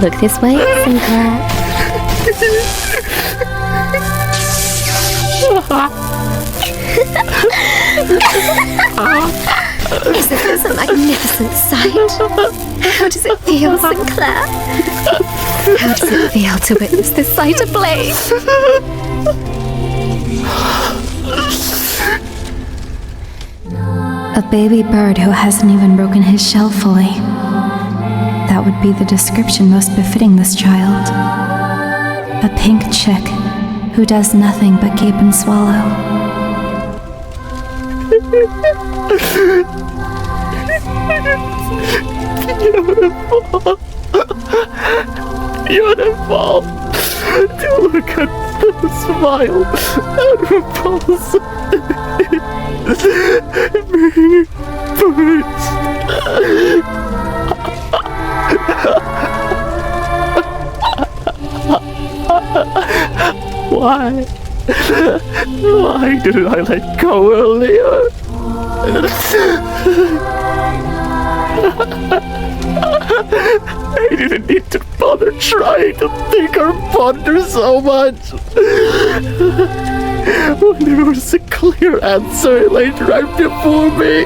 Look this way, Sinclair. Isn't this a magnificent sight? How does it feel, Sinclair? How does it feel to witness this sight ablaze? A baby bird who hasn't even broken his shell fully. That would be the description most befitting this child. A pink chick who does nothing but gape and swallow. Beautiful. Beautiful. To look at the smile and repulse. Being birds. Why? Why didn't I let go earlier? I didn't need to bother trying to think or ponder so much. When there was a clear answer laid right before me.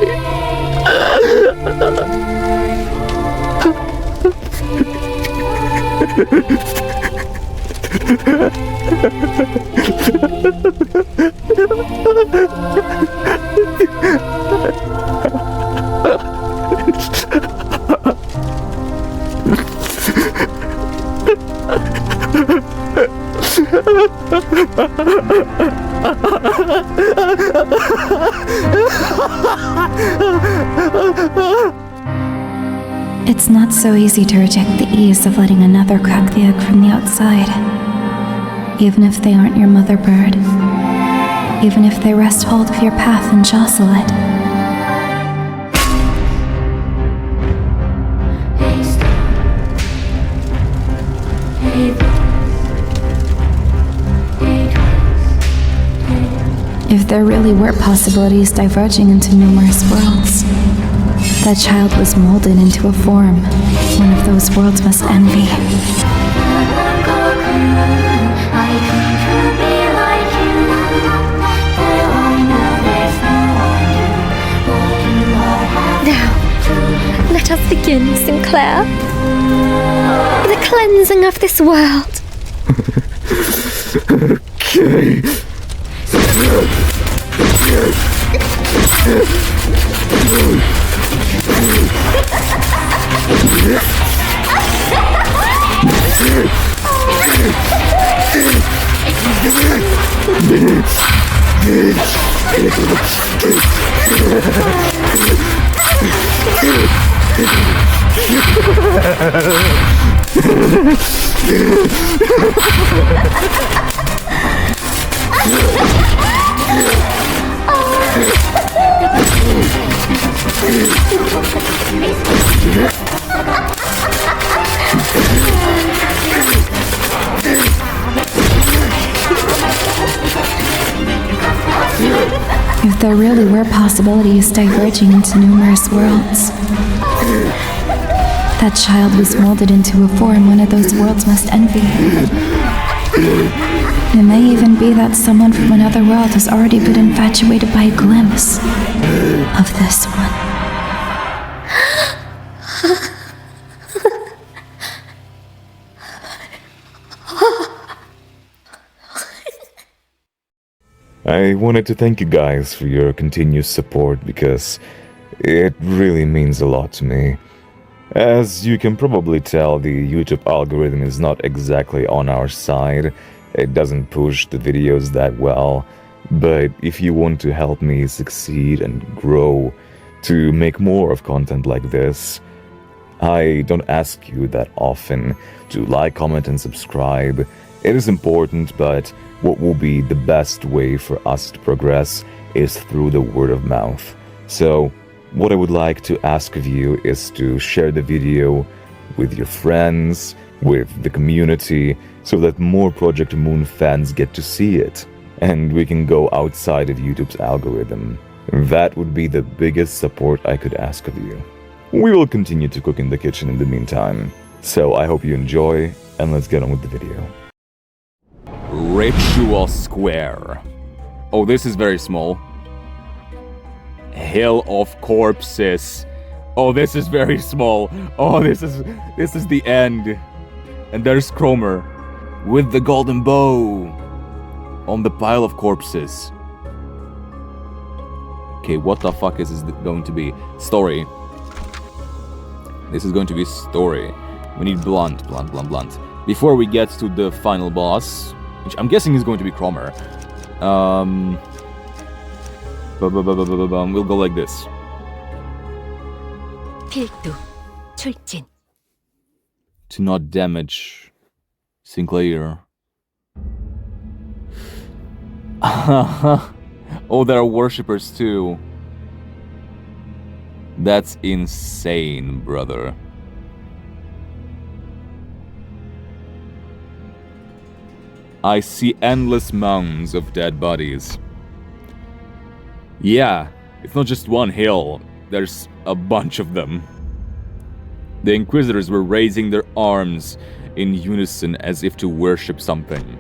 It's not so easy to reject the ease of letting another crack the egg from the outside. Even if they aren't your mother bird. Even if they wrest hold of your path and jostle it. If there really were possibilities diverging into numerous worlds, that child was molded into a form one of those worlds must envy. Now, let us begin, Sinclair. The cleansing of this world. Okay. If there really were possibilities diverging into numerous worlds, that child was molded into a form one of those worlds must envy. It may even be that someone from another world has already been infatuated by a glimpse of this one. I wanted to thank you guys for your continuous support because it really means a lot to me. As you can probably tell, the YouTube algorithm is not exactly on our side. It doesn't push the videos that well. But if you want to help me succeed and grow to make more of content like this, I don't ask you that often to like, comment, and subscribe. It is important, but what will be the best way for us to progress is through the word of mouth. So, what I would like to ask of you is to share the video with your friends, with the community, so that more Project Moon fans get to see it, and we can go outside of YouTube's algorithm. That would be the biggest support I could ask of you. We will continue to cook in the kitchen in the meantime. So I hope you enjoy, and let's get on with the video. Ritual Square. Oh, this is very small. Hill of Corpses. Oh, this is very small. Oh, this is the end. And there's Cromer with the golden bow on the pile of corpses. Okay, what the fuck is this going to be? Story. This is going to be story. We need blunt. Before we get to the final boss, which I'm guessing is going to be Cromer. We'll go like this. 필두, 출진. To not damage Sinclair. Oh, there are worshippers too. That's insane, brother. I see endless mounds of dead bodies. Yeah, it's not just one hill, there's a bunch of them. The Inquisitors were raising their arms in unison as if to worship something.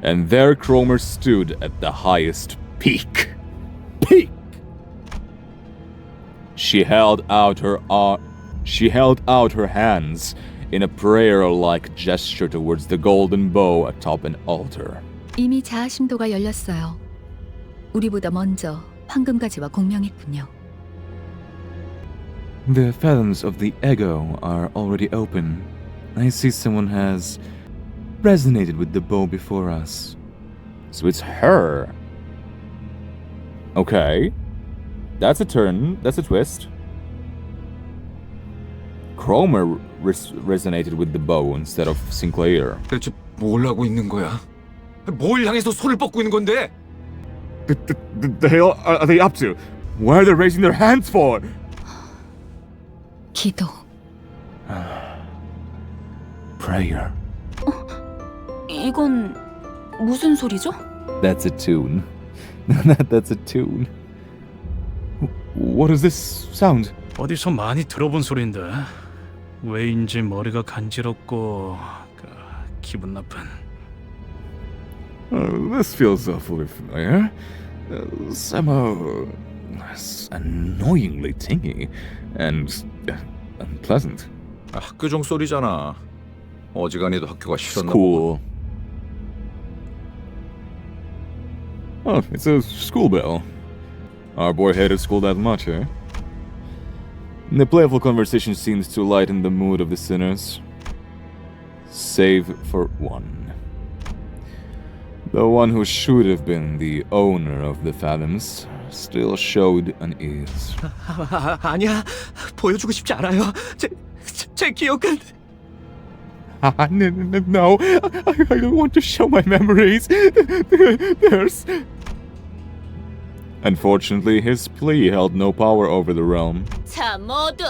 And there Cromer stood at the highest peak. She held out her hands in a prayer-like gesture towards the golden bow atop an altar. 이미 자아심도가 열렸어요. 우리보다 먼저 황금가지와 공명했군요. The fathoms of the ego are already open. I see someone has resonated with the bow before us. So it's her. Okay. That's a turn. That's a twist. Cromer resonated with the bow instead of Sinclair. 대체 뭘 하고 있는 거야? 뭘 향해서 손을 뻗고 있는 건데? The hell are they up to? Why are they raising their hands for? 기도. Prayer. 이건 무슨 소리죠? That's a tune. That's a tune. What is this sound? 어디서 많이 들어본 소리인데 왜인지 머리가 간지럽고 기분 나쁜. This feels awfully familiar. Somehow annoyingly tingy and unpleasant. 학교 종 소리잖아. 어지간히도 학교가 싫었나 School. Oh, it's a school bell. Our boy hated school that much, eh? The playful conversation seems to lighten the mood of the sinners. Save for one. The one who should have been the owner of the fathoms still showed unease. 아니야. 보여주고 싶지 않아요. 제 기억은... No, I don't want to show my memories. There's... Unfortunately, his plea held no power over the realm. 자, 모두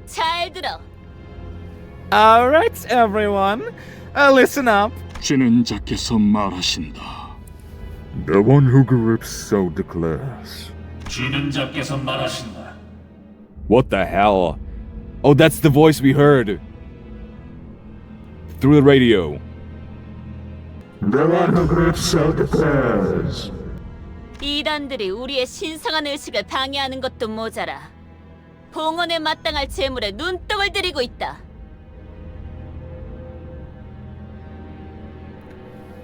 잘 들어. All right, everyone, listen up. 쥐는 자께서 말하신다. The one who grips so declares. 쥐는 자께서 말하신다. What the hell? Oh, that's the voice we heard. Through the radio. The one who grips so declares. 이단들이 우리의 신성한 의식을 방해하는 것도 모자라 봉헌에 마땅할 재물에 눈독을 들이고 있다.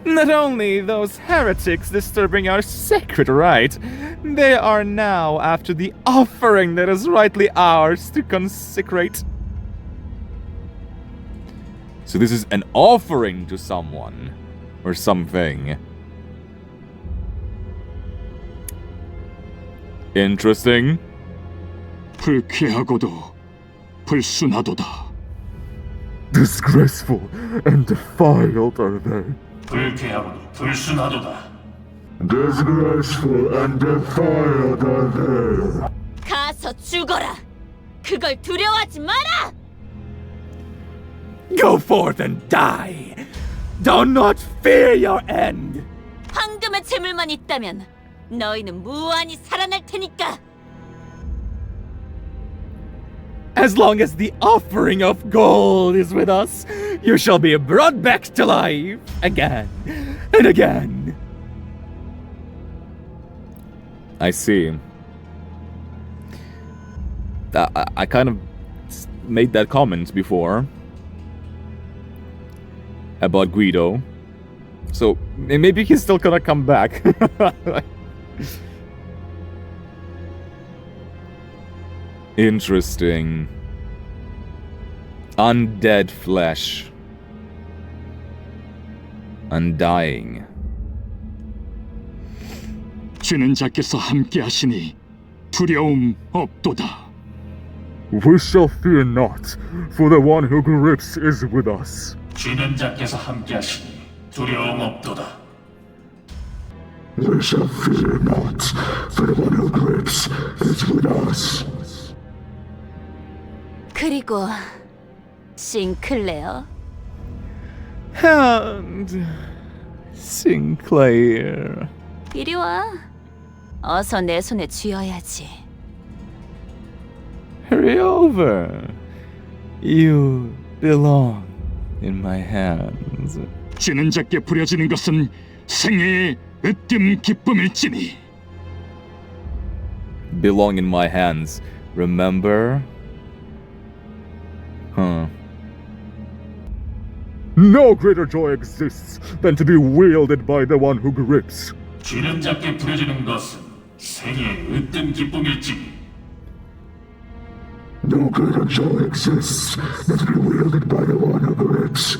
Not only those heretics disturbing our sacred rite, they are now after the offering that is rightly ours to consecrate. So this is an offering to someone or something. Interesting. 불쾌하고도 불순하도다. Disgraceful and defiled are they. 불쾌하고도 불순하도다. Disgraceful and defiled are they. 가서 죽어라. 그걸 두려워하지 마라. Go forth and die. Do not fear your end. 황금의 재물만 있다면 너희는 무한히 살아날 테니까. As long as the offering of gold is with us, you shall be brought back to life again and again. I see. I kind of made that comment before about Guido, so maybe he's still gonna come back. Interesting. Undead flesh. Undying. 주는 자께서 함께 하시니 두려움 없도다. We shall fear not, for the one who grips is with us. 주는 자께서 함께 하시니 두려움 없도다. We shall fear not, for the one who grips is with us. 그리고 싱클레어. And Sinclair. 이리 와. 어서 내 손에 쥐어야지. Hurry over. You belong in my hands. 주는 자께 부려지는 것은 생애의 으뜸 기쁨일지니. Belong in my hands. Remember? Huh. No greater joy exists than to be wielded by the one who grips. 주는 자께 부려지는 것은 생애의 으뜸 기쁨일지니. No greater joy exists than to be wielded by the one who grips.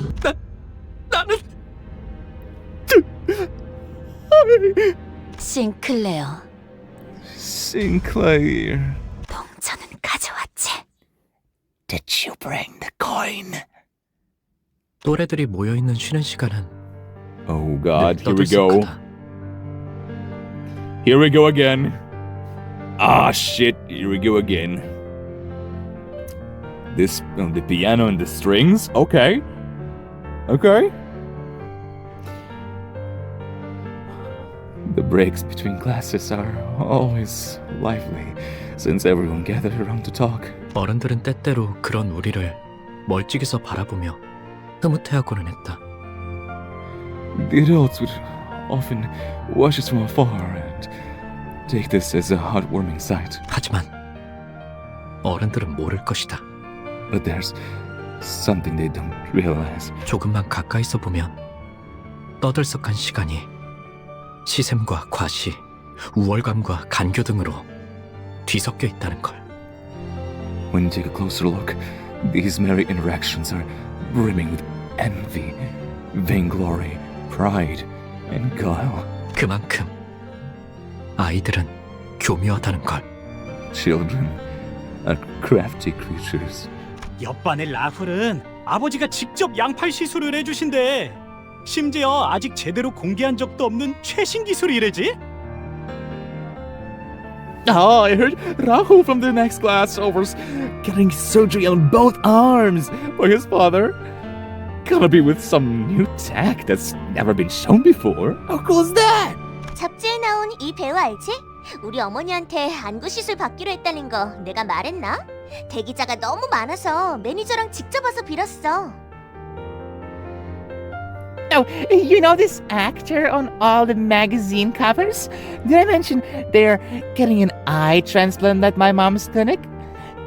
싱클레어. Sinclair. 동전은 가져왔지. Did you bring the coin? 또래들이 모여있는 쉬는 시간은 Oh God, here we 떠들썩하다. go. Here we go again. Ah shit, here we go again. This, the piano and the strings? Okay. Okay. The breaks between classes are always lively, since everyone gathered around to talk. 어른들은 때때로 그런 우리를 멀찍이서 바라보며 흐뭇해하고는 했다. The adults would often watch us from afar and take this as a heartwarming sight. 하지만 어른들은 모를 것이다. But there's something they don't realize. 조금만 가까이서 보면 떠들썩한 시간이 시샘과 과시, 우월감과 간교 등으로 뒤섞여 있다는 걸. When you take a closer look, these merry interactions are brimming with envy, vainglory, pride, and guile. 그만큼 아이들은 교묘하다는 걸. Children are crafty creatures. 옆반의 라훌은 아버지가 직접 양팔 시술을 해주신대. 심지어 아직 제대로 공개한 적도 없는 최신 기술이래지. Oh, I heard Rahul from the next class over's getting surgery on both arms for his father. Gonna be with some new tech that's never been shown before. How cool is that? 잡지에 나온 이 배우 알지? 우리 어머니한테 안구 시술 받기로 했다는 거 내가 말했나? 대기자가 너무 많아서 매니저랑 직접 와서 빌었어. Oh, you know this actor on all the magazine covers? Did I mention they're getting an eye transplant at my mom's clinic?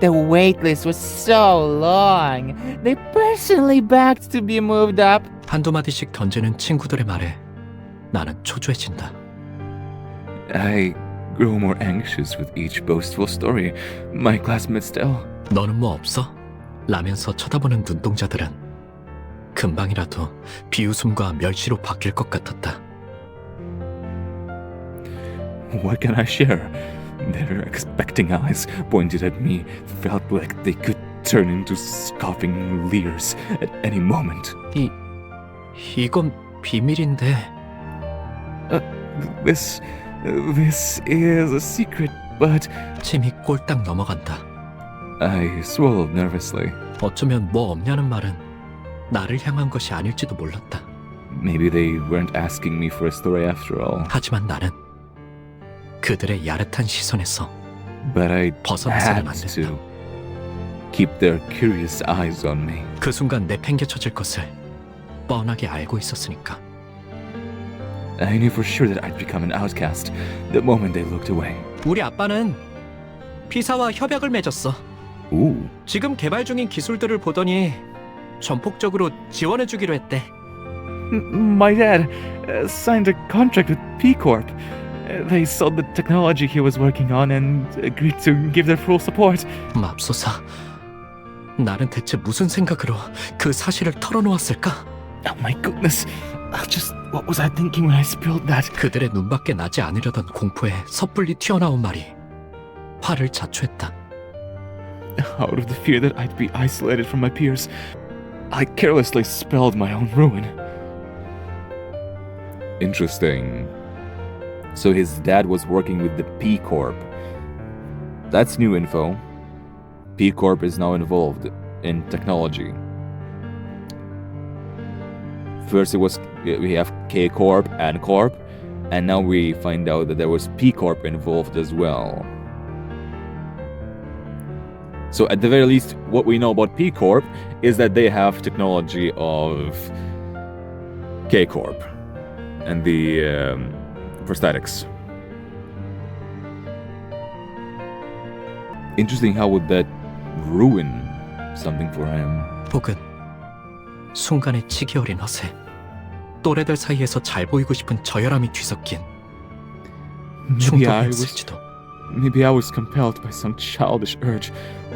The wait list was so long. They personally begged to be moved up. 한두 마디씩 던지는 친구들의 말에 나는 초조해진다. I grow more anxious with each boastful story my classmates tell. 너는 뭐 없어? 라면서 쳐다보는 눈동자들은 금방이라도 비웃음과 멸시로 바뀔 것 같았다. What can I share? Their expecting eyes pointed at me felt like they could turn into scoffing leers at any moment. 이건 비밀인데. This is a secret, but 침이 꼴딱 넘어간다. I swallowed nervously. 어쩌면 뭐 없냐는 말은 나를 향한 것이 아닐지도 몰랐다. Maybe they weren't asking me for a story after all. 하지만 나는 그들의 야릇한 시선에서 But I 벗어나서는 안 had 된다. to keep their curious eyes on me. 그 순간 내팽개쳐질 것을 뻔하게 알고 있었으니까. I knew for sure that I'd become an outcast the moment they looked away. 우리 아빠는 피사와 협약을 맺었어. Ooh. 지금 개발 중인 기술들을 보더니 전폭적으로 지원해주기로 했대. My dad signed a contract with P Corp. They saw the technology he was working on and agreed to give their full support. 맙소사. 나는 대체 무슨 생각으로 그 사실을 털어놓았을까? Oh my goodness. Just what was I thinking when I spilled that? 그들의 눈밖에 나지 않으려던 공포에 섣불리 튀어나온 말이 화를 자초했다. Out of the fear that I'd be isolated from my peers, I carelessly spelled my own ruin. Interesting. So his dad was working with the P Corp. That's new info. P Corp is now involved in technology. First we have K Corp and Corp, and now we find out that there was P Corp involved as well. So at the very least, what we know about P Corp is that they have technology of K Corp and the prosthetics. Interesting, how would that ruin something for him? 혹은 순간의 치기 어린 허세, 또래들 사이에서 잘 보이고 싶은 저열함이 뒤섞인 충동이었을지도. Maybe I was compelled by some childish urge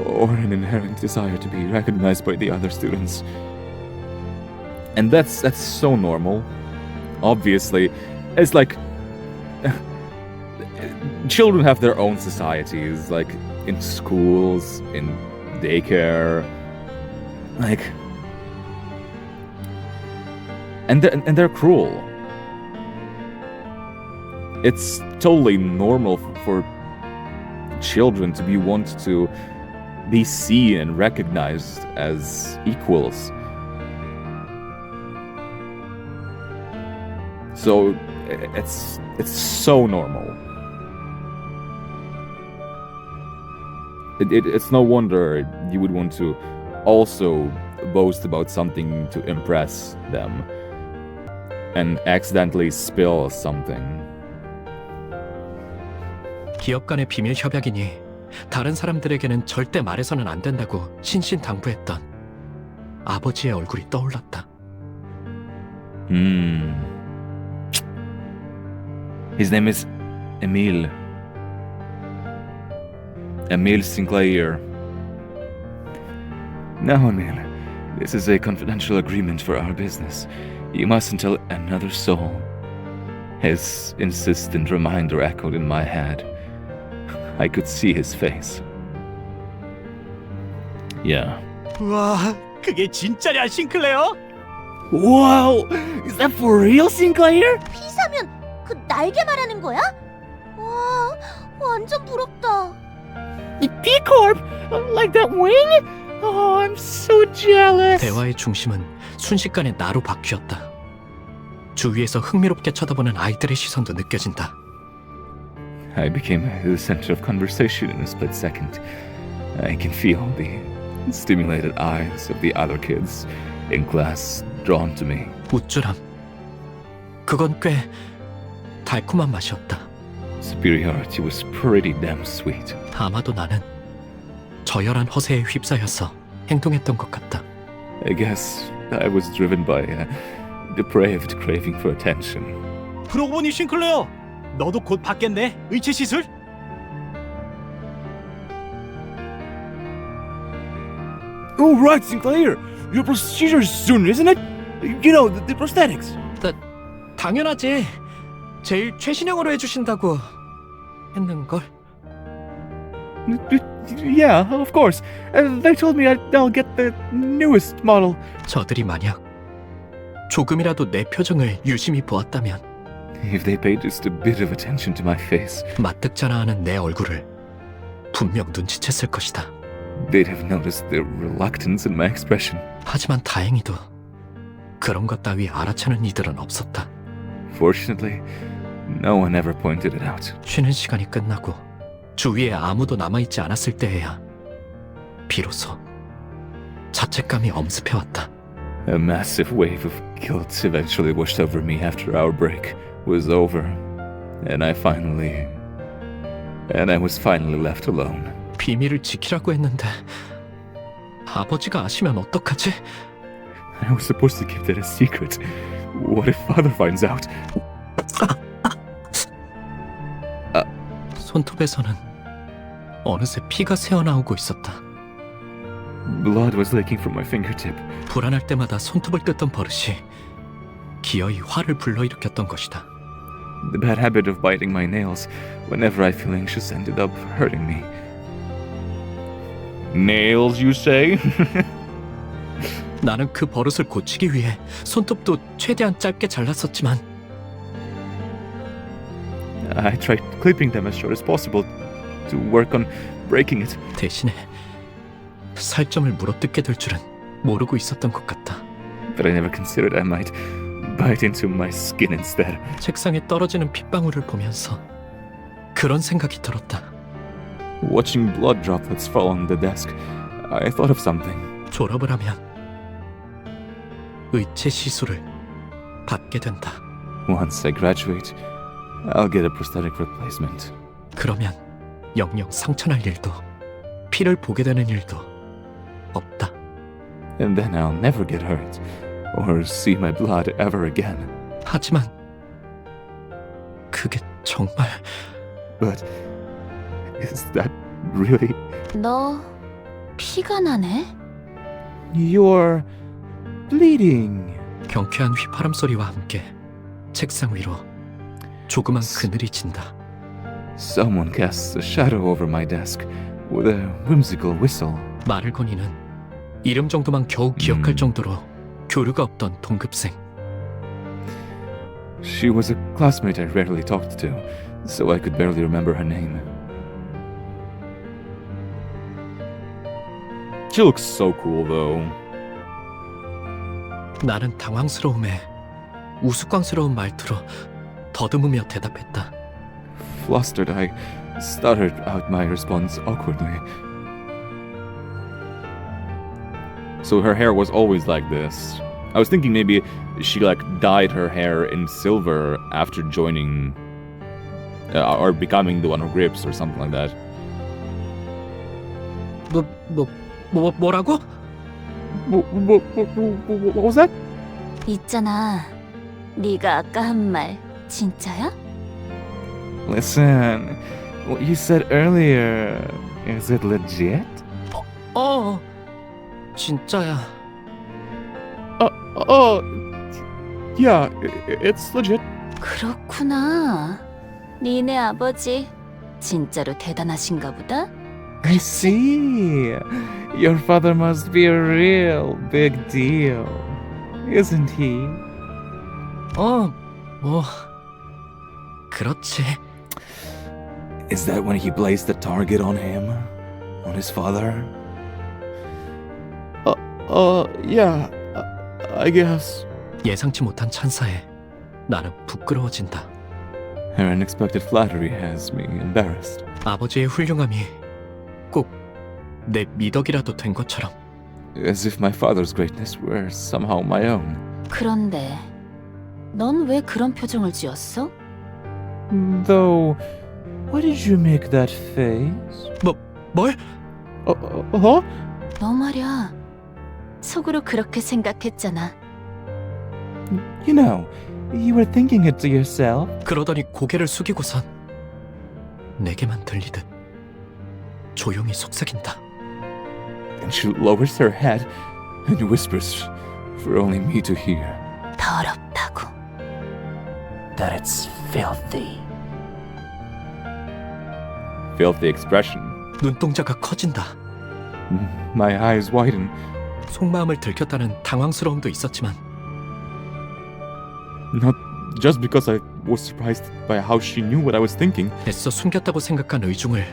or an inherent desire to be recognized by the other students. And that's so normal. Obviously, it's like children have their own societies, like in schools, in daycare, like, and they're cruel. It's totally normal for children to want to be seen and recognized as equals. So it's so normal. It's no wonder you would want to also boast about something to impress them and accidentally spill something. 기업 간의 비밀 협약이니 다른 사람들에게는 절대 말해서는 안 된다고 신신당부했던 아버지의 얼굴이 떠올랐다. His name is Emile. Emile Sinclair. No, Emile. This is a confidential agreement for our business. You mustn't tell another soul. His insistent reminder echoed in my head. I could see his face. Yeah. 와, 그게 진짜냐, 싱클레어? Wow! Is that for real, Sinclair? 피사면 그 날개 말하는 거야? 와, 완전 부럽다. P Corp? Like that wing? Oh, I'm so jealous. 대화의 중심은 순식간에 나로 바뀌었다. 주위에서 흥미롭게 쳐다보는 아이들의 시선도 느껴진다. I became the center of conversation in a split second. I can feel the stimulated eyes of the other kids in class drawn to me. 우쭐함. 그건 꽤 달콤한 맛이었다. Superiority was pretty damn sweet. 아마도 나는 저열한 허세에 휩싸여서 행동했던 것 같다. I guess I was driven by a depraved craving for attention. 그러고 보니 싱클레어, 너도 곧 받겠네, 의체 시술? Oh, right, Sinclair! Your procedure's soon, isn't it? You know, the prosthetics. 당연하지. 제일 최신형으로 해주신다고 했는걸. Yeah, of course. They told me I'll get the newest model. 저들이 만약 조금이라도 내 표정을 유심히 보았다면, If they paid just a bit of attention to my face, 맞득잖아하는 내 얼굴을 분명 눈치챘을 것이다. they'd have noticed the reluctance in my expression. 하지만 다행히도 그런 것 따위 알아채는 이들은 없었다. Fortunately, no one ever pointed it out. 쉬는 시간이 끝나고 주위에 아무도 남아있지 않았을 때에야 비로소 자책감이 엄습해왔다. A massive wave of guilt eventually washed over me after our break was over, and I was finally left alone. 비밀을 지키라고 했는데 아버지가 아시면 어떡하지? I was supposed to keep that a secret. What if father finds out? 손톱에서는 어느새 피가 새어나오고 있었다. Blood was leaking from my fingertip. 불안할 때마다 손톱을 뜯던 버릇이 기어이 화를 불러일으켰던 것이다. The bad habit of biting my nails whenever I feel anxious ended up hurting me. Nails, you say? 나는 그 버릇을 고치기 위해 손톱도 최대한 짧게 잘랐었지만 I tried clipping them as short as possible to work on breaking it. 대신에 살점을 물어뜯게 될 줄은 모르고 있었던 것 같다. But I never considered I might bite into my skin instead. 책상에 떨어지는 핏방울을 보면서 그런 생각이 들었다. Watching blood droplets fall on the desk, I thought of something. 졸업을 하면 의체 시술을 받게 된다. Once I graduate, I'll get a prosthetic replacement. 그러면 영영 상처날 일도 피를 보게 되는 일도 없다. And then I'll never get hurt or see my blood ever again. 하지만 그게 정말 But is that really? 너 피가 나네? You're bleeding. 경쾌한 휘파람 소리와 함께 책상 위로 조그만 그늘이 진다. Someone casts a shadow over my desk with a whimsical whistle. 말을 거니는 이름 정도만 겨우 기억할 정도로 교류가 없던 동급생. She was a classmate I rarely talked to, so I could barely remember her name. She looks so cool, though. 나는 당황스러움에 우스꽝스러운 말투로 더듬으며 대답했다. Flustered, I stuttered out my response awkwardly. So her hair was always like this. I was thinking maybe she dyed her hair in silver after joining or becoming the one who grips or something like that. 뭐라고? What was that? 있잖아. 네가 아까 한 말 진짜야? Listen, what you said earlier, is it legit? 진짜야. Yeah, it's legit. 그렇구나. 니네 아버지 진짜로 대단하신가 보다. I see. Your father must be a real big deal, isn't he? 뭐 그렇지. Is that when he placed the target on him? On his father? Yeah, I guess. 예상치 못한 찬사에 나는 부끄러워진다. Her unexpected flattery has me embarrassed. 아버지의 훌륭함이 꼭 내 미덕이라도 된 것처럼. As if my father's greatness were somehow my own. 그런데 넌 왜 그런 표정을 지었어? Though, why did you make that face? 뭘? 너 말야. 속으로 그렇게 생각했잖아. You know, you were thinking it to yourself. 그러더니 고개를 숙이고선 내게만 들리듯 조용히 속삭인다. And she lowers her head and whispers for only me to hear. 더럽다고. That it's filthy. Filthy expression. 눈동자가 커진다. My eyes widen. 속마음을 들켰다는 당황스러움도 있었지만 Not just because I was surprised by how she knew what I was thinking. 애써 숨겼다고 생각한 의중을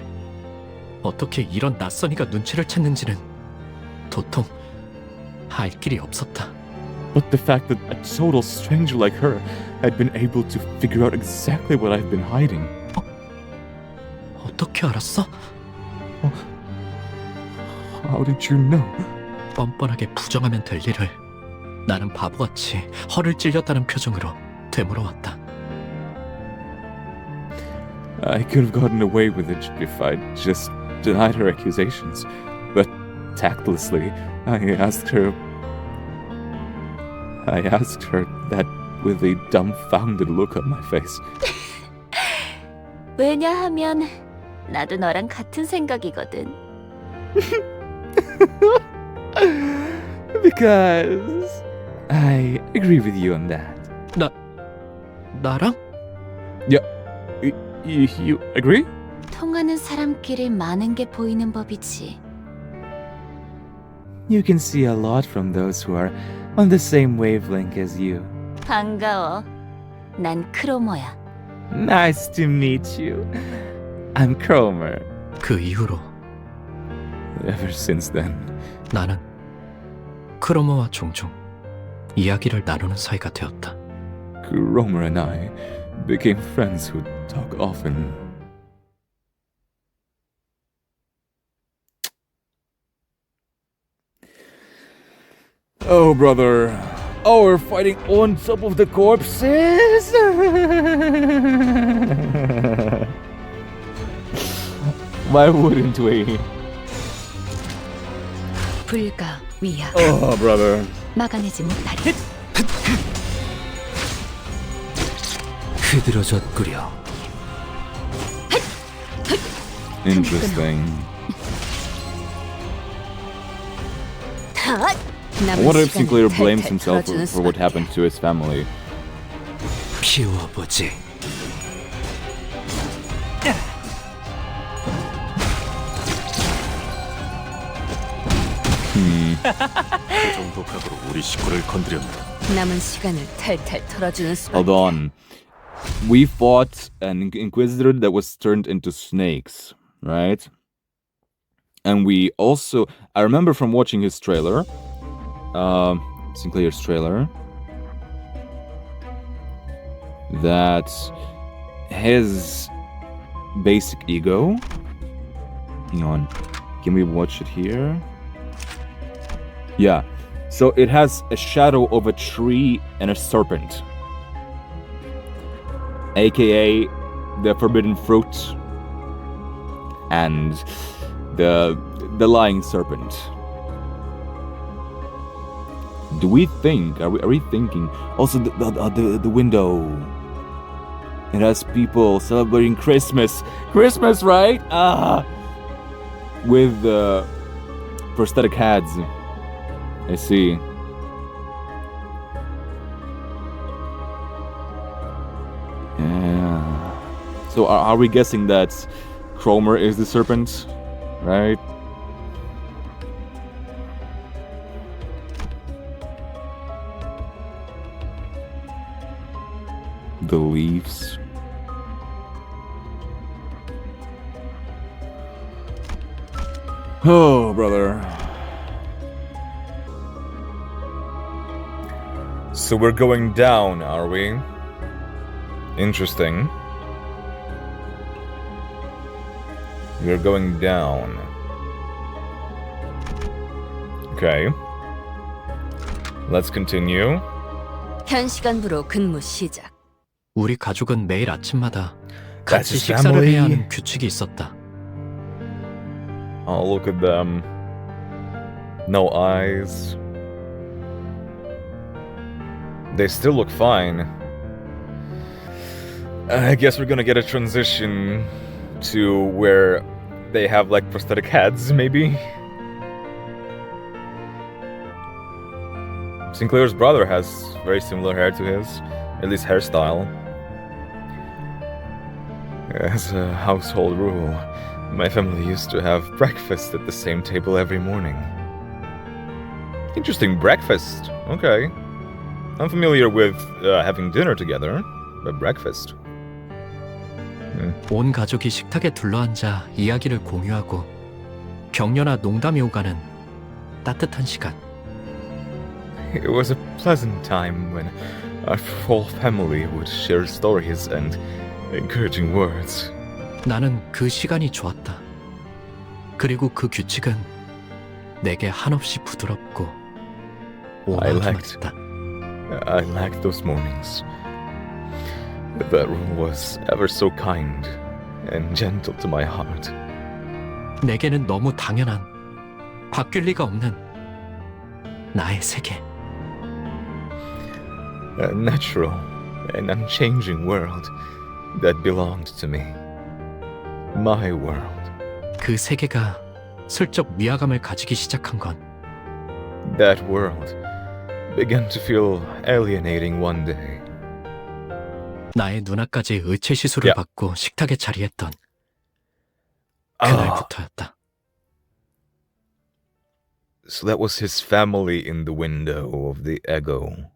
어떻게 이런 낯선이가 눈치를 챘는지는 도통 알 길이 없었다. But the fact that a total stranger like her had been able to figure out exactly what I've been hiding. 어떻게 알았어? How did you know? 뻔뻔하게 부정하면 될 일을 나는 바보같이 허를 찔렸다는 표정으로 되물어왔다. I could have gotten away with it if I'd just denied her accusations, but tactlessly, I asked her that with a dumbfounded look on my face. 왜냐하면 나도 너랑 같은 생각이거든. Because I agree with you on that. 나랑? You agree? 통하는 사람끼리 많은 게 보이는 법이지. You can see a lot from those who are on the same wavelength as you. 반가워. 난 크로머야. Nice to meet you. I'm Cromer. 그 이후로 Ever since then, 나는 크로머와 종종 이야기를 나누는 사이가 되었다. Cromer and I became friends who talk often. Oh, brother. Oh, we're fighting on top of the corpses? Why wouldn't we? 불가 위야. Oh, brother. 막아내지 못하리. 흐드러졌구려. Interesting. I wonder if Sinclair blames himself for what happened to his family. 피워보지. 그 정도 각으로 우리 식구를 건드렸나? 남은 시간을 탈탈 털어주는 수밖에. Hold on. We fought an Inquisitor that was turned into snakes, right? And we also... I remember from watching his trailer, Sinclair's trailer, that his basic ego... Hang on. Can we watch it here? Yeah. So it has a shadow of a tree and a serpent. AKA the forbidden fruit and the lying serpent. Do we think? Are we thinking? Also the window. It has people celebrating Christmas. Christmas, right? With prosthetic heads. I see. Yeah. So are we guessing that Cromer is the serpent, right? The leaves. Oh, brother. So we're going down, are we? Interesting. We're going down. Okay. Let's continue. 현 시간부로 근무 시작. 우리 가족은 매일 아침마다 That's 같이 his 식사를 family. 해야 하는 규칙이 있었다. Oh, look at them. No eyes. They still look fine. I guess we're gonna get a transition to where they have like prosthetic heads, maybe? Sinclair's brother has very similar hair to his, at least hairstyle. As a household rule, my family used to have breakfast at the same table every morning. Interesting, breakfast. Okay. I'm familiar with having dinner together, but breakfast. 온 가족이 식탁에 둘러앉아 이야기를 공유하고 격려나 농담이 오가는 따뜻한 시간. It was a pleasant time when our whole family would share stories and encouraging words. 나는 그 시간이 좋았다. 그리고 그 규칙은 내게 한없이 부드럽고 I 오만하기만 liked 했다. I liked those mornings. That room was ever so kind and gentle to my heart. 내게는 너무 당연한, 바뀔 리가 없는 나의 세계. A natural and unchanging world that belonged to me. My world. 그 세계가 슬쩍 위화감을 가지기 시작한 건 That world began to feel alienating one day. 나의 누나까지 의체 시술을 야. 받고 식탁에 자리했던 그날부터였다. So that was his family in the window of the ego.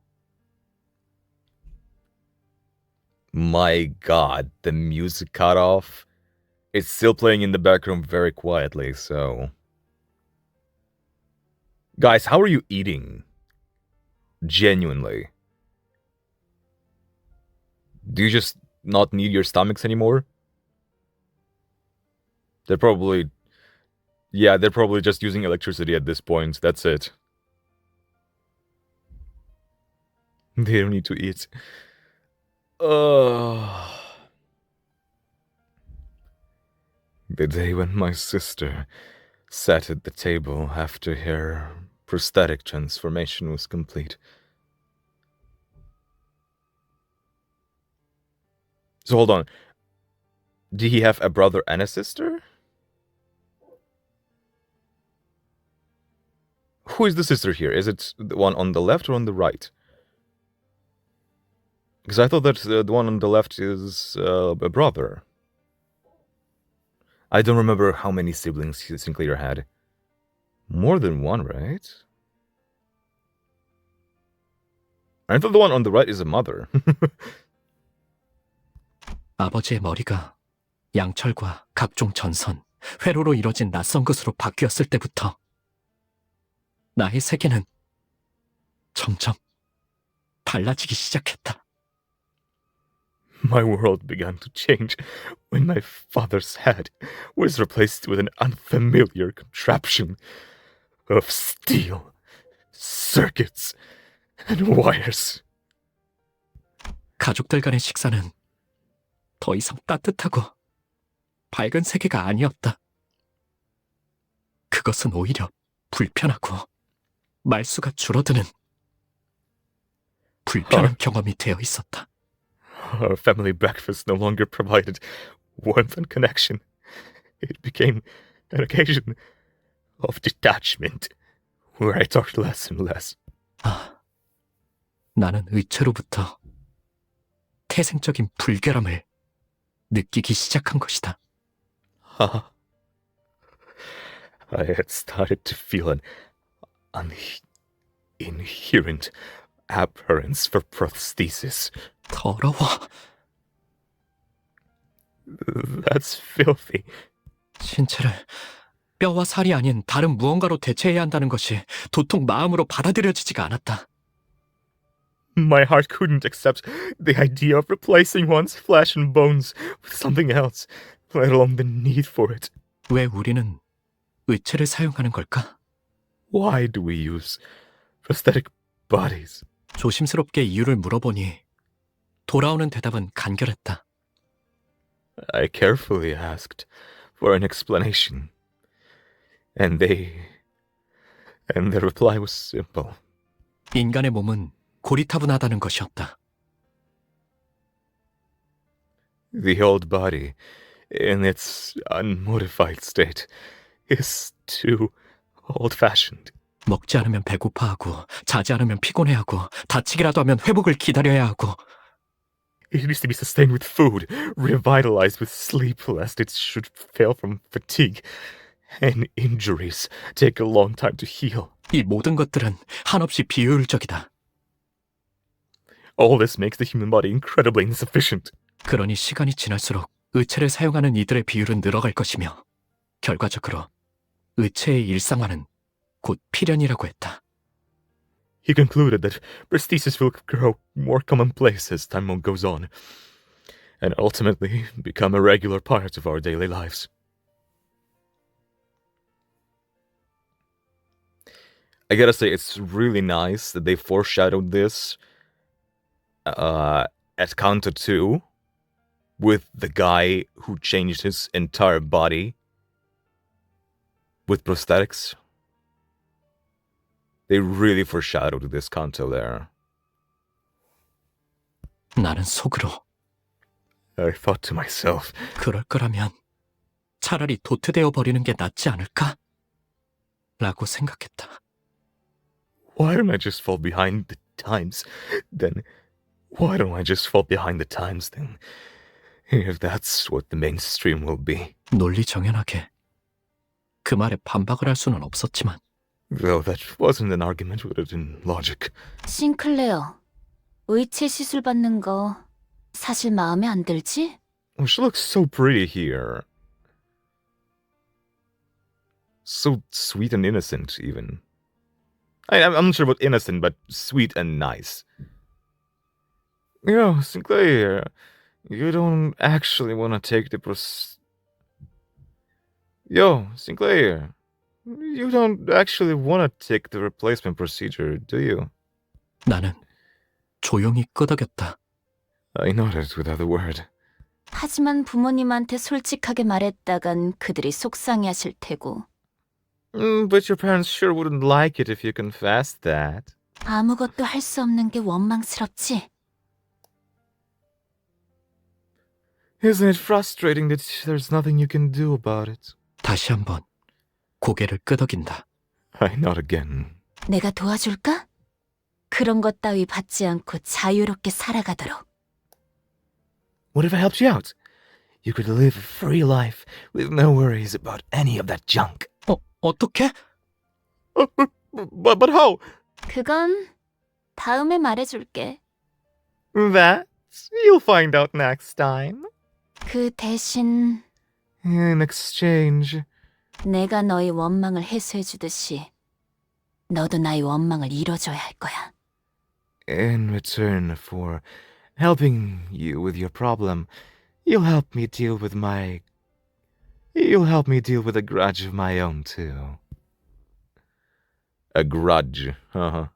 My god, the music cut off. It's still playing in the background very quietly, so... Guys, how are you eating? Genuinely. Do you just not need your stomachs anymore? They're probably... Yeah, they're probably just using electricity at this point. That's it. They don't need to eat. The day when my sister sat at the table after her prosthetic transformation was complete. So hold on. Did he have a brother and a sister? Who is the sister here? Is it the one on the left or on the right? Because I thought that the one on the left is a brother. I don't remember how many siblings Sinclair had. More than one, right? I thought the one on the right is a mother. 아버지의 머리가 양철과 각종 전선, 회로로 이뤄진 낯선 것으로 바뀌었을 때부터 나의 세계는 점점 달라지기 시작했다. My world began to change when my father's head was replaced with an unfamiliar contraption of steel, circuits, and wires. 가족들 간의 식사는 더 이상 따뜻하고 밝은 세계가 아니었다. 그것은 오히려 불편하고 말수가 줄어드는 불편한 경험이 되어 있었다. Our family breakfast no longer provided warmth and connection. It became an occasion of detachment, where I talked less and less. 나는 의체로부터 태생적인 불결함을 느끼기 시작한 것이다. I had started to feel an inherent abhorrence for prosthesis. 더러워. That's filthy. 신체를 뼈와 살이 아닌 다른 무언가로 대체해야 한다는 것이 도통 마음으로 받아들여지지가 않았다. My heart couldn't accept the idea of replacing one's flesh and bones with something else, let alone the need for it. 왜 우리는 의체를 사용하는 걸까? Why do we use prosthetic bodies? 조심스럽게 이유를 물어보니 돌아오는 대답은 간결했다. I carefully asked for an explanation, and the reply was simple. 인간의 몸은 고리타분하다는 것이었다. The old body, in its unmodified state, is too old-fashioned. 먹지 않으면 배고파하고 자지 않으면 피곤해하고 다치기라도 하면 회복을 기다려야 하고 It needs to be sustained with food, revitalized with sleep, lest it should fail from fatigue, and injuries take a long time to heal. 이 모든 것들은 한없이 비효율적이다. All this makes the human body incredibly insufficient. 그러니 시간이 지날수록 의체를 사용하는 이들의 비율은 늘어갈 것이며 결과적으로 의체의 일상화는 곧 필연이라고 했다. He concluded that prosthesis will grow more commonplace as time goes on, and ultimately become a regular part of our daily lives. I gotta say, it's really nice that they foreshadowed this at Canto 2 with the guy who changed his entire body with prosthetics. They really foreshadowed this Canto there. 나는 속으로 I thought to myself, 그럴 거라면 차라리 도태되어 버리는 게 낫지 않을까? 라고 생각했다. why don't I just fall behind the times then? Why don't I just fall behind the times then? If that's what the mainstream will be. 논리정연하게 그 말에 반박을 할 수는 없었지만 Though that wasn't an argument rooted in logic. 싱클레어, 의체 시술 받는 거 사실 마음에 안 들지? She looks so pretty here. So sweet and innocent, even. I'm not sure about innocent, but sweet and nice. Yo, Sinclair, you don't actually want to take the Yo, Sinclair, you don't actually want to take the replacement procedure, do you? 나는 조용히 끄덕였다. I nodded without a word. 하지만 부모님한테 솔직하게 말했다간 그들이 속상해하실 테고. But your parents sure wouldn't like it if you confessed that. 아무것도 할 수 없는 게 원망스럽지? Isn't it frustrating that there's nothing you can do about it? 다시 한번 고개를 끄덕인다. I nod again. 내가 도와줄까? 그런 것 따위 받지 않고 자유롭게 살아가도록. What if I helped you out? You could live a free life with no worries about any of that junk. 어떻게? But how? 그건 다음에 말해줄게. That you'll find out next time. 그 대신 In exchange. 내가 너의 원망을 해소해주듯이 너도 나의 원망을 이뤄줘야 할 거야. In return for helping you with your problem, you'll help me deal with a grudge of my own, too. A grudge, uh-huh.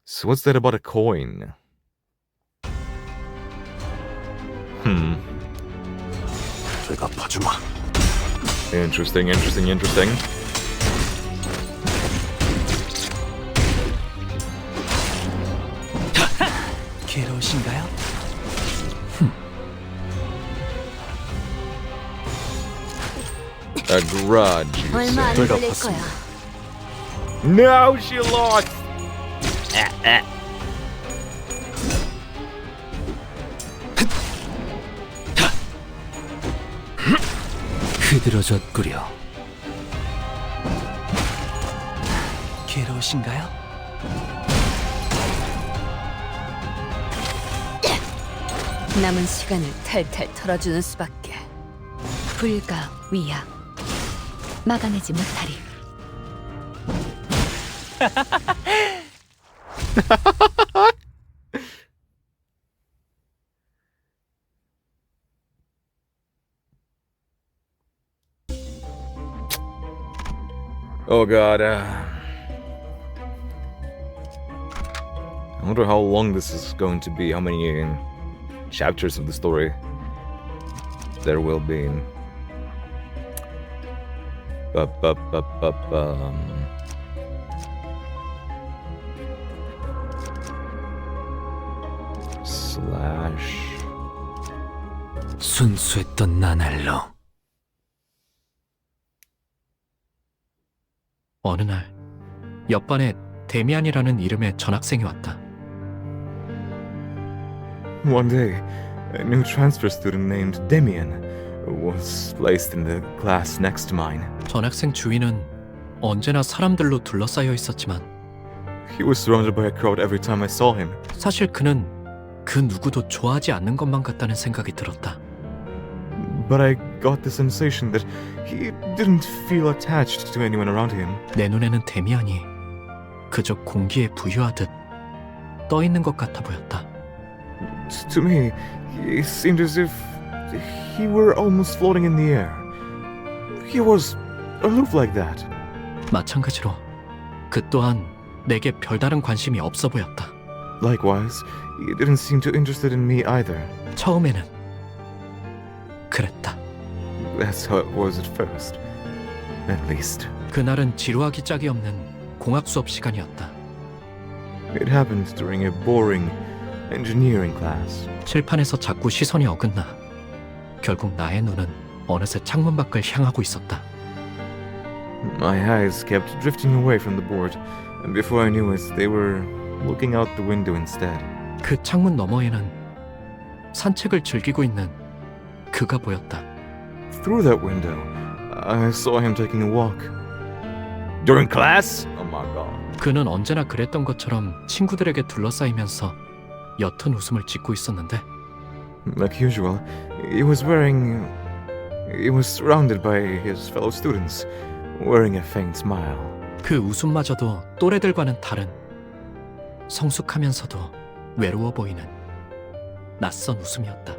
So what's that about a coin? 대답하지마. Interesting. 괴로우신가요? A grudge, you 얼마 안 say. 걸릴 거야. No, she lost! 흐드러졌구려. 괴로우신가요? 남은 시간을 탈탈 털어주는 수밖에. 불가 위약. 막아내지 못하리. Oh god, I wonder how long this is going to be, how many chapters of the story there will be. Slash. 순수했던 나날로. 어느 날 옆반에 데미안이라는 이름의 전학생이 왔다. One day, a new transfer student named Demian was placed in the class next to mine. 전학생 주위는 언제나 사람들로 둘러싸여 있었지만 He was surrounded by a crowd every time I saw him. 사실 그는 그 누구도 좋아하지 않는 것만 같다는 생각이 들었다. But I got the sensation that he didn't feel attached to anyone around him. 내 눈에는 데미안이 그저 공기에 부유하듯 떠 있는 것 같아 보였다. To me, he seemed as if he were almost floating in the air. He was aloof like that. 마찬가지로 그 또한 내게 별다른 관심이 없어 보였다. Likewise, he didn't seem too interested in me either. 처음에는 그랬다. That's how it was at first. At least. 그날은 지루하기 짝이 없는 공학 수업 시간이었다. It happened during a boring engineering class. 칠판에서 자꾸 시선이 어긋나 결국 나의 눈은 어느새 창문 밖을 향하고 있었다. My eyes kept drifting away from the board, and before I knew it, they were looking out the window instead. 그 창문 너머에는 산책을 즐기고 있는 그가 보였다. Through that window, I saw him taking a walk. During class? Oh my god. 그는 언제나 그랬던 것처럼 친구들에게 둘러싸이면서 옅은 웃음을 짓고 있었는데 Like usual, he was surrounded by his fellow students, wearing a faint smile. 그 웃음마저도 또래들과는 다른 성숙하면서도 외로워 보이는 낯선 웃음이었다.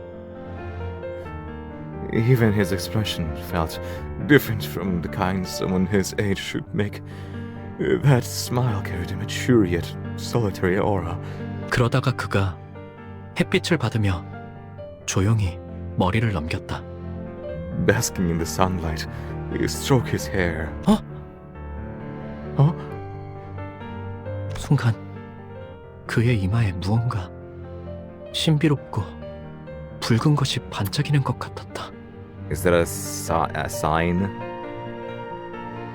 Even his expression felt different from the kind someone his age should make. That smile carried a mature yet solitary aura. 그러다가 그가 햇빛을 받으며 조용히 머리를 넘겼다. Basking in the sunlight, he stroked his hair. 순간 그의 이마에 무언가 신비롭고 붉은 것이 반짝이는 것 같았다. Is that a sign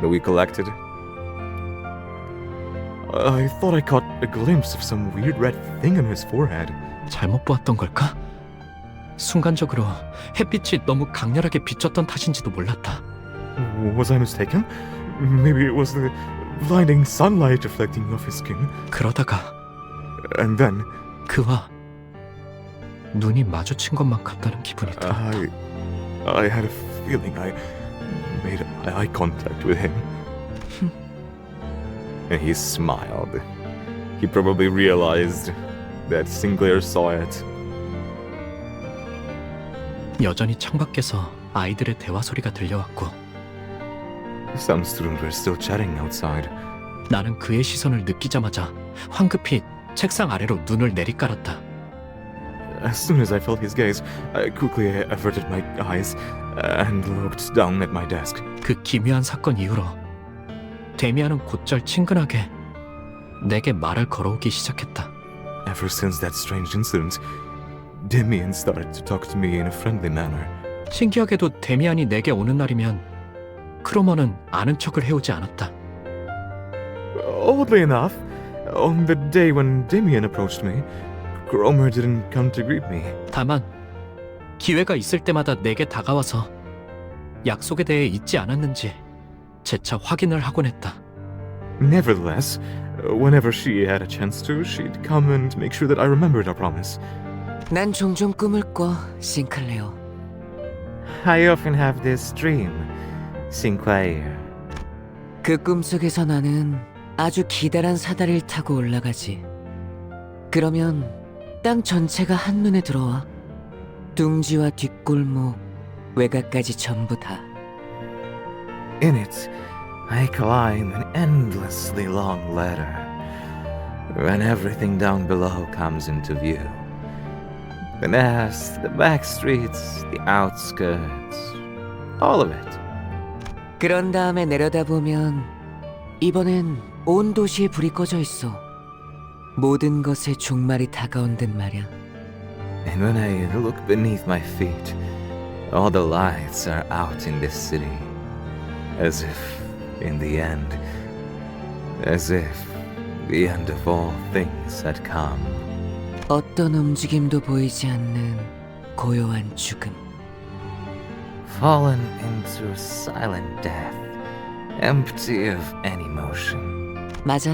that we collected? I thought I caught a glimpse of some weird red thing on his forehead. 잘못 보았던 걸까? 순간적으로 햇빛이 너무 강렬하게 비쳤던 탓인지도 몰랐다. Was I mistaken? Maybe it was the blinding sunlight reflecting off his skin. 그러다가 And then 그와 눈이 마주친 것만 같다는 기분이 들었다. I had a feeling I made eye contact with him. And he smiled. He probably realized that Sinclair saw it. 여전히 창밖에서 아이들의 대화 소리가 들려왔고 Some students were still chatting outside. 나는 그의 시선을 느끼자마자 황급히 책상 아래로 눈을 내리깔았다. As soon as I felt his gaze, I quickly averted my eyes and looked down at my desk. 그 기묘한 사건 이후로 데미안은 곧잘 친근하게 내게 말을 걸어오기 시작했다. Ever since that strange incident, Demian started to talk to me in a friendly manner. 신기하게도 데미안이 내게 오는 날이면 크로머는 아는 척을 해오지 않았다. Oddly enough, on the day when Demian approached me, Cromer didn't come to greet me. 다만 기회가 있을 때마다 내게 다가와서 약속에 대해 잊지 않았는지 재차 확인을 하곤 했다. Nevertheless, whenever she had a chance to, she'd come and make sure that I remembered our promise. 난 종종 꿈을 꿔, 싱클레어. I often have this dream, Sinclair. 그 꿈속에서 나는 아주 기다란 사다리를 타고 올라가지. 그러면 땅 전체가 한눈에 들어와. 둥지와 뒷골목, 외곽까지 전부 다. In it, I climb an endlessly long ladder, when everything down below comes into view. The nest, the back streets, the outskirts, all of it. 그런 다음에 내려다보면 이번엔 온 도시에 불이 꺼져 있어. 모든 것에 종말이 다가온 듯 말이야. And when I look beneath my feet, all the lights are out in this city. As if, in the end, as if the end of all things had come. 어떤 움직임도 보이지 않는 고요한 죽음. Fallen into silent death, empty of any motion. 맞아.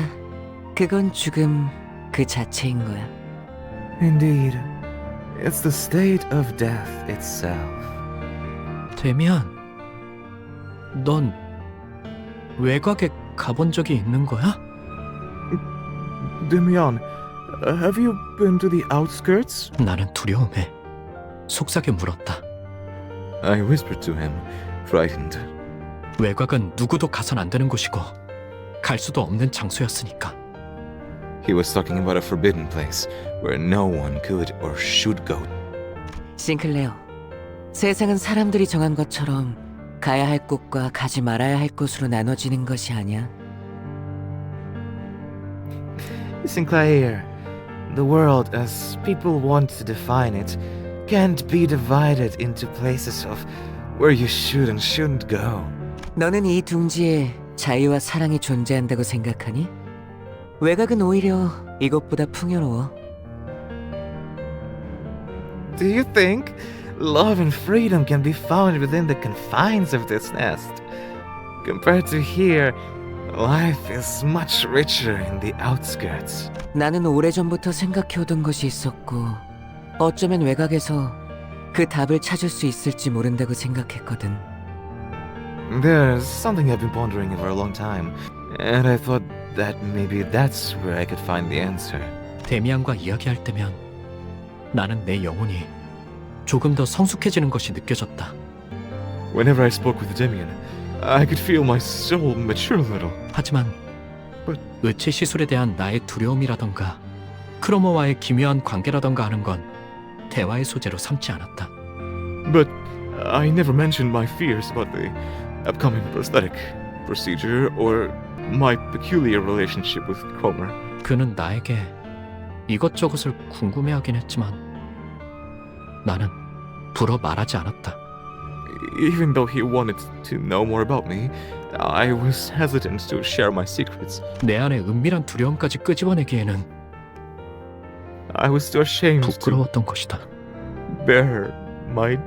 그건 죽음 그 자체인 거야. Indeed, it's the state of death itself. 데미안, 넌 외곽에 가본 적이 있는 거야? Demian, have you been to the outskirts? 나는 두려움에 속삭여 물었다. I whispered to him, frightened. 외곽은 누구도 가선 안 되는 곳이고 갈 수도 없는 장소였으니까. He was talking about a forbidden place where no one could or should go. 싱클레어, 세상은 사람들이 정한 것처럼 가야 할 곳과 가지 말아야 할 곳으로 나눠지는 것이 아니야. Sinclair, the world as people want to define it can't be divided into places of where you should and shouldn't go. 너는 이 둥지에 자유와 사랑이 존재한다고 생각하니? 외곽은 오히려 이것보다 풍요로워. Do you think love and freedom can be found within the confines of this nest? Compared to here, life is much richer in the outskirts. 나는 오래전부터 생각해오던 것이 있었고 어쩌면 외곽에서 그 답을 찾을 수 있을지 모른다고 생각했거든. There's something I've been pondering for a long time, and I thought that maybe that's where I could find the answer. 데미안과 이야기할 때면 나는 내 영혼이 조금 더 성숙해지는 것이 느껴졌다. Whenever I spoke with Demian, I could feel my soul mature a little. 하지만 의체 시술에 대한 나의 두려움이라던가 크로모와의 기묘한 관계라던가 하는 건 대화의 소재로 삼지 않았다. But I never mentioned my fears about the upcoming prosthetic procedure or my peculiar relationship with Cromer. 그는 나에게 이것저것을 궁금해하긴 했지만 나는 불어 말하지 않았다. Even though he wanted to know more about me, I was hesitant to share my secrets. 내 안에 은밀한 두려움까지 끄집어내기에는 I was too ashamed 부끄러웠던 것이다. to bear my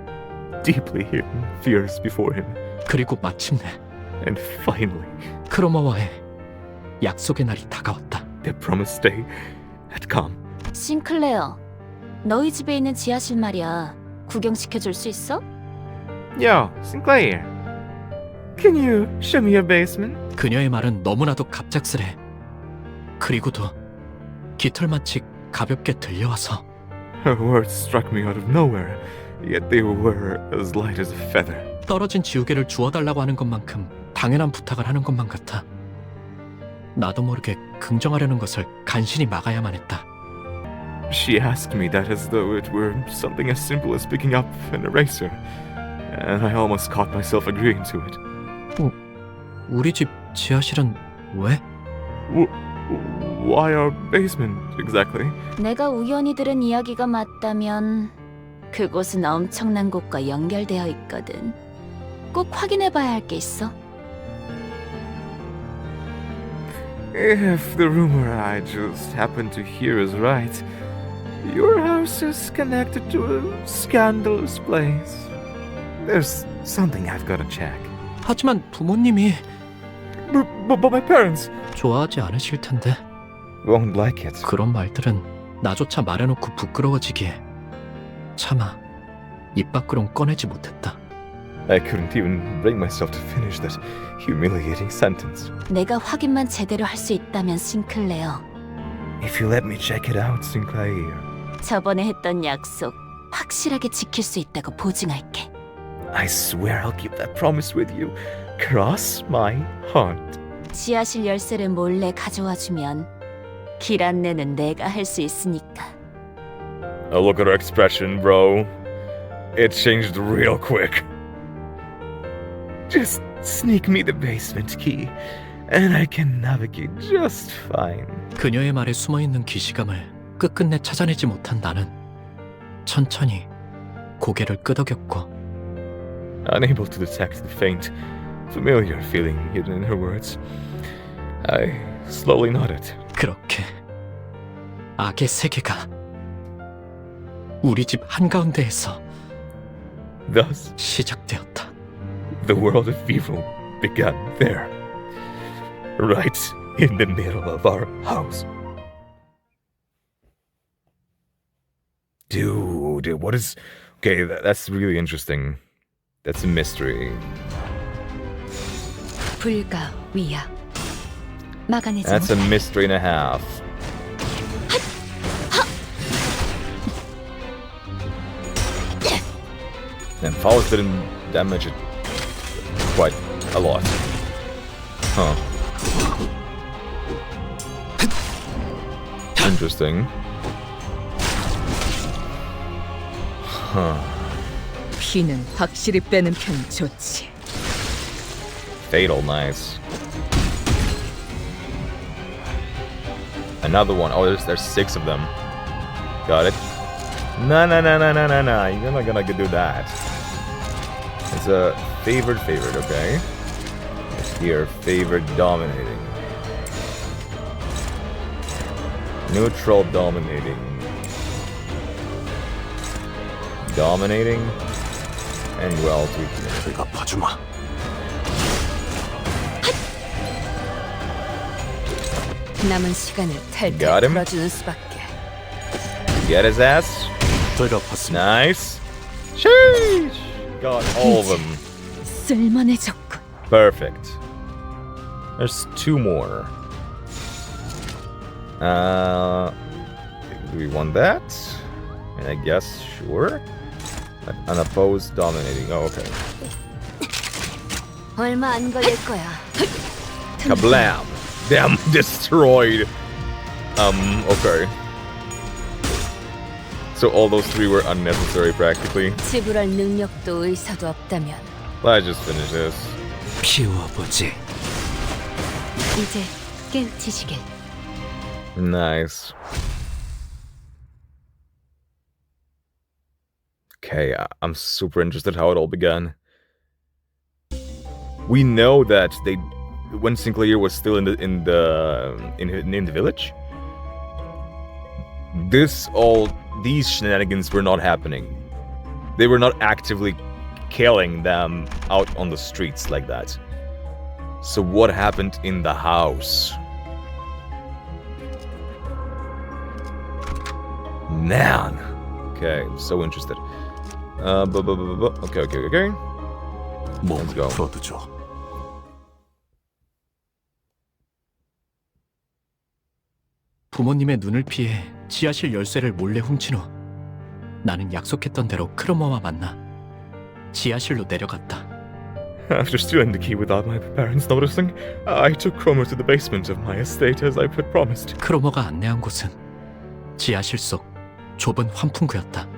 deeply hidden fears before him. 그리고 마침내 And finally, 크로머와의 약속의 날이 다가왔다. the promised day had come. 싱클레어, 너희 집에 있는 지하실 말이야. 구경시켜줄 수 있어? Yo, Sinclair, can you show me your basement? 그녀의 말은 너무나도 갑작스레. 그리고도 깃털마치 가볍게 들려와서 Her words struck me out of nowhere, yet they were as light as a feather. 떨어진 지우개를 주워달라고 하는 것만큼 당연한 부탁을 하는 것만 같아. 나도 모르게 긍정하려는 것을 간신히 막아야만 했다. She asked me that as though it were something as simple as picking up an eraser, and I almost caught myself agreeing to it. 우리 집 지하실은 왜? Why our basement, exactly? 내가 우연히 들은 이야기가 맞다면 그곳은 엄청난 곳과 연결되어 있거든. 꼭 확인해봐야 할 게 있어. If the rumor I just happened to hear is right, your house is connected to a scandalous place. There's something I've got to check. 하지만 부모님이 But my parents 좋아하지 않으실 텐데. won't like it. 그런 말들은 나조차 말해놓고 부끄러워지기에 차마 입 밖으론 꺼내지 못했다. I couldn't even bring myself to finish that humiliating sentence. 내가 확인만 제대로 할 수 있다면 싱클레어. If you let me check it out, Sinclair. 저번에 했던 약속 확실하게 지킬 수 있다고 보증할게. I swear I'll keep that promise with you. Cross my heart. 지하실 열쇠를 몰래 가져와주면 길 안내는 내가 할 수 있으니까. Oh, look at her expression, bro. It changed real quick. Just sneak me the basement key, and I can navigate just fine. 그녀의 말에 숨어있는 기시감을 끝끝내 찾아내지 못한 나는 천천히 고개를 끄덕였고 Unable to detect the faint, familiar feeling hidden in her words, I slowly nodded. 그렇게 악의 세계가 우리 집 한가운데에서 Thus, 시작되었다. the world of evil began there, right in the middle of our house. Dude, what is... Okay, that's really interesting. That's a mystery. 불가 위야. 막아내지 That's a mystery and a half. And Faust didn't damage it quite a lot. Huh. Interesting. Huh. 피는 확실히 빼는 편이 좋지. Fatal, nice. Another one. Oh, there's 6 of them. Got it. No. You're not gonna do that. It's a favorite, okay? Here, favorite dominating. Neutral dominating. Dominating. And well tweaking. 아파주마. 남은 시간을 탈탈 Got him. 풀어주는 수밖에. Get his ass. 내가 봤습니다. Nice. Sheesh. Got all of them. 쓸만해졌군. Perfect. There's 2 more. Do we want that? And I guess, sure. Unopposed dominating. Oh, okay. 얼마 안 걸릴 거야. Kablam! Damn, destroyed. Okay. So all those 3 were unnecessary, practically. 지불할 능력도 의사도 없다면 Let's just finish this. 피워보지. 이제 깨우치시길. Nice. Okay, I'm super interested how it all began. We know that when Sinclair was still in the village, these shenanigans were not happening. They were not actively killing them out on the streets like that. So what happened in the house? Man. Okay, I'm so interested. Okay. Let's go. 풀어두죠. 부모님의 눈을 피해 지하실 열쇠를 몰래 훔친 후 나는 약속했던 대로 크로머와 만나 지하실로 내려갔다. After stealing the key without my parents noticing, I took Cromer to the basement of my estate as I had promised. 크로머가 안내한 곳은 지하실 속 좁은 환풍구였다.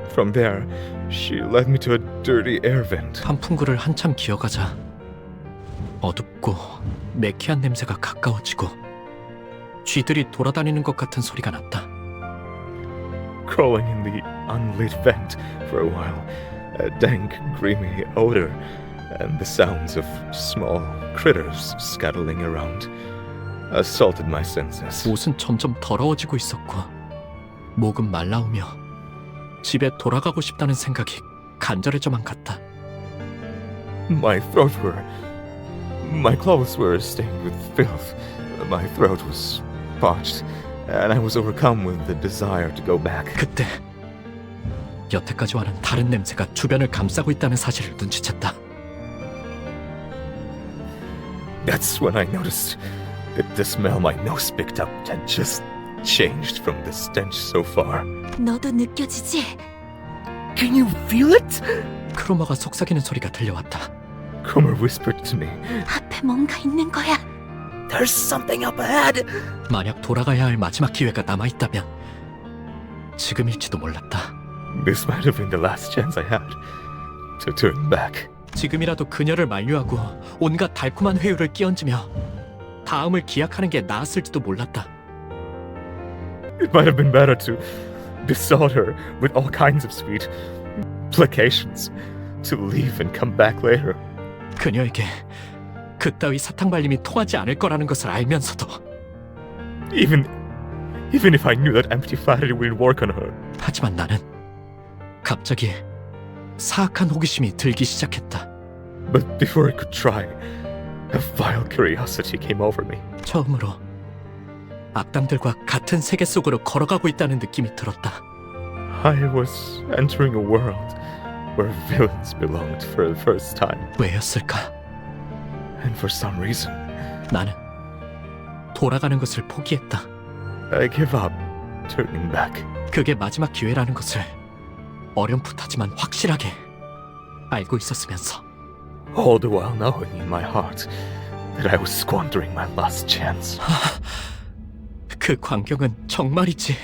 From there, she led me to a dirty air vent. 환풍구를 한참 기어가자 어둡고 매캐한 냄새가 가까워지고 쥐들이 돌아다니는 것 같은 소리가 났다. Crawling in the unlit vent for a while, a dank, creamy odor, and the sounds of small critters scuttling around assaulted my senses. 옷은 점점 더러워지고 있었고 목은 말라오며 집에 돌아가고 싶다는 생각이 간절해져만 갔다. My clothes were stained with filth. My throat was parched, and I was overcome with the desire to go back. 그때 여태까지와는 다른 냄새가 주변을 감싸고 있다는 사실을 눈치챘다. That's when I noticed that the smell my nose picked up had just changed from the stench so far. 너도 느껴지지? Can you feel it? 크로머가 속삭이는 소리가 들려왔다. Cromer whispered to me. 앞에 뭔가 있는 거야. There's something up ahead. 만약 돌아가야 할 마지막 기회가 남아있다면 지금일지도 몰랐다. This might have been the last chance I had to turn back. 지금이라도 그녀를 만류하고 온갖 달콤한 회유를 끼얹으며 다음을 기약하는 게 나았을지도 몰랐다. It might have been better to besought her with all kinds of sweet placations to leave and come back later. 그녀에게 그따위 사탕발림이 통하지 않을 거라는 것을 알면서도 Even if I knew that empty flattery would work on her. 하지만 나는 갑자기 사악한 호기심이 들기 시작했다. But before I could try, a vile curiosity came over me. 처음으로 악당들과 같은 세계 속으로 걸어가고 있다는 느낌이 들었다. I was entering a world where villains belonged for the first time. 왜였을까? And for some reason, 나는 돌아가는 것을 포기했다. I give up turning back. 그게 마지막 기회라는 것을 어렴풋하지만 확실하게 알고 있었으면서 All the while knowing in my heart that I was squandering my last chance. 그 그 광경은 정말이지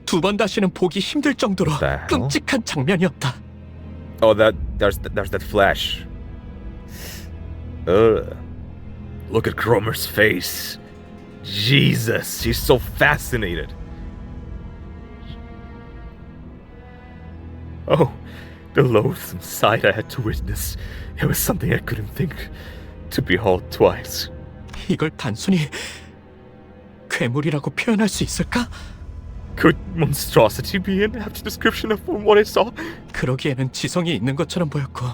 두 번 다시는 보기 힘들 정도로 The hell? 끔찍한 장면이었다. Oh, there's that flash. Look at Cromer's face. Jesus, she's so fascinated. Oh, the loathsome sight I had to witness. It was something I couldn't think to behold twice. 이걸 단순히 괴물이라고 표현할 수 있을까? Could monstrosity be an apt description of what I saw? 그러기에는 지성이 있는 것처럼 보였고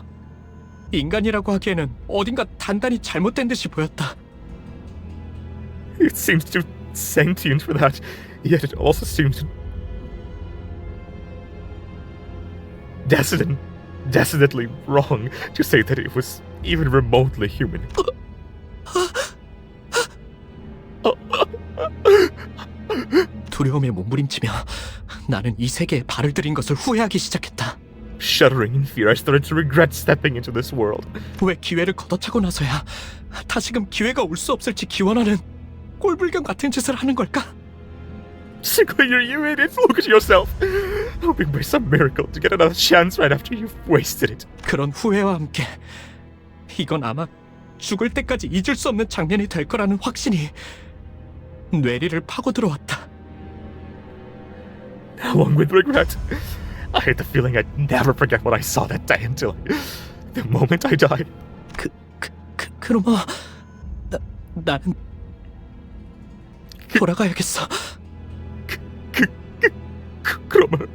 인간이라고 하기에는 어딘가 단단히 잘못된 듯이 보였다. It seems too sentient for that, yet it also seems decidedly wrong to say that it was even remotely human. 두려움에 몸부림치며 나는 이 세계에 발을 들인 것을 후회하기 시작했다. Shuddering in fear, I started to regret stepping into this world. 왜 기회를 걷어차고 나서야 다시금 기회가 올 수 없을지 기원하는 꼴불견 같은 짓을 하는 걸까? Sinclair, you idiot! Look at yourself! Hoping by some miracle to get another chance right after you've wasted it. 그런 후회와 함께 이건 아마 죽을 때까지 잊을 수 없는 장면이 될 거라는 확신이 뇌리를 파고 들어왔다. Along with regret, I had the feeling I'd never forget what I saw that day until the moment I died. 그러마 나는 돌아가야겠어. Cromer,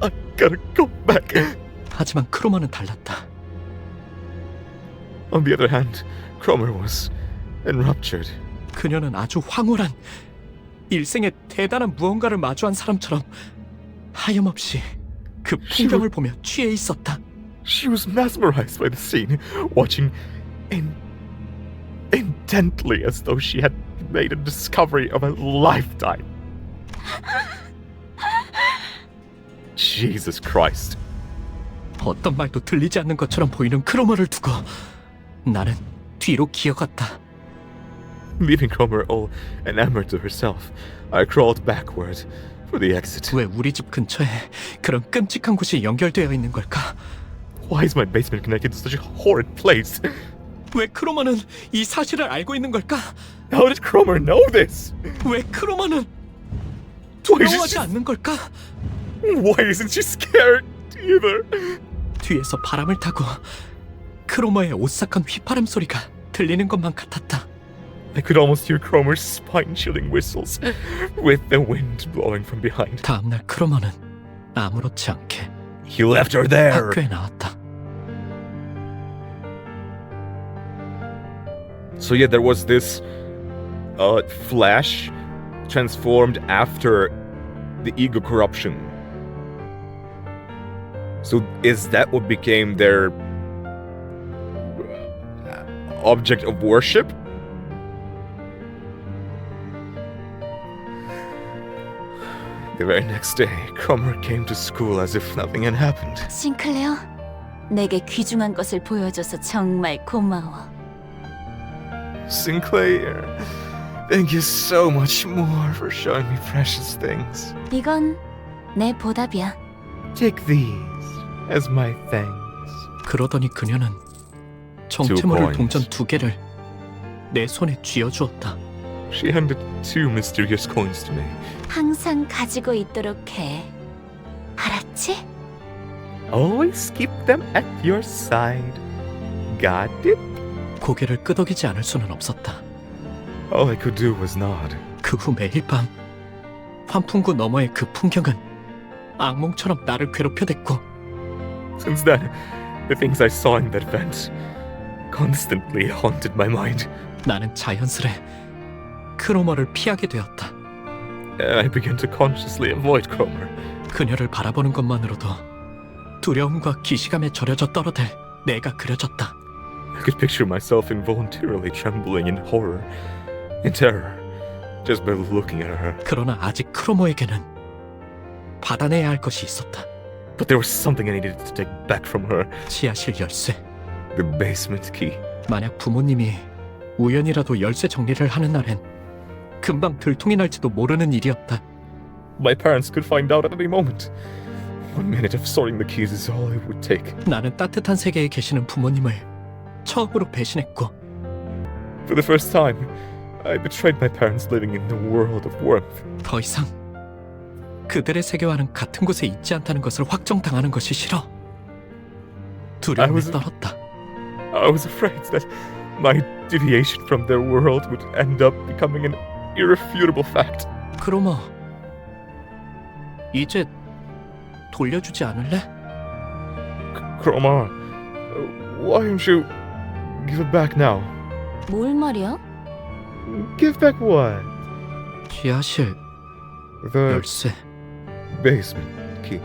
I gotta go back. 하지만 크로머는 달랐다. On the other hand, Cromer was enraptured. 그녀는 아주 황홀한 일생에 대단한 무언가를 마주한 사람처럼 하염없이 그 풍경을 보며 취해 있었다. She was mesmerized by the scene, watching intently as though she had made a discovery of a lifetime. Jesus Christ. 어떤 말도 들리지 않는 것처럼 보이는 크로머를 두고 나는 뒤로 기어갔다. Leaving Cromer all enamored to herself, I crawled backward for the exit. 왜 우리 집 근처에 그런 끔찍한 곳이 연결되어 있는 걸까? Why is my basement connected to such a horrid place? 왜 크로머는 이 사실을 알고 있는 걸까? How did Cromer know this? 왜 크로머는 두려워하지 않는 걸까? Why isn't she scared either? 뒤에서 바람을 타고 크로머의 오싹한 휘파람 소리가 들리는 것만 같았다. I could almost hear Cromer's spine-chilling whistles with the wind blowing from behind. 다음날 크로머는 아무렇지 않게 He left her there. 학교에 나왔다. So yeah, there was this Flash transformed after the ego corruption. So is that what became their object of worship? The very next day, Cromer came to school as if nothing had happened. 싱클레어, 내게 귀중한 것을 보여줘서 정말 고마워. Sinclair, thank you so much more for showing me precious things. 이건 내 보답이야. Take these as my thanks. 그러더니 그녀는 정체모를 2 동전 coins. 2개를 내 손에 쥐어주었다. She handed 2 mysterious coins to me. 항상 가지고 있도록 해. 알았지? Always keep them at your side. Got it? 고개를 끄덕이지 않을 수는 없었다. All I could do was nod. 그 후 매일 밤 환풍구 너머의 그 풍경은 악몽처럼 나를 괴롭혀댔고 Since then, the things I saw in that event constantly haunted my mind. 나는 자연스레 크로머를 피하게 되었다. I began to consciously avoid Cromer. 그녀를 바라보는 것만으로도 두려움과 기시감에 절여져 떨어들 내가 그려졌다. I could picture myself involuntarily trembling in horror, in terror, just by looking at her. 그러나 아직 크로머에게는 받아내야 할 것이 있었다. But there was something I needed to take back from her. 지하실 열쇠. The basement key. 만약 부모님이 우연이라도 열쇠 정리를 하는 날엔 금방 들통이 날지도 모르는 일이었다. My parents could find out at any moment. 1 minute of sorting the keys is all it would take. 나는 따뜻한 세계에 계시는 부모님을 처음으로 배신했고 For the first time, I betrayed my parents living in the world of warmth. 더 이상 그들의 세계와는 같은 곳에 있지 않다는 것을 확정당하는 것이 싫어. 두려움에 떨었다. I was afraid that my deviation from their world would end up becoming an irrefutable fact. 크로머, 이제 돌려주지 않을래? Chroma, why don't you give it back now? 뭘 말이야? Give back what? 지하실 The 열쇠. basement key.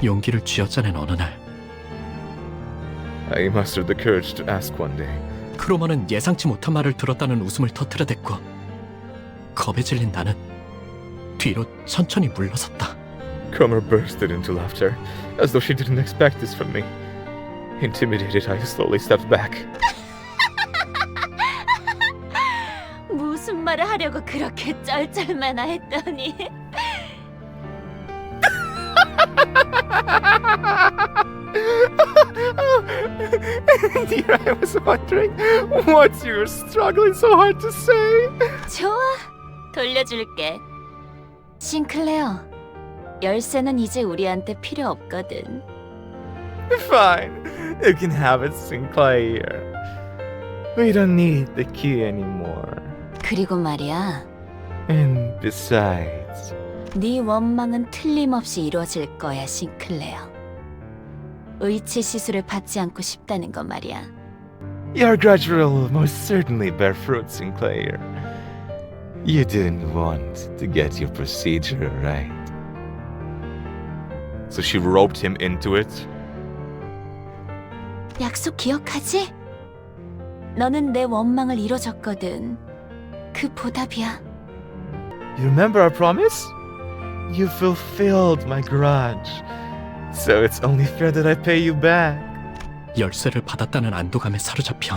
용기를 쥐어짜낸 어느 날 I mustered the courage to ask one day. 크로머는 예상치 못한 말을 들었다는 웃음을 터뜨려댔고 겁에 질린 나는 뒤로 천천히 물러섰다. Cromer bursted into laughter, as though she didn't expect this from me. Intimidated, I slowly stepped back. 무슨 말을 하려고 그렇게 쩔쩔매나 했더니 Dear, I was wondering what you were struggling so hard to say. 좋아, 돌려줄게. 싱클레어, 열쇠는 이제 우리한테 필요 없거든. Fine, you can have it, Sinclair. We don't need the key anymore. 그리고 말이야, And besides, 네 원망은 틀림없이 이루어질 거야, 싱클레어. 의치 시술을 받지 않고 싶다는 거 말이야. your grudge will most certainly bear fruit, Sinclair. You didn't want to get your procedure right. So she roped him into it? 약속 기억하지? 너는 내 원망을 이뤄줬거든. 그 보답이야. You remember our promise? You fulfilled my grudge. So it's only fair that I pay you back. 열쇠를 받았다는 안도감에 사로잡혀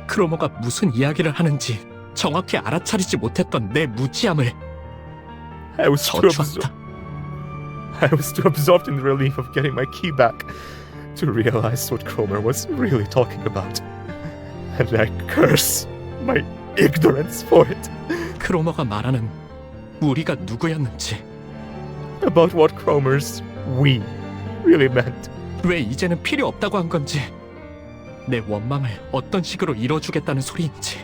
크로머가 무슨 이야기를 하는지 정확히 알아차리지 못했던 내 무지함을 I was 저주한다. too absorbed in the relief of getting my key back to realize what Cromer was really talking about. And I curse my ignorance for it. 크로머가 말하는 우리가 누구였는지, About what Cromer's we really meant. 왜 이제는 필요 없다고 한 건지, 내 원망을 어떤 식으로 이뤄주겠다는 소리인지.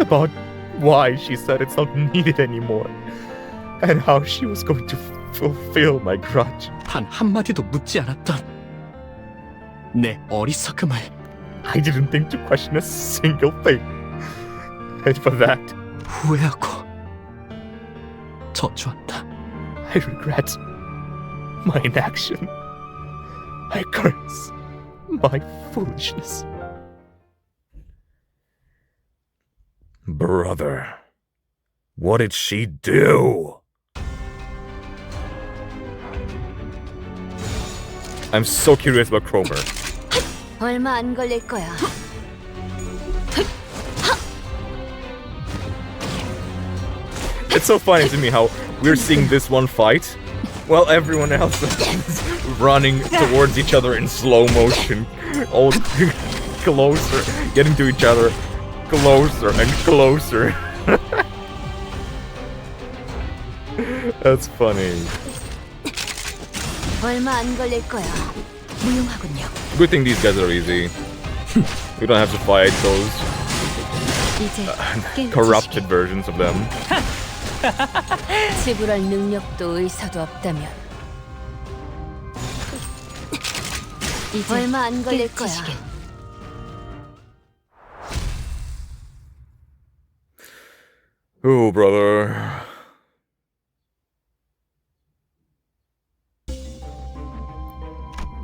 About why she said it's not needed anymore. And how she was going to fulfill my grudge. 단 한마디도 묻지 않았던 내 어리석음을 I didn't think to question a single thing. And for that, 후회하고 저주한다. I regret my inaction. I curse my foolishness. Brother, what did she do? I'm so curious about Cromer. 얼마 안 걸릴 거야. It's so funny to me how we're seeing this one fight while everyone else is running towards each other in slow motion, all closer, getting to each other closer and closer. That's funny. 얼마 안 걸릴 거야. 무용하군요. Good thing these guys are easy. We don't have to fight those 이제 corrupted versions of them. 지불할 능력도 의사도 없다면 이제 얼마 안 걸릴 거야. Oh, brother.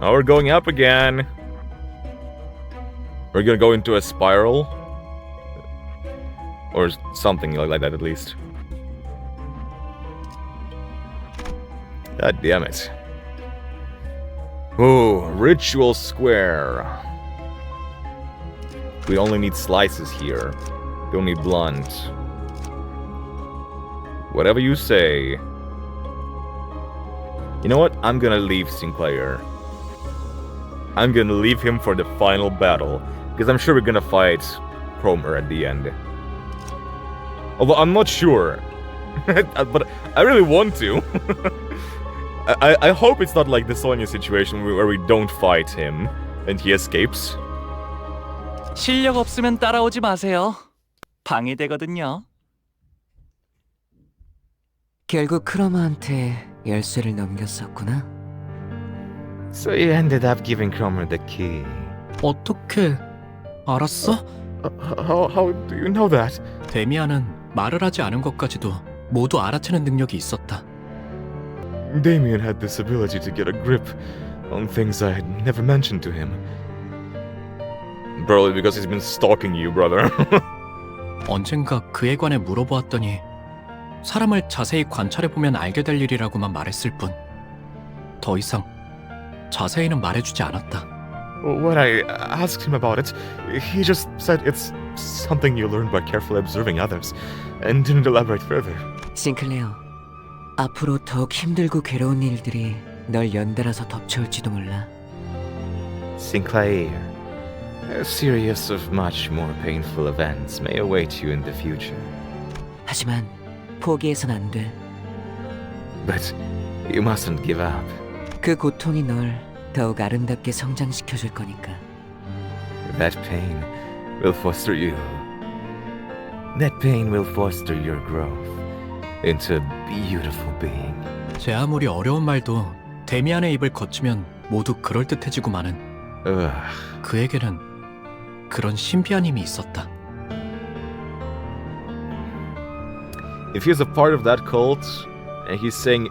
Now we're going up again. We're gonna go into a spiral. Or something like that, at least. God damn it. Oh, Ritual Square. We only need slices here. Don't need blunt. Whatever you say. You know what? I'm gonna leave Sinclair. I'm gonna leave him for the final battle. Because I'm sure we're gonna fight Cromer at the end. Although I'm not sure. But I really want to. I hope it's not like the Sonya situation where we don't fight him and he escapes. 실력 없으면 따라오지 마세요. 방해되거든요. 결국 크로마한테 열쇠를 넘겼었구나. So you ended up giving Cromer the key. 어떻게 알았어? How do you know that? 데미안은 말을 하지 않은 것까지도 모두 알아채는 능력이 있었다. Demian had this ability to get a grip on things I had never mentioned to him. Probably because he's been stalking you, brother. 언젠가 그에 관해 물어보았더니 사람을 자세히 관찰해보면 알게 될 일이라고만 말했을 뿐 더 이상 자세히는 말해주지 않았다. When I asked him about it, he just said it's something you learn by carefully observing others, and didn't elaborate further. 싱클레어, 앞으로 더욱 힘들고 괴로운 일들이 널 연달아서 덮쳐올지도 몰라. Sinclair, a series of much more painful events may await you in the future. 하지만 포기해선 안 돼. But you mustn't give up. 그 고통이 널 더욱 아름답게 성장시켜줄 거니까. That pain will foster you. That pain will foster your growth into a beautiful being. 제 아무리 어려운 말도 데미안의 입을 거치면 모두 그럴듯해지고 마는 그에게는 그런 신비한 힘이 있었다. If he's a part of that cult, and he's saying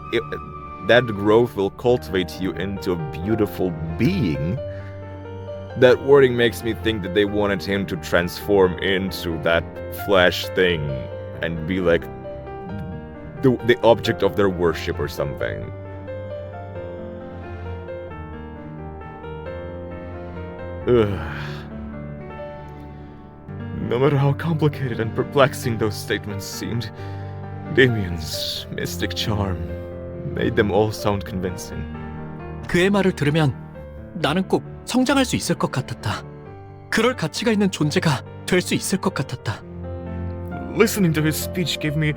that growth will cultivate you into a beautiful being, that wording makes me think that they wanted him to transform into that flesh thing and be like the object of their worship or something. No matter how complicated and perplexing those statements seemed, Demian's mystic charm made them all sound convincing. 그의 말을 들으면 나는 꼭 성장할 수 있을 것 같았다. 그럴 가치가 있는 존재가 될 수 있을 것 같았다. Listening to his speech gave me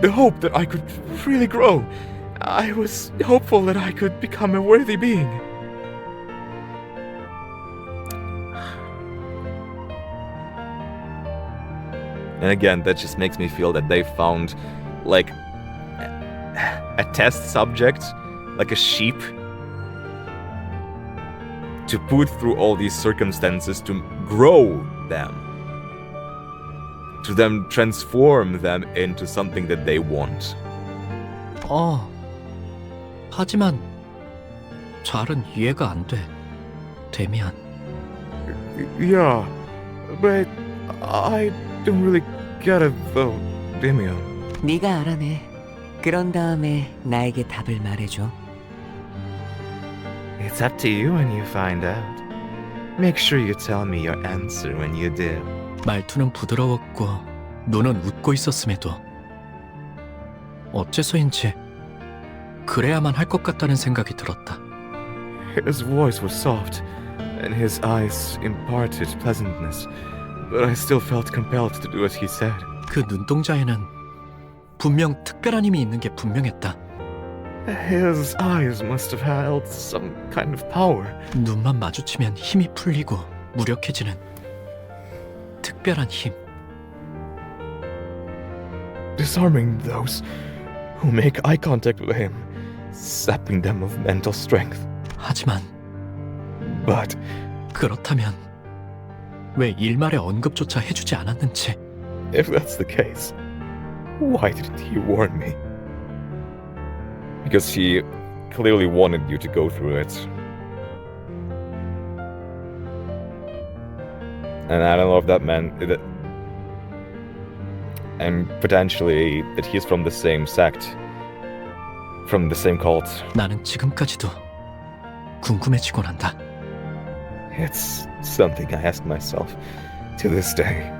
the hope that I could really grow. I was hopeful that I could become a worthy being. And again, that just makes me feel that they found, like, a test subject, like a sheep, to put through all these circumstances to grow them, to then transform them into something that they want. 하지만 잘은 이해가 안 돼, 데미안. Yeah, but I don't really get it though, Demian. 네가 알아내. 그런 다음에 나에게 답을 말해줘. It's up to you when you find out. Make sure you tell me your answer when you do. 말투는 부드러웠고 눈은 웃고 있었음에도 어째서인지 그래야만 할 것 같다는 생각이 들었다. His voice was soft, and his eyes imparted pleasantness, but I still felt compelled to do as he said. 그 눈동자에는 분명 특별한 힘이 있는 게 분명했다. His eyes must have held some kind of power. 눈만 마주치면 힘이 풀리고 무력해지는 특별한 힘. Disarming those who make eye contact with him, sapping them of mental strength. 하지만 But 그렇다면 왜 일말의 언급조차 해주지 않았는지. if that's the case, why didn't he warn me? Because he clearly wanted you to go through it. And I don't know if that meant that, and potentially that he's from the same sect, from the same cult. 나는 지금까지도 궁금해지곤 한다. It's something I ask myself to this day.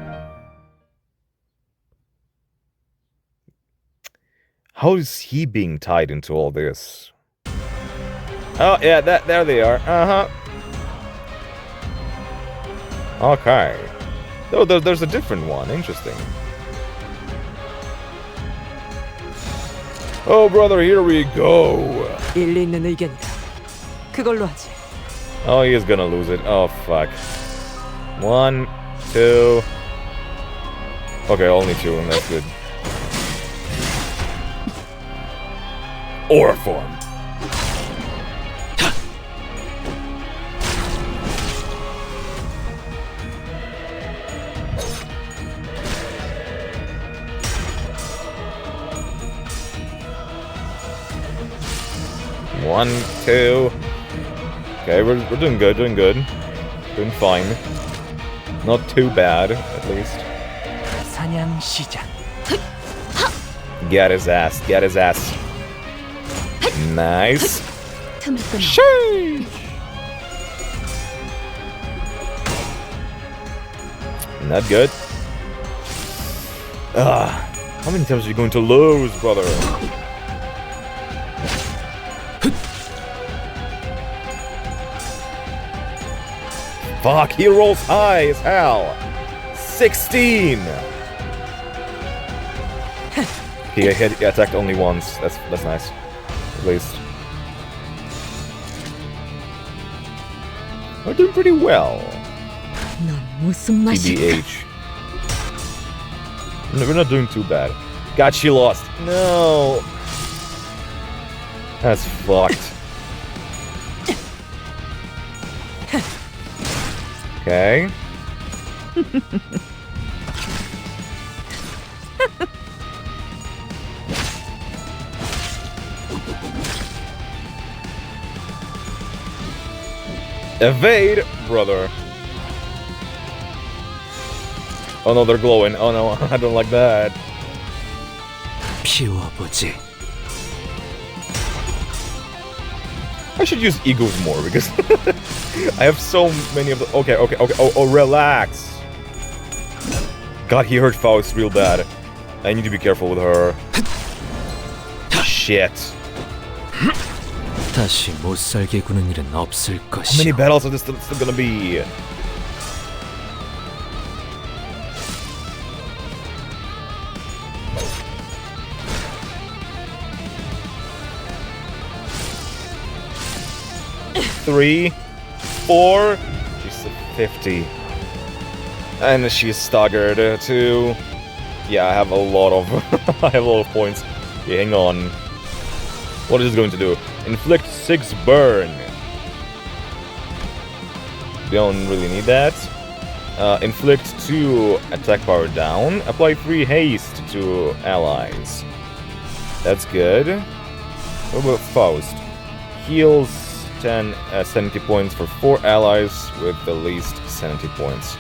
How is he being tied into all this? Oh, yeah, there they are. Uh-huh. Okay. Oh, there's a different one. Interesting. Oh, brother, here we go. 일리 있는 의견이다. 그걸로 하지. Oh, he is gonna lose it. Oh, fuck. 1, 2... Okay, only 2, and that's good. Aura form. One, 2. Okay, we're doing good, doing fine. Not too bad, at least. 사냥 시작. Get his ass, get his ass. Nice. Sheesh. Not good. How many times are you going to lose, brother? Fuck, he rolls high as hell. 16. He attacked only once. That's nice. At least. We're doing pretty well. TBH. We're not doing too bad. God, she lost. No. That's fucked. Okay. Evade, brother. Oh no, they're glowing. Oh no, I don't like that. 피워보지. I should use egos more because I have so many of the. Okay. Oh, relax. God, he hurt Faust real bad. I need to be careful with her. Shit. 다시 못 살게 구는 일은 없을 How 것이오. many battles are this still gonna be? Three, 4. She's at 50. And she's staggered. 2. Yeah, I have a lot of I have a lot of points. Yeah, hang on. What is this going to do? Inflict 6 burn. Don't really need that. Inflict 2 attack power down. Apply 3 haste to allies. That's good. What about Faust? Heals 10 sanity points for 4 allies with the least sanity points.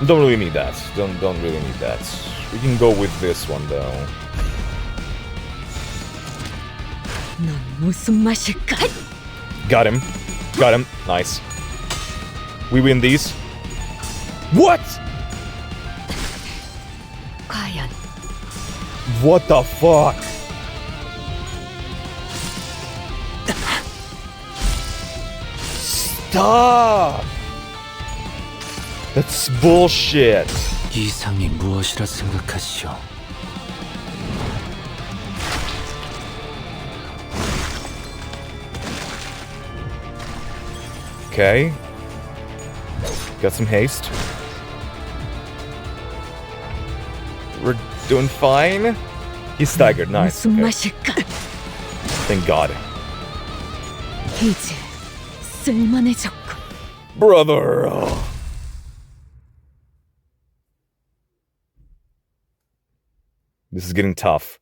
Don't really need that. Don't really need that. We can go with this one though. Got him. Got him. Nice. We win these. What? What the fuck? Stop! That's bullshit. 이상이 무엇이라 생각하시오? Okay. Got some haste. We're doing fine. He's staggered. Nice. Okay. Thank God. Brother. Oh. This is getting tough.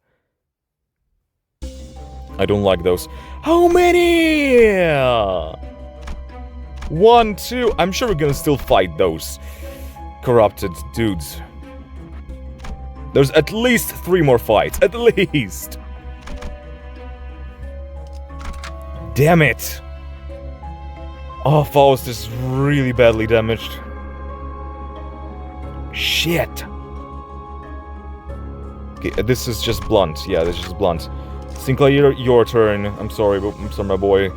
I don't like those. How many? 1, 2. I'm sure we're gonna still fight those corrupted dudes. There's at least 3 more fights. At least. Damn it. Oh, Faust is really badly damaged. Shit! Okay, this is just blunt. Yeah, this is just blunt. Sinclair, your turn. I'm sorry, my boy.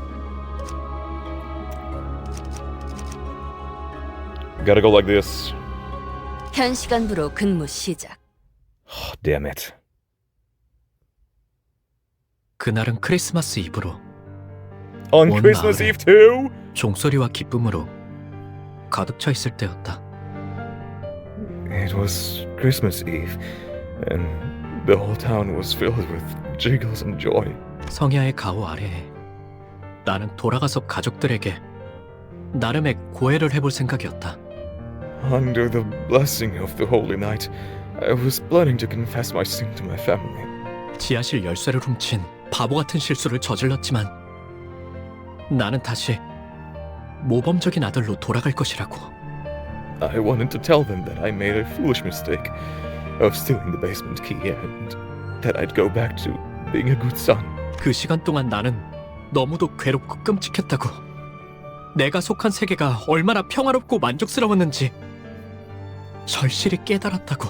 Gotta go like this. 현 시간부로 근무 시작. Oh, damn it. 그날은 크리스마스 이브로 On 온 Christmas 마을에 Eve too? 종소리와 기쁨으로 가득 차 있을 때였다. It was Christmas Eve, and the whole town was filled with jiggles and joy. 성야의 가호 아래에 나는 돌아가서 가족들에게 나름의 고해를 해볼 생각이었다. Under the blessing of the holy night, I was planning to confess my sin to my family. 지하실 열쇠를 훔친 바보 같은 실수를 저질렀지만 나는 다시 모범적인 아들로 돌아갈 것이라고. I wanted to tell them that I made a foolish mistake of stealing the basement key and that I'd go back to being a good son. 그 시간 동안 나는 너무도 괴롭고 끔찍했다고. 내가 속한 세계가 얼마나 평화롭고 만족스러웠는지 절실히 깨달았다고.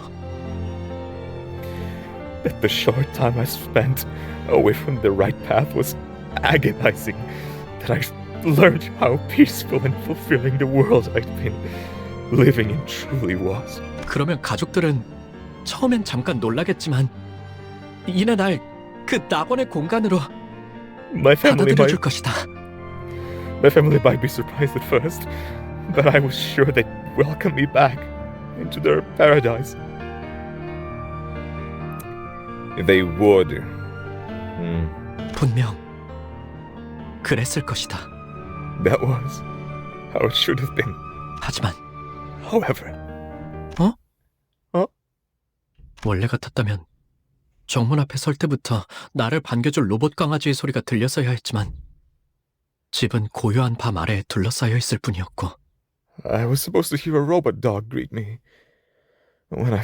That the short time I spent away from the right path was agonizing. That I learned how peaceful and fulfilling the world I'd been living in truly was. 그러면 가족들은 처음엔 잠깐 놀라겠지만 이내 날 그 낙원의 공간으로 받아들여줄 것이다. My family might be surprised at first, but I was sure they'd welcome me back into their paradise. They would. 분명 그랬을 것이다. That was how it should have been. 하지만 However. 원래 같았다면 정문 앞에 설 때부터 나를 반겨줄 로봇 강아지의 소리가 들렸어야 했지만 집은 고요한 밤 아래에 둘러싸여 있을 뿐이었고. I was supposed to hear a robot dog greet me when I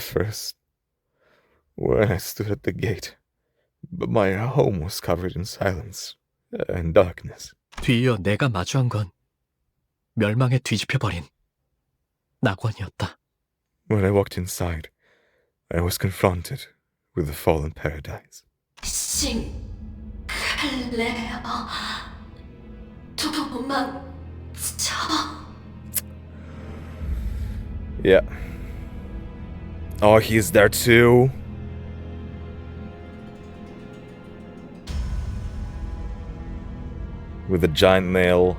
stood at the gate, but my home was covered in silence and darkness. 뒤이어 내가 마주한 건 멸망에 뒤집혀버린 낙원이었다. When I walked inside, I was confronted with the fallen paradise. Sinclair, 도망쳐. Yeah. Oh, he's there too. With a giant nail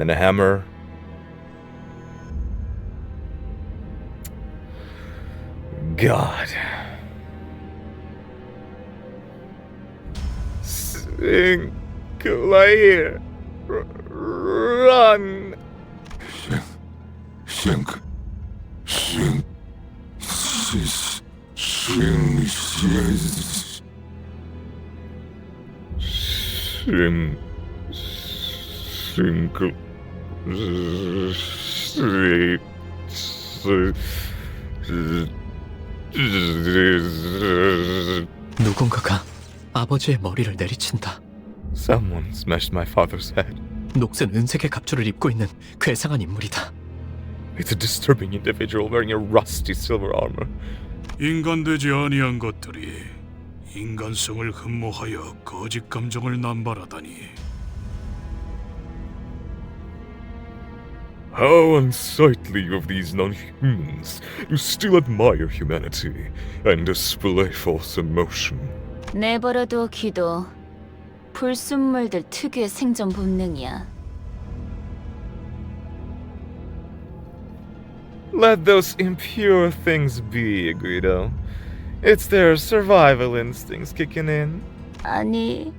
and a hammer. God. Sinclair. Run. 누군가가 아버지의 머리를 내리친다. Someone smashed my father's head. 녹슨 은색의 갑주를 입고 있는 괴상한 인물이다. It's a disturbing individual wearing a rusty silver armor. 인간되지 아니한 것들이 인간성을 흠모하여 거짓 감정을 남발하다니. How unsightly of these non-humans who still admire humanity and display false emotion. 내버려둬 기도. 불순물들 특유의 생존 본능이야. Let those impure things be, Guido. It's their survival instincts kicking in. 아니,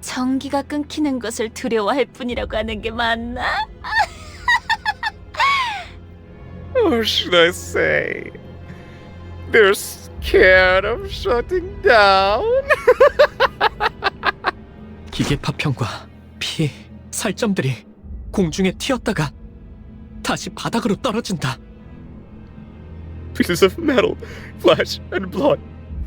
전기가 끊기는 것을 두려워할 뿐이라고 하는 게 맞나? Or should I say, they're scared of shutting down? 기계 파편과 피, 살점들이 공중에 튀었다가 다시 바닥으로 떨어진다. Pieces of metal, flesh, and blood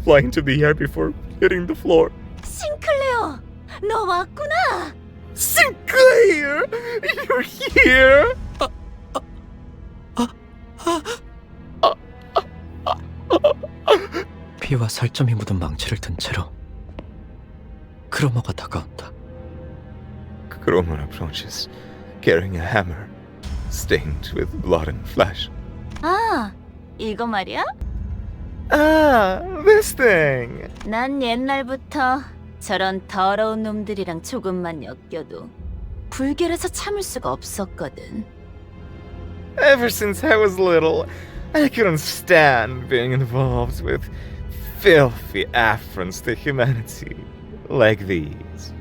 fly into the air before hitting the floor. 싱클레어, 너 왔구나. Sinclair, you're here. 피와 살점이 묻은 망치를 든 채로 크로머가 다가온다. Cromer approaches, carrying a hammer, stained with blood and flesh. 아, 이거 말이야? Ah, this thing! 난 옛날부터 저런 더러운 놈들이랑 조금만 엮여도 불결해서 참을 수가 없었거든. Ever since I was little, I couldn't stand being involved with filthy affronts to humanity like these.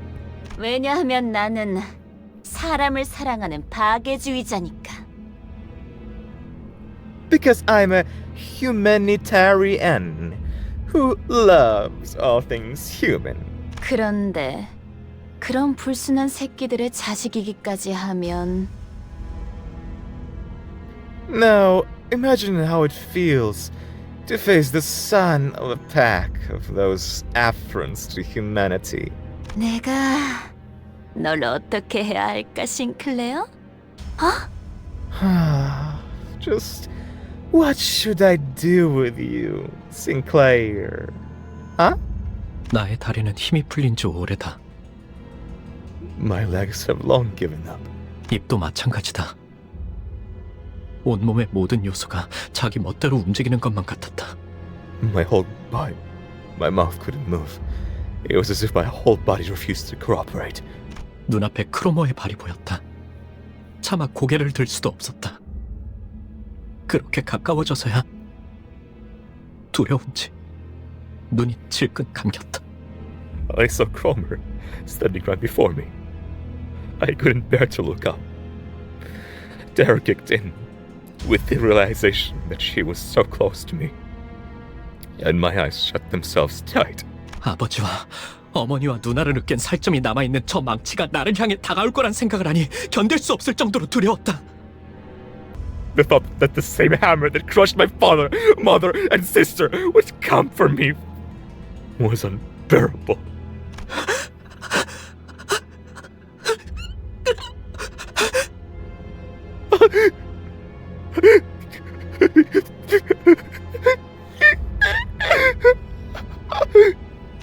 왜냐하면 나는 사람을 사랑하는 파괴주의자니까. Because I'm a humanitarian who loves all things human. 그런데 그런 불순한 새끼들의 자식이기까지 하면 Now, imagine how it feels to face the son of a pack of those affronts to humanity. 내가 널 어떻게 해야 할까, 싱클레어? Just what should I do with you, Sinclair? Huh? 나의 다리는 힘이 풀린 지 오래다. My legs have long given up. 입도 마찬가지다. 온몸의 모든 요소가 자기 멋대로 움직이는 것만 같았다. My whole body, my mouth couldn't move. It was as if my whole body refused to cooperate. 눈앞에 크로머의 발이 보였다. 차마 고개를 들 수도 없었다. 그렇게 가까워져서야 두려운지 눈이 질끈 감겼다. I saw Cromer standing right before me. I couldn't bear to look up. Terror kicked in with the realization that she was so close to me, and my eyes shut themselves tight. 아버지와 어머니와 누나를 으깬 살점이 남아있는 저 망치가 나를 향해 다가올 거란 생각을 하니 견딜 수 없을 정도로 두려웠다. The thought that the same hammer that crushed my father, mother, and sister would come for me was unbearable.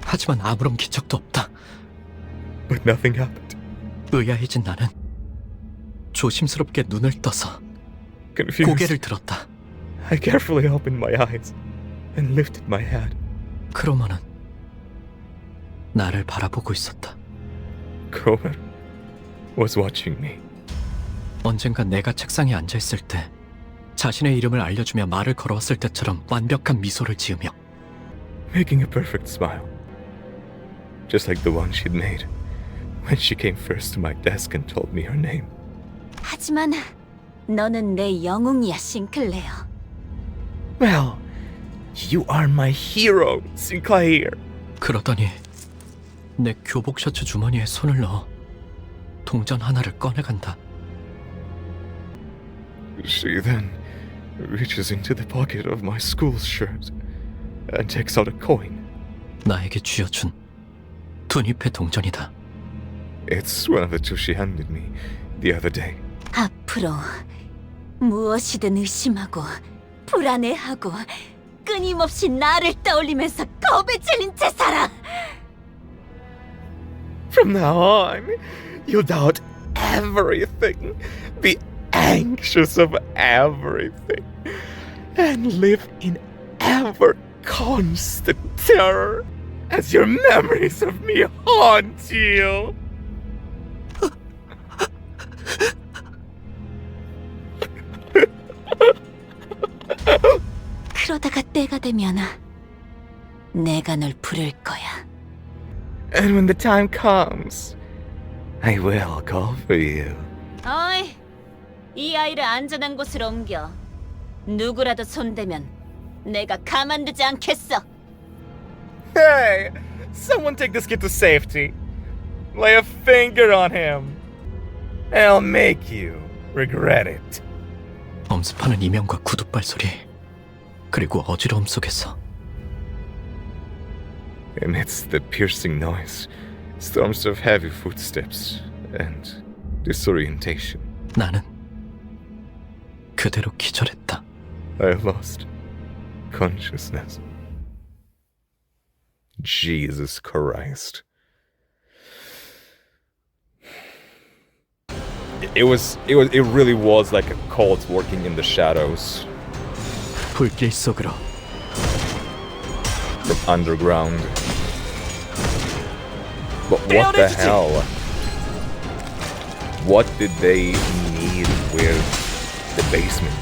하지만 아무런 기척도 없다. But nothing happened. 의아해진 나는 조심스럽게 눈을 떠서 Confused, 고개를 들었다. I carefully opened my eyes and lifted my head. 크로머는 나를 바라보고 있었다. Cromer was watching me. 언젠가 내가 책상에 앉아있을 때 자신의 이름을 알려주며 말을 걸어왔을 때처럼 완벽한 미소를 지으며 Making a perfect smile. Just like the one she'd made when she came first to my desk and told me her name. 하지만 너는 내 영웅이야, 싱클레어. Well, you are my hero, Sinclair. 그러더니 내 교복 셔츠 주머니에 손을 넣어 동전 하나를 꺼내간다. She then reaches into the pocket of my school shirt and takes out a coin. 나에게 쥐어준 둔잎의 동전이다. It's one of the two she handed me the other day. 앞으로 무엇이든 의심하고 불안해하고 끊임없이 나를 떠올리면서 겁에 질린 채 살아. From now on, you'll doubt everything, be anxious of everything, and live in ever constant terror as your memories of me haunt you. 그러다가 때가 되면 내가 널 부를 거야. And when the time comes, I will call for you. 어이, 이 아이를 안전한 곳으로 옮겨. 누구라도 손대면 내가 가만두지 않겠어. Hey, someone take this kid to safety. Lay a finger on him. I'll make you regret it. 엄습하는 이명과 구둣발 소리 그리고 어지러움 속에서 Amidst the piercing noise, storms of heavy footsteps and disorientation, 나는 그대로 기절했다. I lost consciousness. Jesus Christ. It really was like a cult working in the shadows. 불길 속으로. From underground. But what the hell? What did they need with the basement?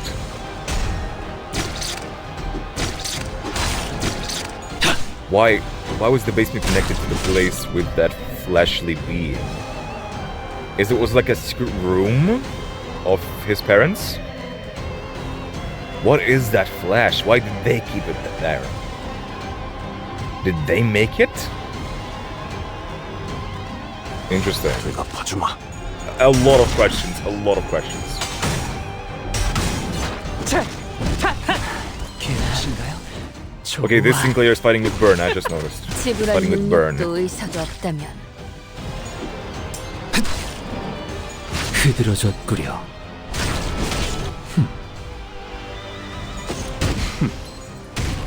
Why was the basement connected to the place with that fleshly being? Is it was like a secret room of his parents? What is that flesh? Why did they keep it there? Did they make it? Interesting. A lot of questions, a lot of questions. Okay, this Sinclair is fighting with Burn, I just noticed. Fighting with Burn. 의사도 없다면 흐드러졌구려.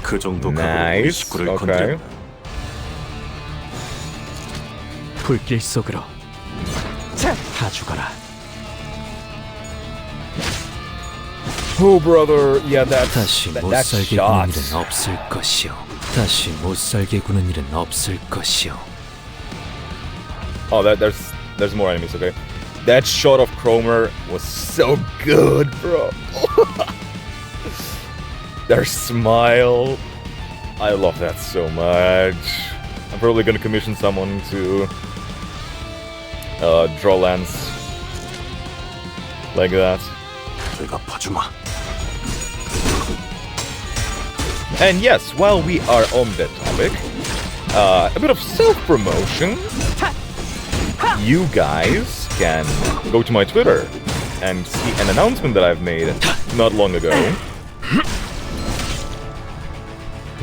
그 정도 Nice. 식구를 Okay. 건드려 불길 속으로. 다 죽어라. Oh, brother, yeah, 다시 that 못살게 구는 shot. 일은 없을 것이오. 다시 못살게 구는 일은 없을 것이오. Oh, there's more enemies. Okay, that shot of Cromer was so good, bro. Their smile, I love that so much. I'm probably gonna commission someone to draw lands like that. 내가 봐주마. And yes, while we are on that topic, a bit of self-promotion. You guys can go to my Twitter and see an announcement that I've made not long ago.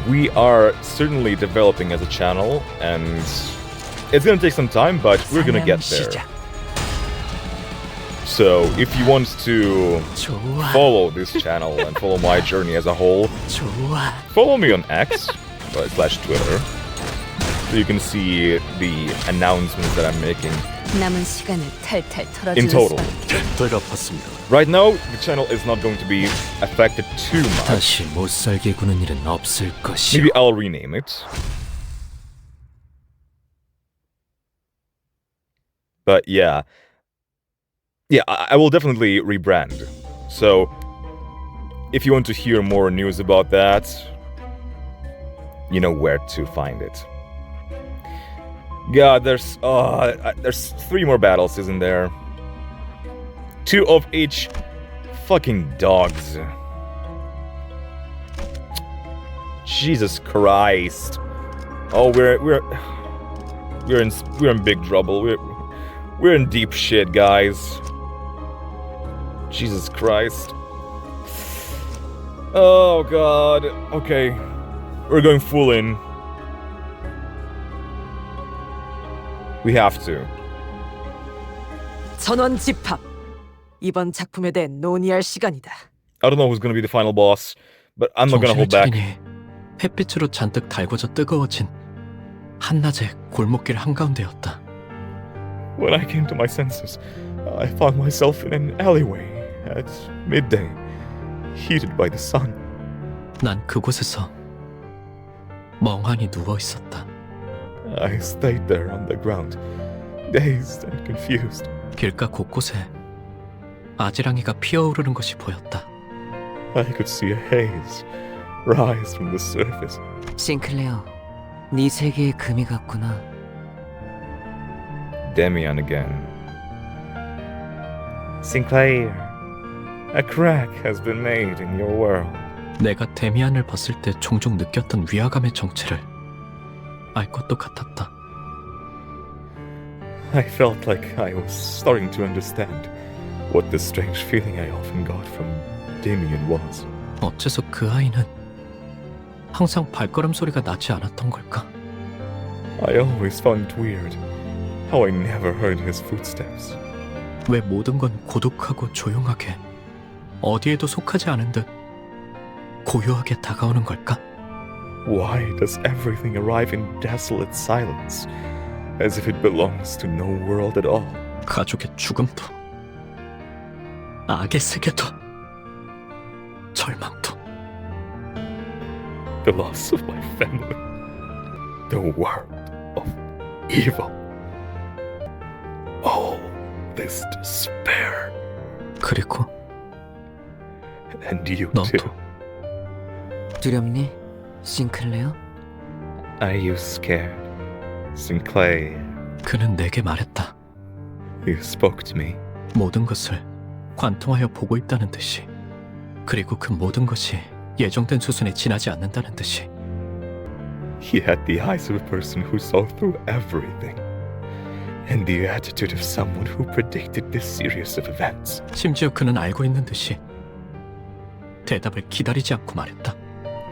We are certainly developing as a channel, and it's gonna take some time, but we're gonna get there. So, if you want to follow this channel and follow my journey as a whole, follow me on X / Twitter, so you can see the announcements that I'm making. 남은 시간을 탈탈 털어주는 In total. 내가 봤습니다. Right now, the channel is not going to be affected too much. 다시 못살게 구는 일은 없을 것이오. Maybe I'll rename it. But yeah, I will definitely rebrand. So, if you want to hear more news about that, you know where to find it. God, there's 3 more battles, isn't there? 2 of each fucking dogs. Jesus Christ. Oh, we're in big trouble. We're in deep shit, guys. Jesus Christ. Oh god. Okay. We're going full in. We have to. 전원 집합. 이번 작품에 대해 논의할 시간이다. I don't know who's gonna be the final boss, but I'm not gonna hold back. 햇빛으로 잔뜩 달궈져 뜨거워진 한낮의 골목길 한가운데였다. When I came to my senses, I found myself in an alleyway at midday, heated by the sun. 난 그곳에서 멍하니 누워 있었다. I stayed there on the ground, dazed and confused. 길가 곳곳에 아지랑이가 피어오르는 것이 보였다. I could see a haze rise from the surface. 싱클레어, 네 세계에 금이 갔구나. Demian again. Sinclair, a crack has been made in your world. 내가 데미안을 봤을 때 종종 느꼈던 위화감의 정체를 알 것도 같았다. I felt like I was starting to understand what the strange feeling I often got from Demian was. 어째서 그 아이는 항상 발걸음 소리가 나지 않았던 걸까? I always found it weird how I never heard his footsteps. 왜 모든 건 고독하고 조용하게 어디에도 속하지 않은 듯 고요하게 다가오는 걸까? Why does everything arrive in desolate silence, as if it belongs to no world at all? 가족의 죽음도, 악의 세계도, 절망도. The loss of my family, the world of evil, all this despair. 그리고 And you 너도. too. 두렵니, 싱클레어? Are you scared, Sinclair? 그는 내게 말했다. You spoke to me. 모든 것을 관통하여 보고 있다는 듯이, 그리고 그 모든 것이 예정된 수순에 지나지 않는다는 듯이. He had the eyes of a person who saw through everything, and the attitude of someone who predicted this series of events. 심지어 그는 알고 있는 듯이 대답을 기다리지 않고 말했다.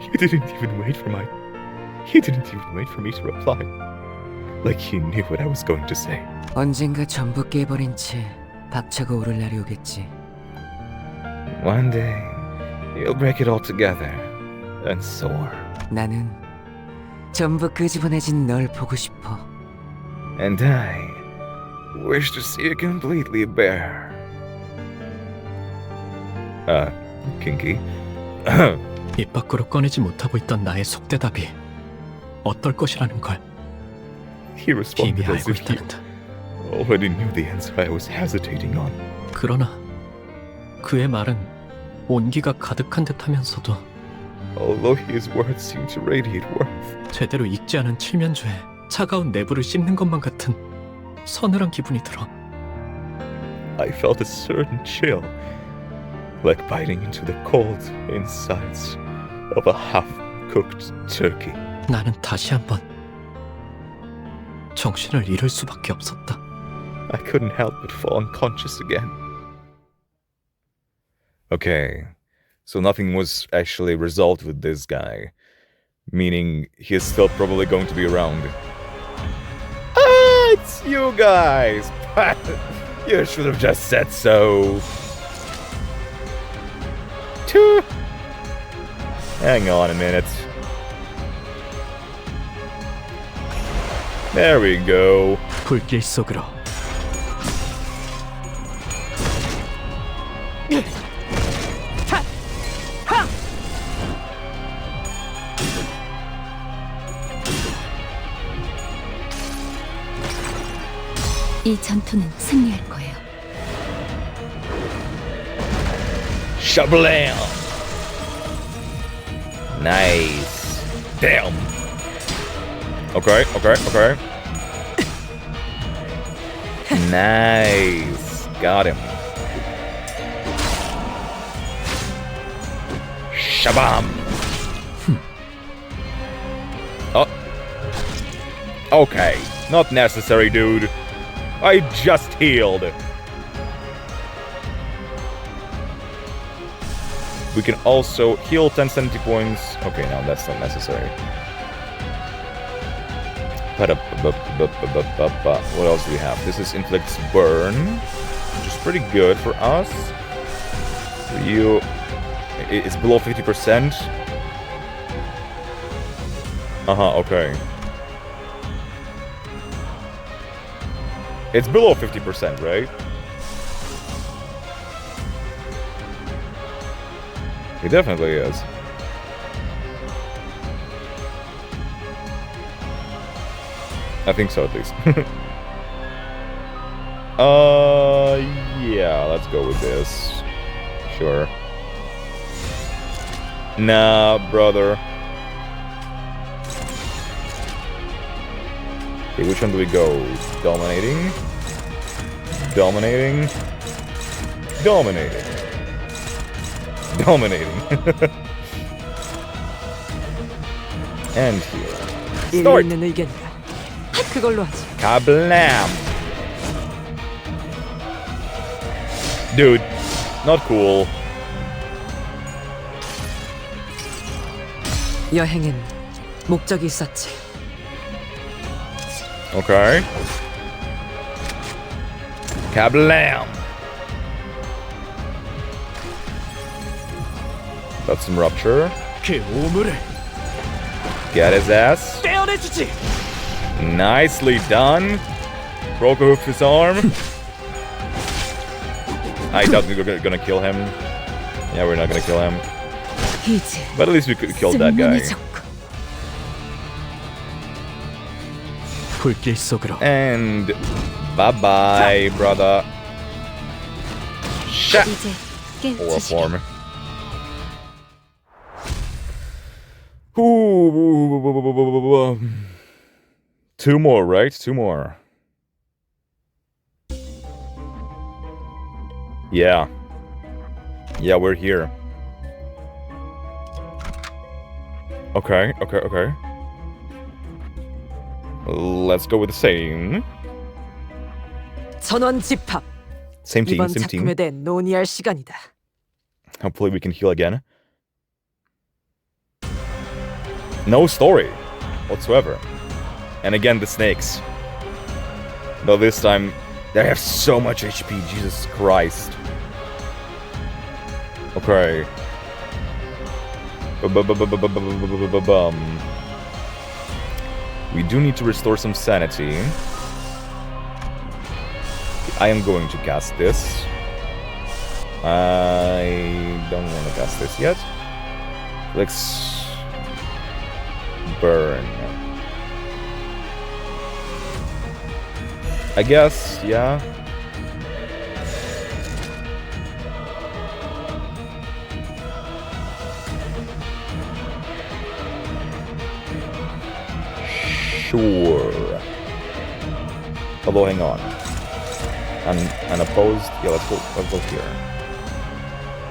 He didn't even wait for me to reply. Like he knew what I was going to say. 언젠가 전부 깨버린 채 박차고 오를 날이 오겠지. One day, you'll break it all together and soar. 나는 전부 끄집어내진 널 보고 싶어. And I wish to see you completely bare. Kinky. 입 밖으로 꺼내지 못하고 있던 나의 속대답이 어떨 것이라는 걸 He responded 이미 as 알고 if he 있다는 듯. already knew the answer I was hesitating on. 그러나 그의 말은 온기가 가득한 듯하면서도 Although his words seemed to radiate worth, 제대로 익지 않은 칠면조에 차가운 내부를 씹는 것만 같은 서늘한 기분이 들어. I felt a certain chill, like biting into the cold insides of a half-cooked turkey. 나는 다시 한번 정신을 잃을 수밖에 없었다. I couldn't help but fall unconscious again. Okay, so nothing was actually resolved with this guy, meaning he is still probably going to be around. Ah, it's you guys! You should have just said so. Hang on a minute. There we go. 불길 속으로. 이 전투는 승리할 거예요. Shablam! Nice. Damn. Okay. Nice. Got him. Shabam. Oh. Okay. Not necessary, dude. I just healed. We can also heal 10 sanity points. Okay, no, that's not necessary. What else do we have? This is inflicts burn, which is pretty good for us. For you, it's below 50%. Okay. It's below 50%, right? It definitely is. I think so, at least. Yeah, let's go with this. Sure. Nah, brother. Okay, which one do we go? Dominating? Dominating? Dominating. Dominating. And here. 일리 있는 의견이다. 그걸로 하지. Kablam! Dude, not cool. 여행엔 목적이 있었지. Okay. Kablam! That's some rupture. 그 오물을 Get his ass. 떼어내주지. Nicely done. Broke off his arm. I doubt we're gonna kill him. Yeah, we're not gonna kill him. But at least we could kill that guy. 불길 속으로. And bye-bye, brother. Shit. Or form. Ooh. 2 more, right? 2 more. Yeah. Yeah, we're here. Okay. Let's go with the same. 전원 집합. Same team, 이번 same team. 작품에 대해 논의할 시간이다. Hopefully we can heal again. No story whatsoever. And again, the snakes. Though this time, they have so much HP, Jesus Christ. Okay. We do need to restore some sanity. I am going to cast this. I don't want to cast this yet. Let's burn. I guess, yeah. Sure. Although, hang on. Unopposed? Yeah, let's go here.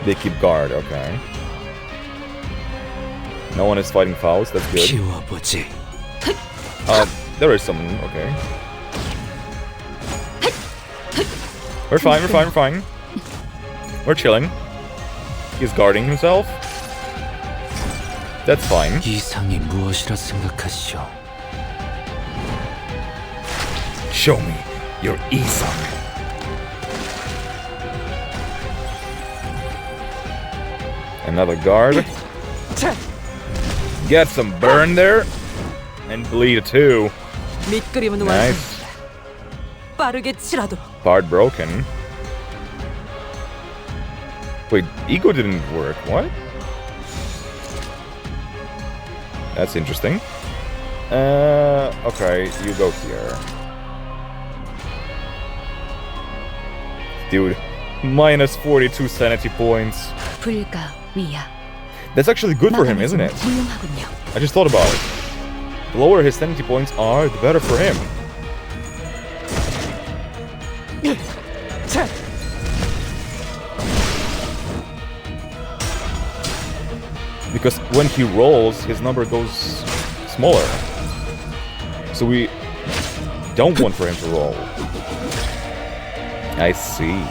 They keep guard, okay. No one is fighting Faust, that's good. There is someone, okay. We're fine. We're chilling. He's guarding himself. That's fine. 이상이 무엇이라 생각하시오? Show me your 이상. Another guard. Get some burn there. And bleed too. 밑그림은 Nice. 빠르게 칠하도록. Part broken. Wait, ego didn't work. What? That's interesting. Okay, you go here. Dude, minus 42 sanity points. 불가위야. That's actually good for him, isn't it? 훌륭하군요. I just thought about it. The lower his sanity points are, the better for him. Because when he rolls, his number goes smaller. So we don't want for him to roll. I see.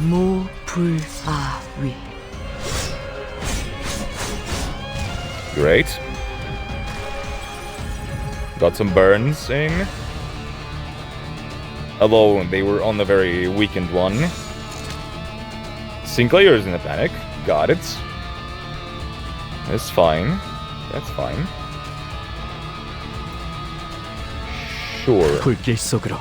무불아위. Great. Got some burnsing. Although they were on the very weakened one. Sinclair is in a panic. Got it. That's fine. That's fine. Sure. 불길 속으로.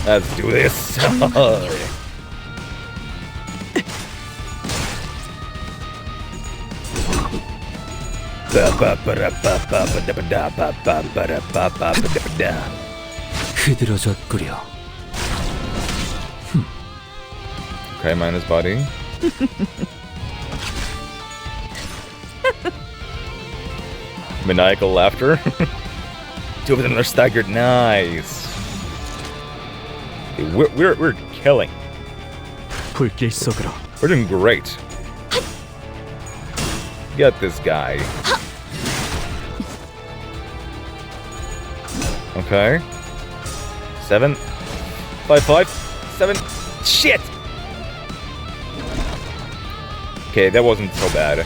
Let's do this. 흐드러졌구려. Okay, minus body. Maniacal laughter. Two of them are staggered. Nice. We're killing. 불길 속으로. We're doing great. Get this guy. Okay. 7. 5. 7. Shit! Okay, that wasn't so bad.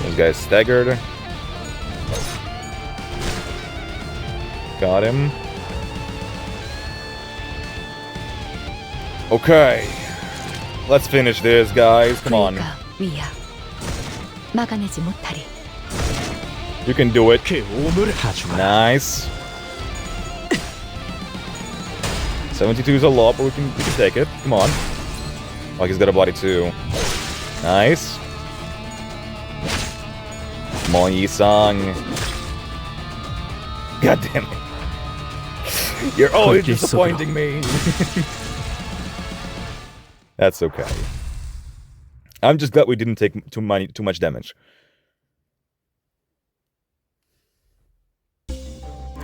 This guy's staggered. Got him. Okay. Let's finish this, guys. Come on. 위야. 막아내지 못하리. You can do it. 그 오물을 Nice. 72 is a lot, but we can take it. Come on. Oh, he's got a body too. Nice. Come on, Yi-sang. God damn it. You're always disappointing me. That's okay. I'm just glad we didn't take too much damage.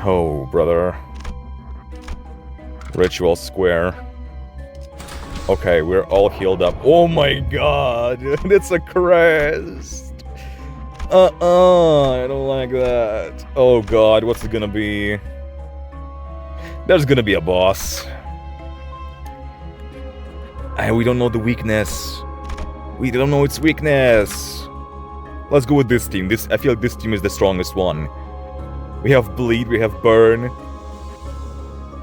Oh, brother. Ritual square. Okay, we're all healed up. Oh my god, it's a crest. I don't like that. Oh god, what's it gonna be? There's gonna be a boss. We don't know the weakness. We don't know its weakness. Let's go with this team. I feel like this team is the strongest one. We have bleed, we have burn.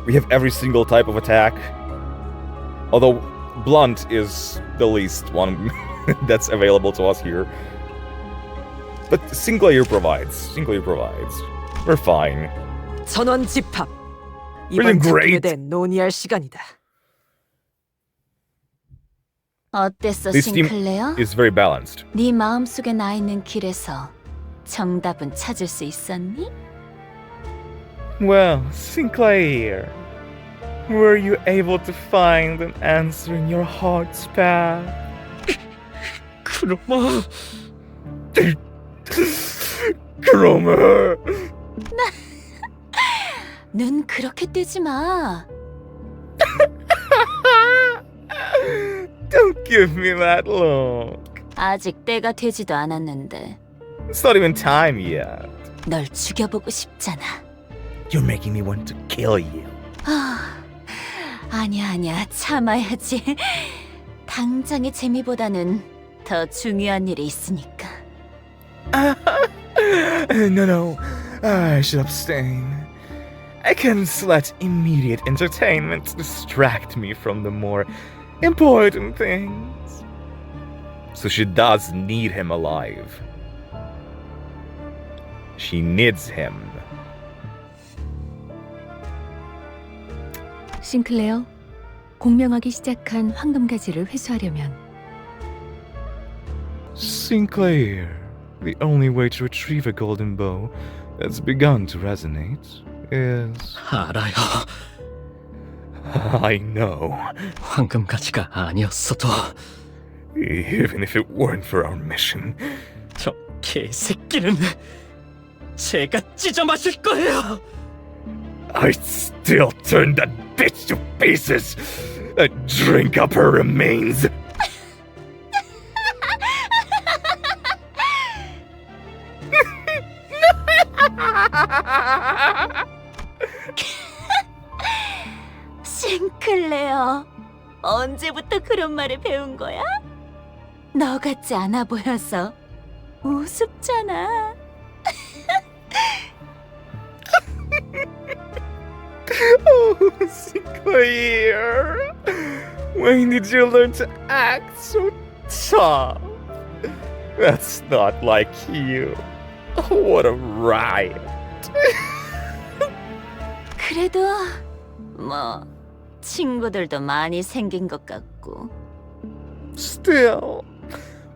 We have every single type of attack. Although blunt is the least one that's available to us here. But Sinclair provides. We're fine. 전원 집합. We're 이번 작품에 great. 대해 논의할 시간이다. 어땠어, This team 싱클레어? is very balanced. 네 마음속에 나 있는 길에서 정답은 찾을 수 있었니? Well, Sinclair, were you able to find an answer in your heart's path? 그놈아. 그놈아. 눈 그렇게 뜨지 마. Don't give me that look. 아직 때가 되지도 않았는데 It's not even time yet. 널 죽여보고 싶잖아. You're making me want to kill you. 아니야, 참아야지. 당장의 재미보다는 더 중요한 일이 있으니까. No. I should abstain. I can't let immediate entertainment distract me from the more important things. So she does need him alive. She needs him. 싱클레어, 공명하기 시작한 황금가지를 회수하려면 Sinclair, the only way to retrieve a golden bow that's begun to resonate is... 알아요. I know. 황금가지가 아니었어도 Even if it weren't for our mission. 저 개새끼는 제가 찢어 마실 거예요. I'd still turn that bitch to pieces and drink up her remains. 싱클레어, 언제부터 그런 말을 배운 거야? 너 같지 않아 보여서 우습잖아. Oh, Sinclair, when did you learn to act so tough? That's not like you. What a riot. 그래도 뭐 친구들도 많이 생긴 것 같고. Still,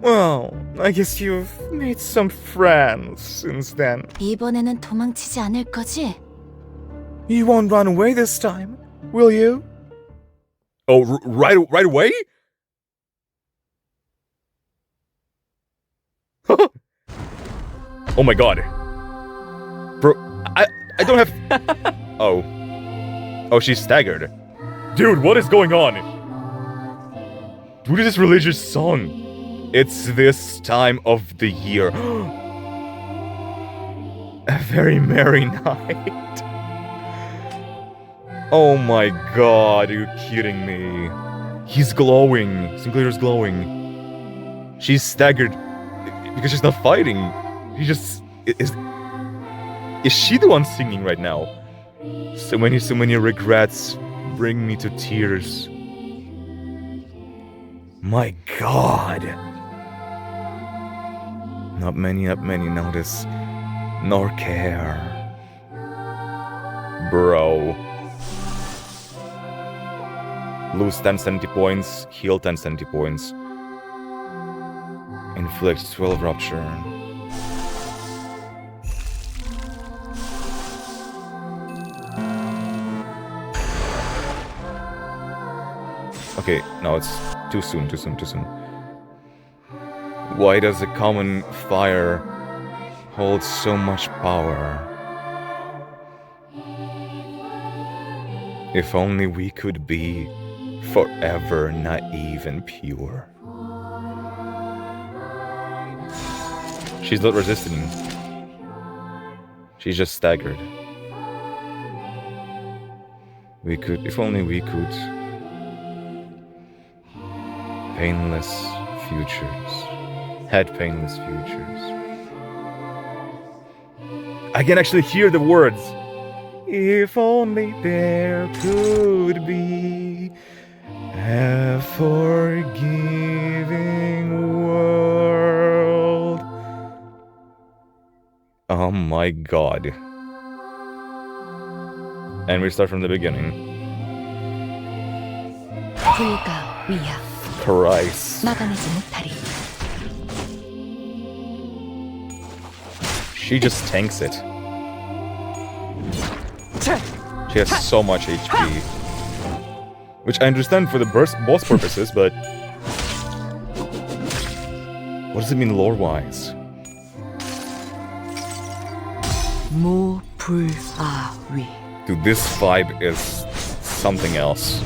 well, I guess you've made some friends since then. 이번에는 도망치지 않을 거지? You won't run away this time, will you? Oh, right away? Oh my god. Bro, I don't have... Oh, she's staggered. Dude, what is going on? What is this religious song? It's this time of the year. A very merry night. Oh my god, are you kidding me? He's glowing. Sinclair's glowing. She's staggered because she's not fighting. She just is she the one singing right now? So many regrets bring me to tears. My god! Not many notice nor care. Bro. Lose 10 sanity points, heal 10 sanity points. Inflict 12 rupture. Okay, no, it's too soon. Why does a common fire hold so much power? If only we could be forever naive and pure. She's not resisting. She's just staggered. We could, if only we could. Painless futures. Had painless futures. I can actually hear the words. If only there could be a forgiving world. Oh my god. And we start from the beginning. 불가 위야. Christ. 막아내지 못하리. She just tanks it. She has so much HP. Which I understand for the boss purposes, but... what does it mean lore-wise? 모, 불, 아, 위. Dude, this vibe is something else.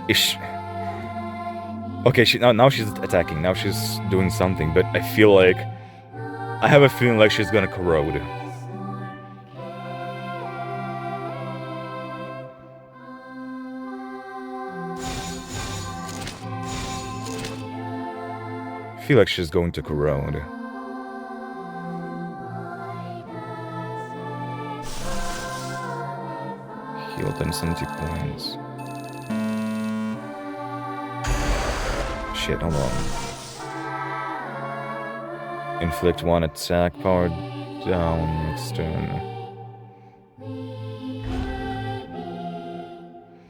Ish. Okay, now she's attacking. Now she's doing something, but I feel like... I have a feeling like she's gonna corrode. I feel like she's going to corrode. Heal 10 sanity points. Shit, hold on. Inflict 1 attack, power down next turn.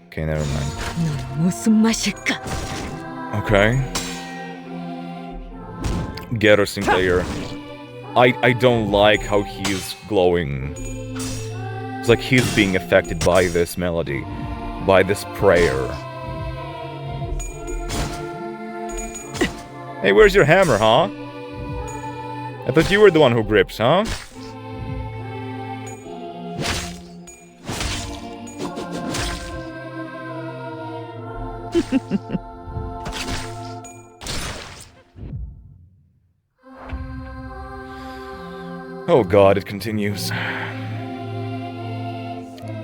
Okay, never mind. 넌 무슨 맛일까? Okay. Get her, Sinclair. I don't like how he's glowing. It's like he's being affected by this melody. By this prayer. Hey, where's your hammer, huh? I thought you were the one who grips, huh? Oh god, it continues.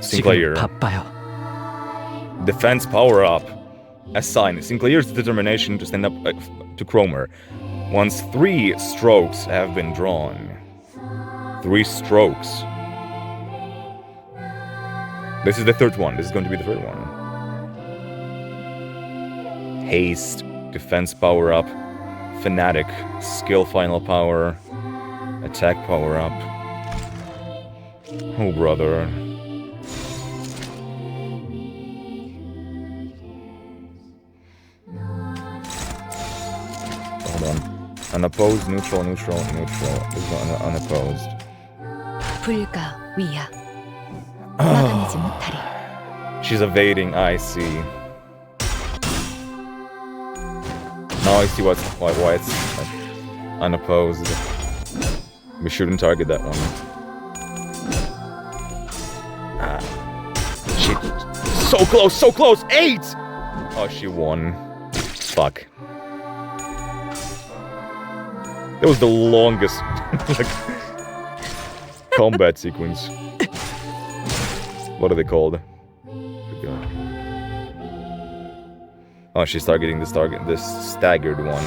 Sinclair. Defense power up. Assign Sinclair's determination to stand up to Cromer. Once 3 strokes have been drawn. 3 strokes. This is the 3rd one. This is going to be the 3rd one. Haste. Defense power up. Fanatic. Skill final power. Attack power up. Oh, brother. Hold on. Unopposed, neutral. This is unopposed. 불가 위야. 막아내지 못하리. She's evading, I see. Now I see why it's unopposed. We shouldn't target that one. Shit. So close! 8! Oh, she won. Fuck. That was the longest combat sequence. What are they called? Oh, she's targeting this staggered one.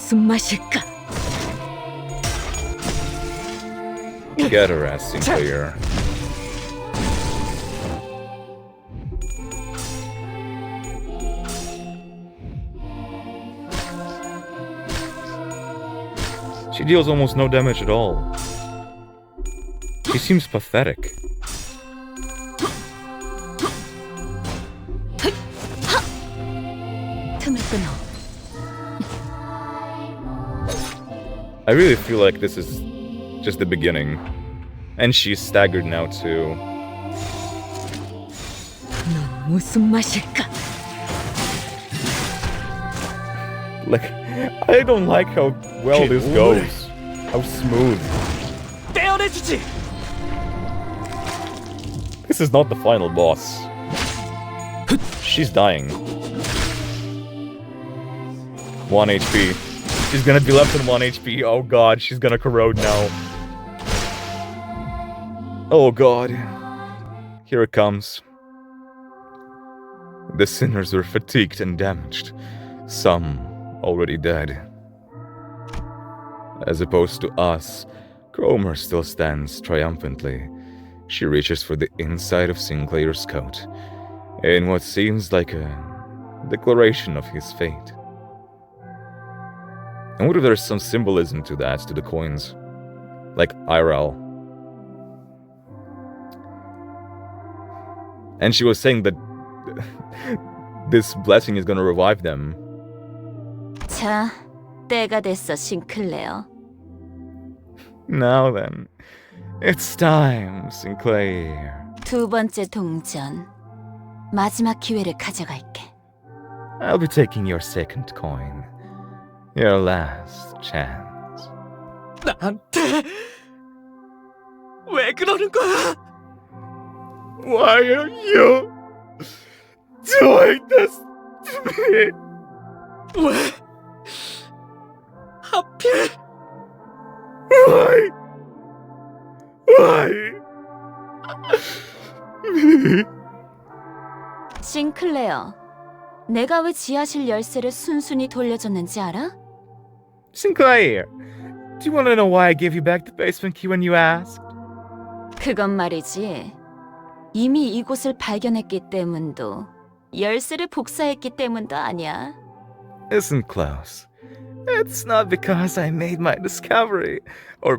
무슨 맛일까? Get her ass, Sinclair. She deals almost no damage at all. She seems pathetic. 틈을 끊어. I really feel like this is just the beginning. And she's staggered now too. 넌 무슨 맛일까? Like, I don't like how well this goes. How smooth. 떼어내주지. This is not the final boss. She's dying. 1 HP. She's gonna be left on 1 HP. Oh god, she's gonna corrode now. Oh god. Here it comes. The sinners were fatigued and damaged. Some already dead. As opposed to us, Cromer still stands triumphantly. She reaches for the inside of Sinclair's coat, in what seems like a declaration of his fate. I wonder if there's some symbolism to that, to the coins. Like IRL. And she was saying that this blessing is gonna revive them. 자, 때가 됐어, 싱클레어. Now then, it's time, Sinclair. 두 번째 동전. 마지막 기회를 가져갈게. I'll be taking your second coin. Your last chance. 나한테 왜 그러는 거야? Why are you doing this to me? 왜? 하필? Why? Why? 싱클레어, 내가 왜 지하실 열쇠를 순순히 돌려줬는지 알아? Sinclair, do you want to know why I gave you back the basement key when you asked? 그건 말이지. 이미 이곳을 발견했기 때문도 열쇠를 복사했기 때문도 아니야. Isn't close. It's not because I made my discovery or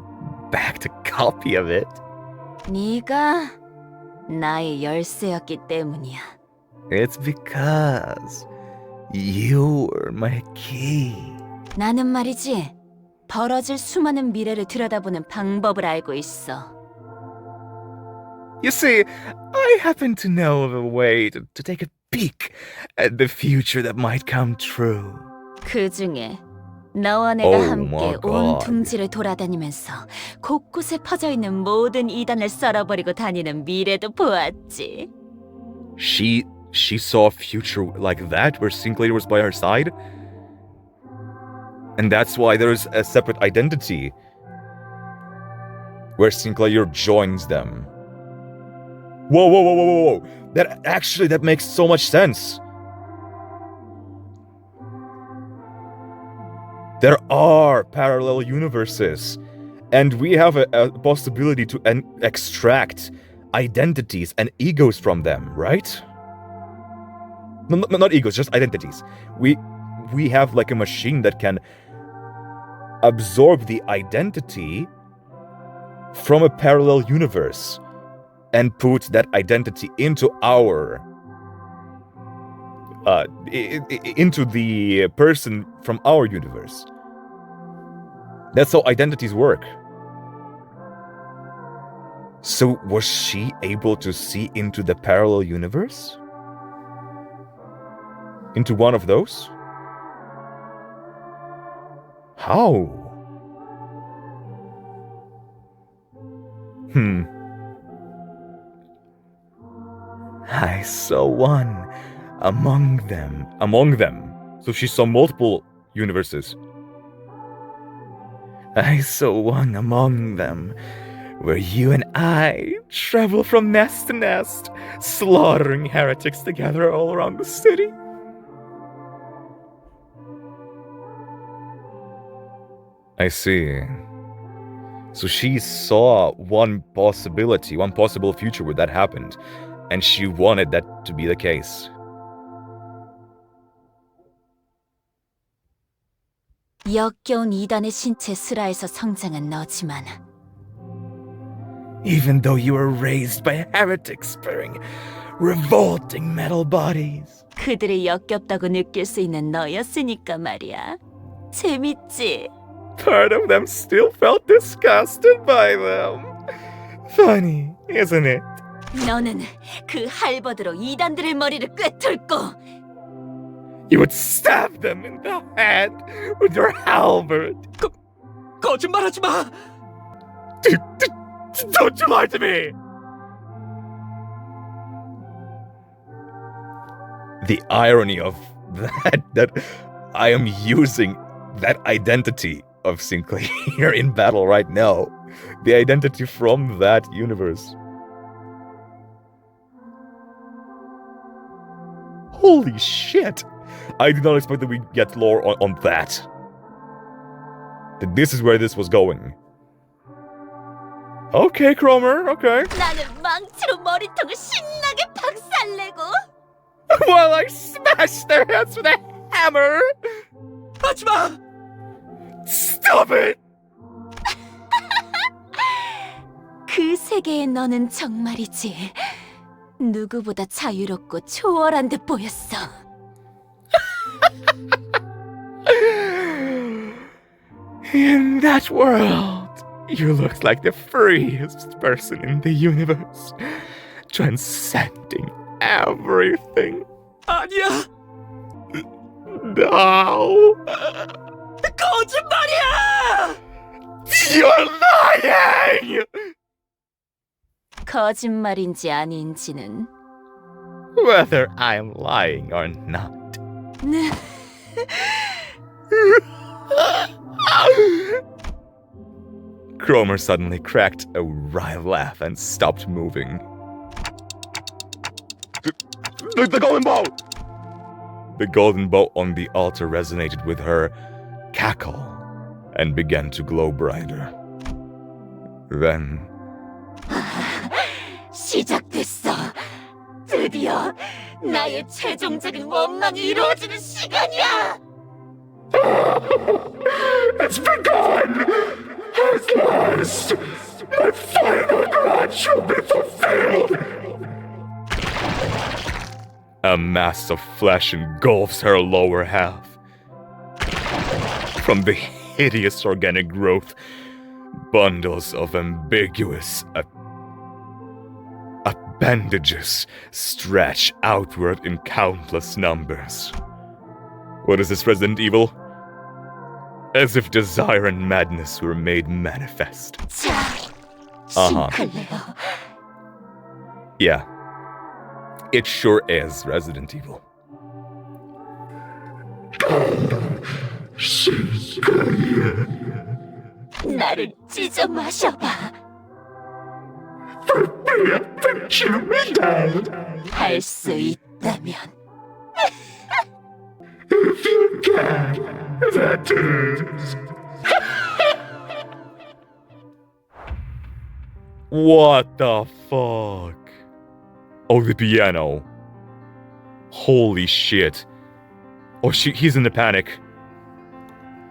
backed a copy of it. 네가 나의 열쇠였기 때문이야. It's because you were my key. 나는 말이지, 벌어질 수많은 미래를 들여다보는 방법을 알고 있어. You see, I happen to know of a way to take a peek at the future that might come true. 그 중에 너와 내가 Oh 함께 my 온 God. 둥지를 돌아다니면서 곳곳에 퍼져있는 모든 이단을 썰어버리고 다니는 미래도 보았지. She saw a future like that where Sinclair was by her side? And that's why there's a separate identity where Sinclair joins them. Whoa, whoa, whoa, whoa, whoa, whoa. That makes so much sense. There are parallel universes, and we have a possibility to extract identities and egos from them, right? No, not egos, just identities. We have like a machine that can absorb the identity from a parallel universe and put that identity into our into the person from our universe. That's how identities work. So was she able to see into the parallel universe? Into one of those? How? I saw one among them. Among them. So she saw multiple universes. I saw one among them, where you and I travel from nest to nest, slaughtering heretics together all around the city. I see. So she saw one possibility, one possible future where that happened, and she wanted that to be the case. 역겨운 이단의 신체 슬하에서 성장한 너지만 Even though you were raised by heretics bearing revolting metal bodies. 그들이 역겹다고 느낄 수 있는 너였으니까 말이야. 재밌지? Part of them still felt disgusted by them. Funny, isn't it? 너는 그 할버드로 이단들의 머리를 꿰뚫고 You would stab them in the head with your halberd. 거짓말하지 마. Don't you lie to me. The irony of that I am using that identity of Sinclair in battle right now. The identity from that universe. Holy shit! I did not expect that we'd get lore on that. That this is where this was going. Okay, Cromer, okay. 나는 망치로 머리통을 신나게 박살내고 While I smash their heads with a hammer! 하지마! Stop it! 그 세계의 너는 정말이지 누구보다 자유롭고 초월한 듯 보였어. In that world, you looked like the freest person in the universe, transcending everything. 아니야. Now, 거짓말이야! you're lying! 거짓말인지 아닌지는 Whether I'm lying or not. Cromer suddenly cracked a wry laugh and stopped moving. The golden bow! The golden bow on the altar resonated with her cackle and began to glow brighter. Then... 시작됐어. 드디어 나의 최종적인 원망이 이루어지는 시간이야. It's begun! At last! My final grant shall be fulfilled! A mass of flesh engulfs her lower half. From the hideous organic growth, bundles of ambiguous appendages stretch outward in countless numbers. What is this, Resident Evil? As if desire and madness were made manifest. Sinclair. Yeah. It sure is Resident Evil. 나를 찢어 마셔봐. 할 수 있다면. If you can, that is. What the fuck? Oh, the piano. Holy shit. Oh, he's in a panic.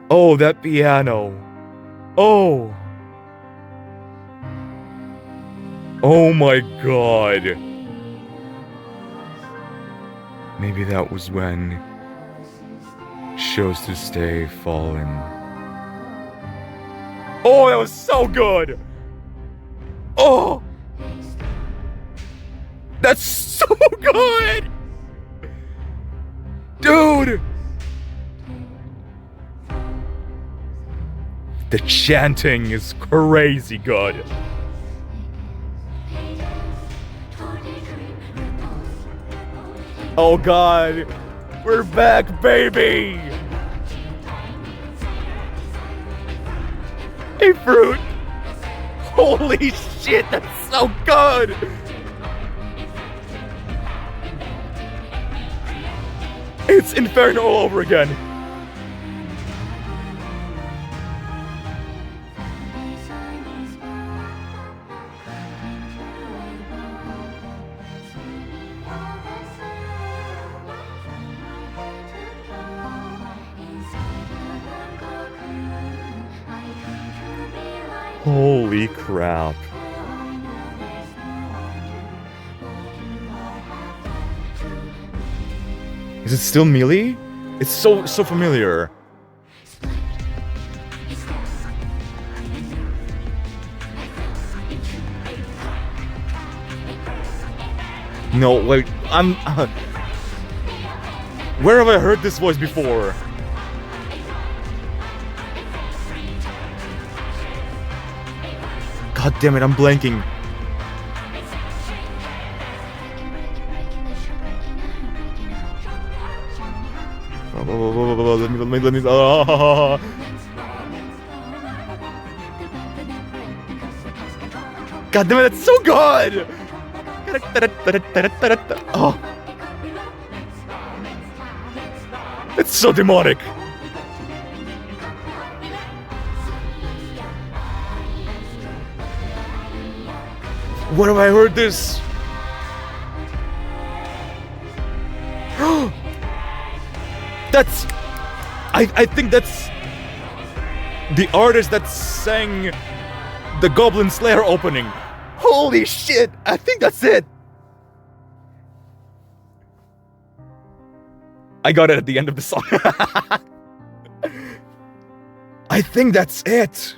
Oh, that piano. Oh. Oh my god. Maybe that was when Chose to Stay Fallen. Oh, that was so good. Oh. That's so good. Dude. The chanting is crazy good. Oh god, we're back, baby! Hey, fruit! Holy shit, that's so good! It's Inferno all over again. Holy crap. Is it still melee? It's so familiar. No, wait, where have I heard this voice before? God damn it, I'm blanking. Let me. God damn it, that's so good! Oh. It's so demonic. Where have I heard this? That's... I think that's... the artist that sang the Goblin Slayer opening. Holy shit! I think that's it! I got it at the end of the song. I think that's it!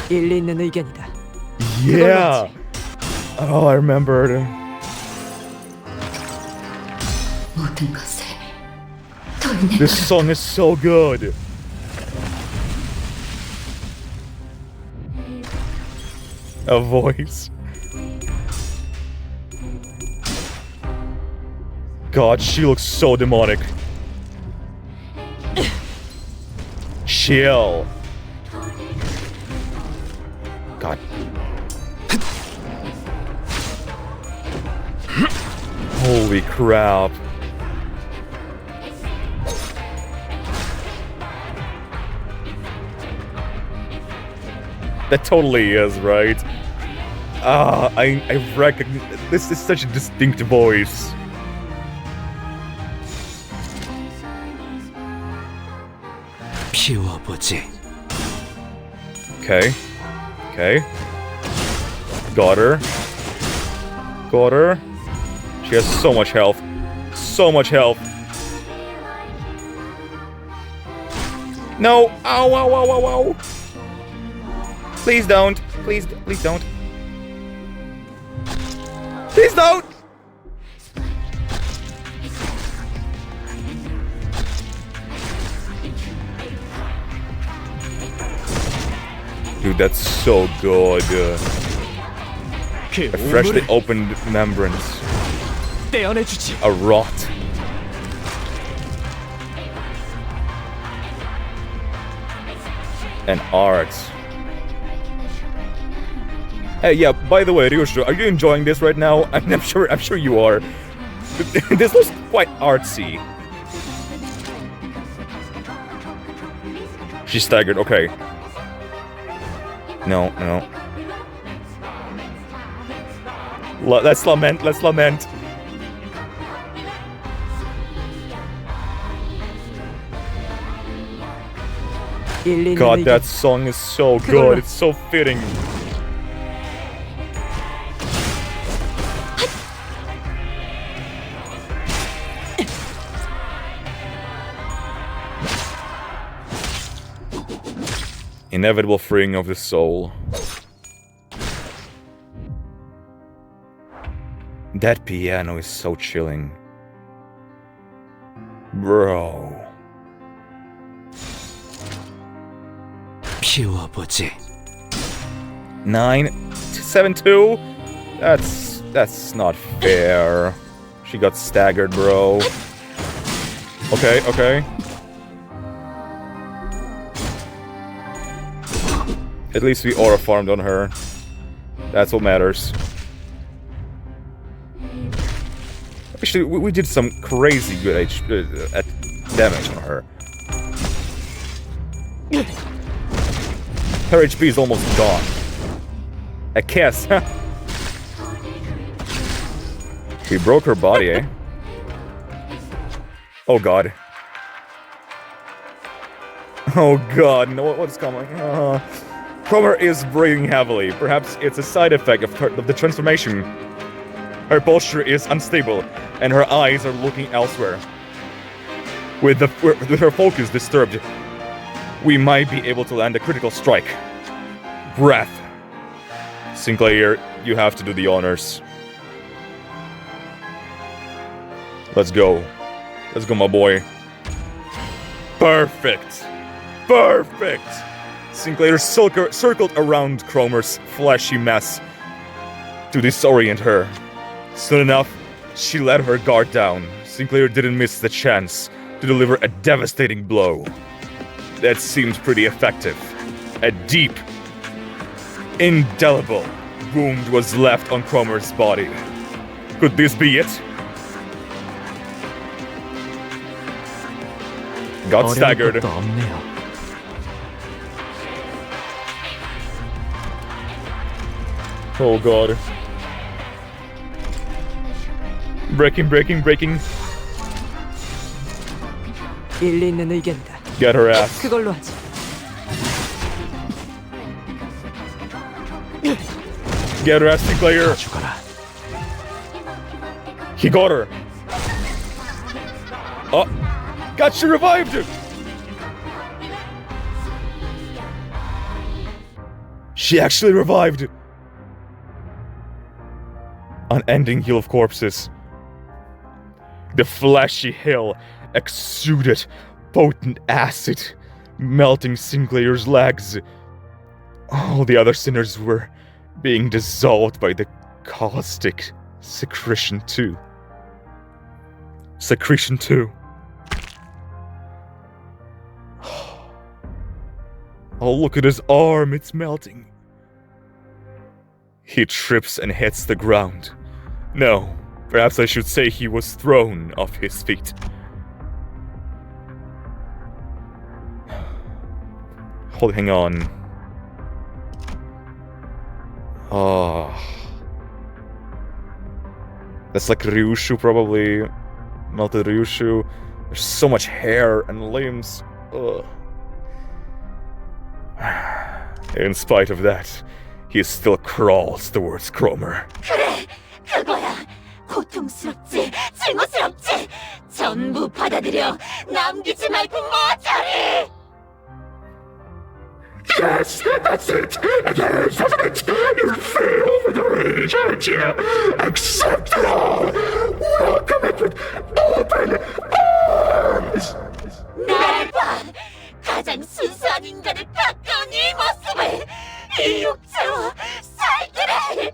일리 있는 의견이다. Yeah! Oh, I remembered. This song is so good. A voice. God, she looks so demonic. Chill. God. Holy crap. That totally is, right? I recognize... This is such a distinct voice. Okay. Okay. Got her. Got her. She has so much health. So much health. No! Ow, ow, ow, ow, ow! Please don't. Please don't. Please don't! Dude, that's so good. A freshly opened membranes. A rot. And art. Hey, yeah, by the way, Ryushu, are you enjoying this right now? I'm sure you are. This looks quite artsy. She staggered, okay. No. Let's lament. God, that song is so good. It's so fitting. Inevitable freeing of the soul. That piano is so chilling. Bro. 피워보지. 9-7-2? That's not fair. She got staggered, bro. Okay. At least we aura farmed on her. That's what matters. Actually, we did some crazy good damage on her. Her HP is almost gone. A kiss, huh? He broke her body, eh? Oh god. Oh god, no, what's coming? Cromer is breathing heavily. Perhaps it's a side effect of the transformation. Her posture is unstable, and her eyes are looking elsewhere. With her focus disturbed, we might be able to land a critical strike. Breath. Sinclair, you have to do the honors. Let's go. Let's go, my boy. Perfect. Perfect. Sinclair circled around Cromer's fleshy mess to disorient her. Soon enough, she let her guard down. Sinclair didn't miss the chance to deliver a devastating blow. That seemed pretty effective. A deep, indelible wound was left on Cromer's body. Could this be it? Got staggered. Oh god. Breaking. 일리 있는 의견이다. Get her ass. 그걸로 하지. Get her ass, Sinclair. He got her. Oh, got she revived. She actually revived. Unending hill of corpses. The fleshy hill exuded potent acid, melting Sinclair's legs. All the other sinners were being dissolved by the caustic secretion too. Secretion too. Oh, look at his arm, it's melting. He trips and hits the ground. No, perhaps I should say he was thrown off his feet. Hang on. Oh. That's like Ryushu, probably. Melted Ryushu. There's so much hair and limbs. Ugh. In spite of that, he still crawls towards Cromer. 그래, 그거야. 고통스럽지, 증오스럽지. 전부 받아들여. 남기지 말고 모조리. Yes, that's it. Yes, that's it. You feel with the rage, aren't you? Accept it all. Welcome it with open arms. 날 봐. 가장 순수한 인간에 가까운 이 모습을, 이 육체와 살기를.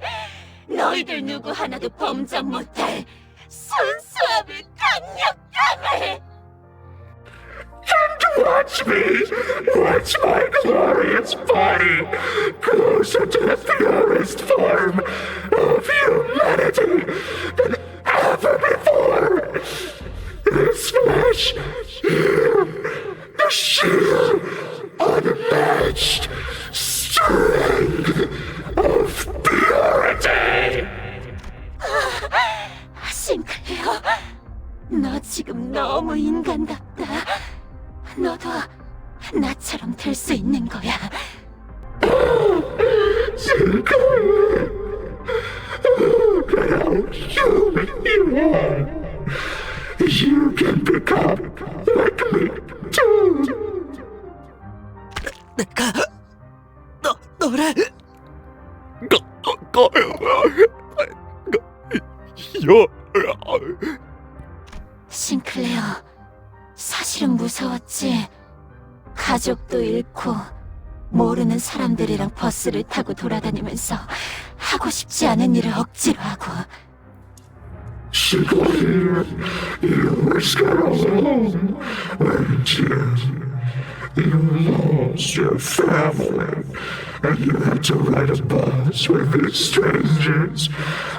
너희들 누구 하나도 범접 못할 순수함을, 강력함을. And watch me, watch my glorious body, closer to the purest form of humanity than ever before. This flesh, here, the sheer, unmatched strength of purity. 싱클레어, 너 지금 너무 인간답다. 너도 나처럼 될 수 있는 거야. Sinclair, look at how human you are. You can become like me too. 너를 싱클레어, 사실은 무서웠지. 가족도 잃고 모르는 사람들이랑 버스를 타고 돌아다니면서 하고 싶지 않은 일을 억지로 하고. Sinclair, you were scared all alone, weren't you? You lost your family, and you had to ride a bus with these strangers,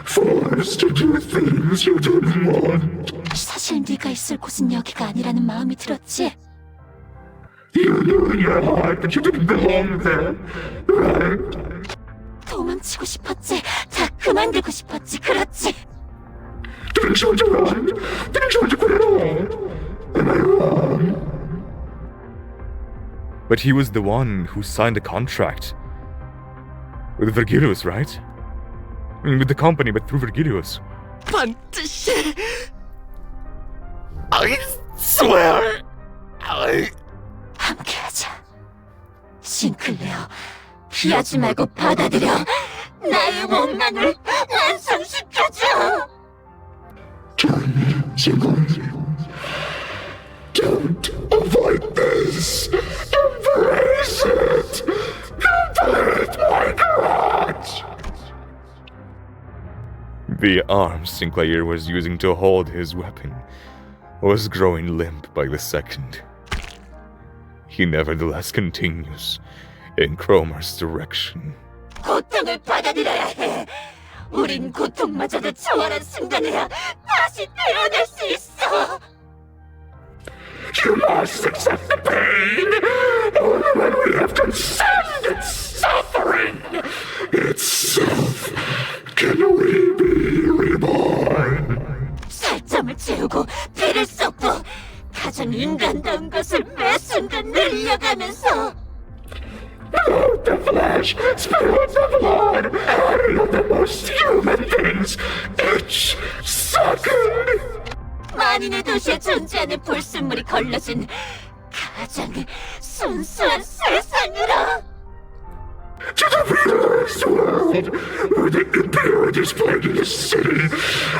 forced to do things you didn't want. 사실 네가 있을 곳은 여기가 아니라는 마음이 들었지. You knew in your heart that you didn't belong there, right? 도망치고 싶었지. 다 그만두고 싶었지. 그렇지. Didn't you want to run? Didn't you want to quit at all? Am I wrong? But he was the one who signed the contract. With Virgilius, right? I mean, with the company, but through Virgilius. 반드시 I swear! 함께하자. 싱클레어, 피하지 말고 받아들여. 나의 원망을 완성시켜줘. Join me, Sinclair. Don't avoid this. Embrace it. Complete my grudge. The arm Sinclair was using to hold his weapon was growing limp by the second. He nevertheless continues in Cromer's direction. 고통을 받아들여야 해. 우린 고통마저도 초월한 순간에야 다시 태어날 수 있어. You must accept the pain. Only when we have transcended suffering itself can we be reborn. 살점을 채우고 피를 쏟고 가장 인간다운 것을 매 순간 늘려가면서 Without the flesh, spirit, the blood, any of the most human things, each second. 만인의 도시에 존재하는 불순물이 걸러진 가장 순수한 세상으로. To the realized world, where the impurities plaguing the city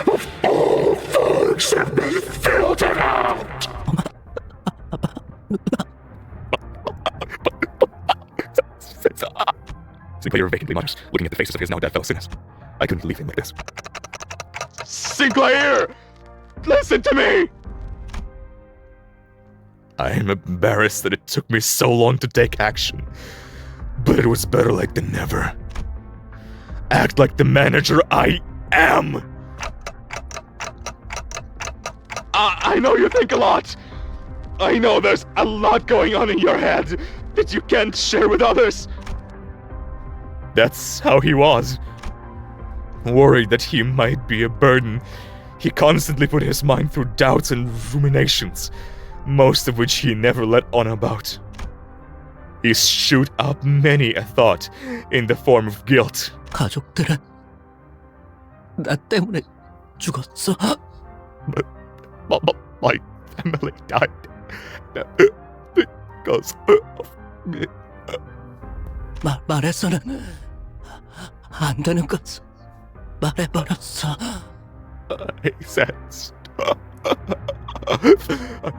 of all thugs have been filtered out. Sinclair vacantly mutters, looking at the faces of his now dead fellow sinners. I couldn't leave him like this. Sinclair! Listen to me! I'm embarrassed that it took me so long to take action. But it was better late than never. Act like the manager I am! I know you think a lot. I know there's a lot going on in your head that you can't share with others. That's how he was. Worried that he might be a burden, he constantly put his mind through doubts and ruminations, most of which he never let on about. He shoot up many a thought in the form of guilt. 가족들은 나 때문에 죽었어. My family died because of me. 말해서는 안 되는 것을 말해버렸어. I said stop. I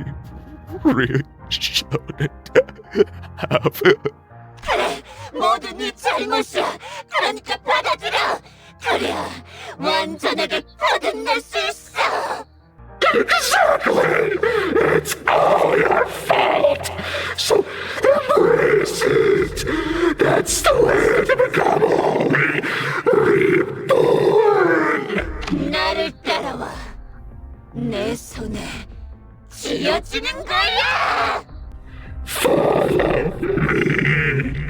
really shouldn't have. 그래, 모두 네 잘못이야. 그러니까 받아들여. 그래야 완전하게 거듭날 수 있어. Exactly! It's all your fault! So embrace it! That's the way to become holy, reborn! 나를 따라와. 내 손에 쥐어주는 거야! Follow me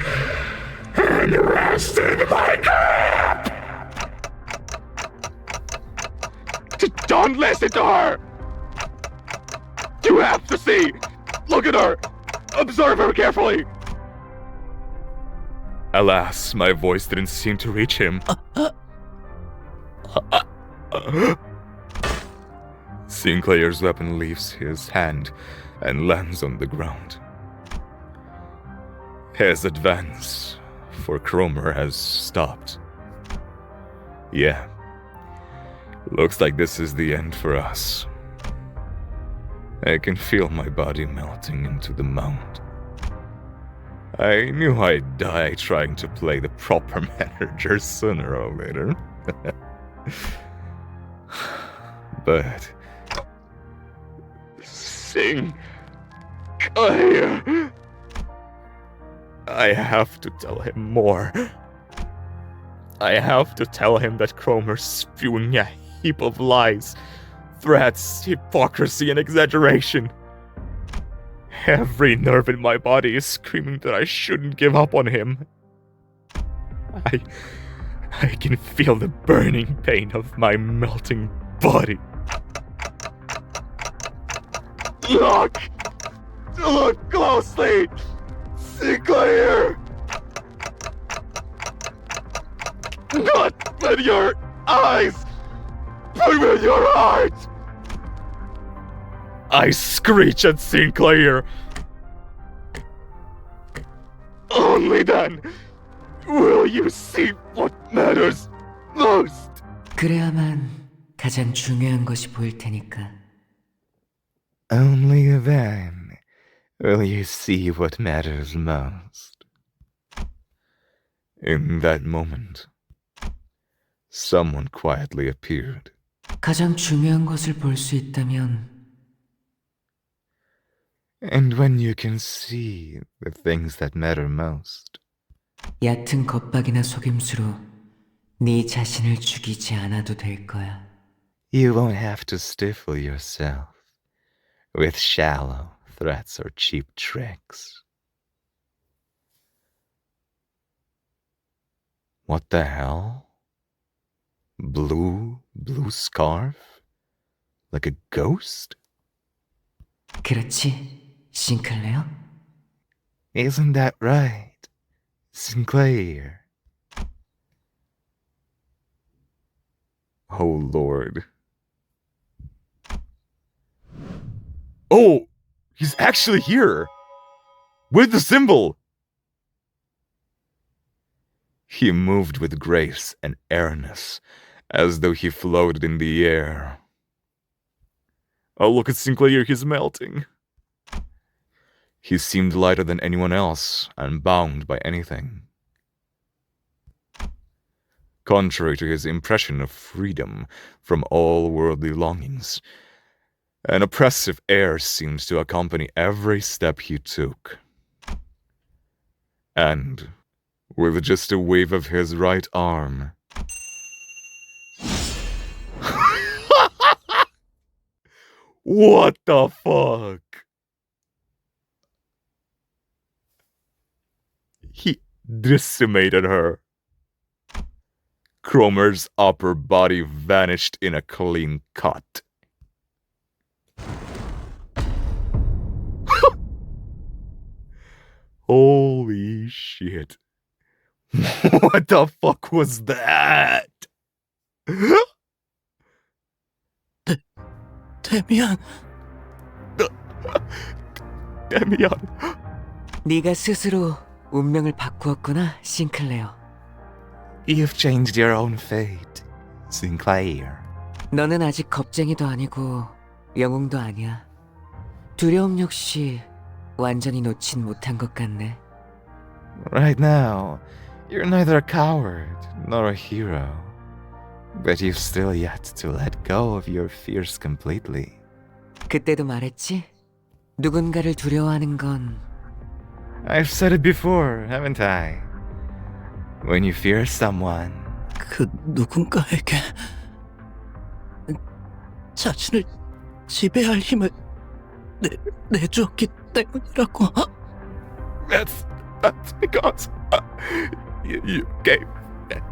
and rest in my grip! Don't listen to her! You have to see! Look at her! Observe her carefully! Alas, my voice didn't seem to reach him. Sinclair's weapon leaves his hand and lands on the ground. His advance for Cromer has stopped. Yeah. Looks like this is the end for us. I can feel my body melting into the mound. I knew I'd die trying to play the proper manager sooner or later. But... Sinclair... I have to tell him more. I have to tell him that Cromer's spewing a heap of lies, threats, hypocrisy, and exaggeration. Every nerve in my body is screaming that I shouldn't give up on him. I can feel the burning pain of my melting body. Look! Look closely! Sinclair! Not with your eyes, but with your heart! I screech at Sinclair. Only then will you see what matters most. 그래야만 가장 중요한 것이 보일 테니까. Only then will you see what matters most. In that moment, someone quietly appeared. 가장 중요한 것을 볼 수 있다면 And when you can see the things that matter most, 얕은 겁박이나 속임수로 네 자신을 죽이지 않아도 될 거야. you won't have to stifle yourself with shallow threats or cheap tricks. What the hell? Blue scarf? Like a ghost? 그렇지, 싱클레어? Isn't that right, Sinclair? Oh, Lord. Oh, he's actually here! With the symbol! He moved with grace and airiness, as though he floated in the air. Oh, look at Sinclair, he's melting. He seemed lighter than anyone else, unbound by anything. Contrary to his impression of freedom from all worldly longings, an oppressive air seemed to accompany every step he took. And, with just a wave of his right arm, what the fuck? He decimated her. Cromer's upper body vanished in a clean cut. Holy shit. What the fuck was that? 데미안. 데미안. 네가 스스로 운명을 바꾸었구나, 싱클레어. You've changed your own fate, Sinclair. 너는 아직 겁쟁이도 아니고 영웅도 아니야. 두려움 역시 완전히 놓진 못한 것 같네. Right now, you're neither a coward nor a hero. But you've still yet to let go of your fears completely. 그때도 말했지? 누군가를 두려워하는 건 I've said it before, haven't I? When you fear someone, 그 누군가에게 자신을 지배할 힘을 내주었기 때문이라고. That's because you gave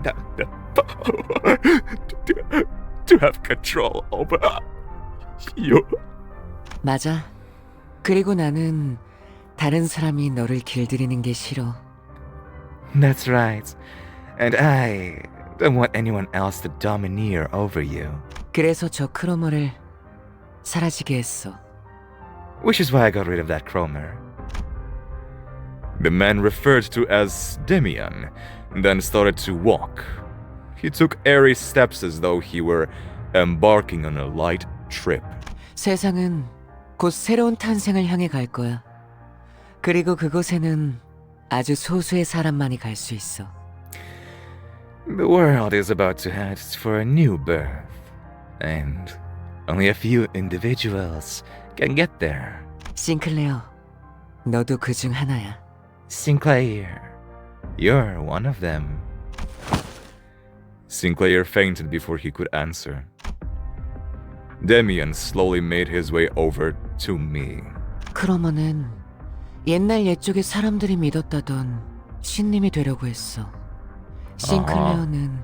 them the power to have control over you. 맞아. 그리고 나는 다른 사람이 너를 길들이는 게 싫어. That's right. And I don't want anyone else to domineer over you. 그래서 저 크로머를 사라지게 했어. Which is why I got rid of that Cromer. The man referred to as Demian then started to walk. He took airy steps as though he were embarking on a light trip. 세상은 곧 새로운 탄생을 향해 갈 거야. 그리고 그곳에는 아주 소수의 사람만이 갈 수 있어. The world is about to head for a new birth, and only a few individuals can get there. 싱클레어, 너도 그 중 하나야. Sinclair, you're one of them. Sinclair fainted before he could answer. Demian slowly made his way over to me. 크로머는 옛날 옛쪽에 사람들이 믿었다던 신님이 되려고 했어. 싱클레어는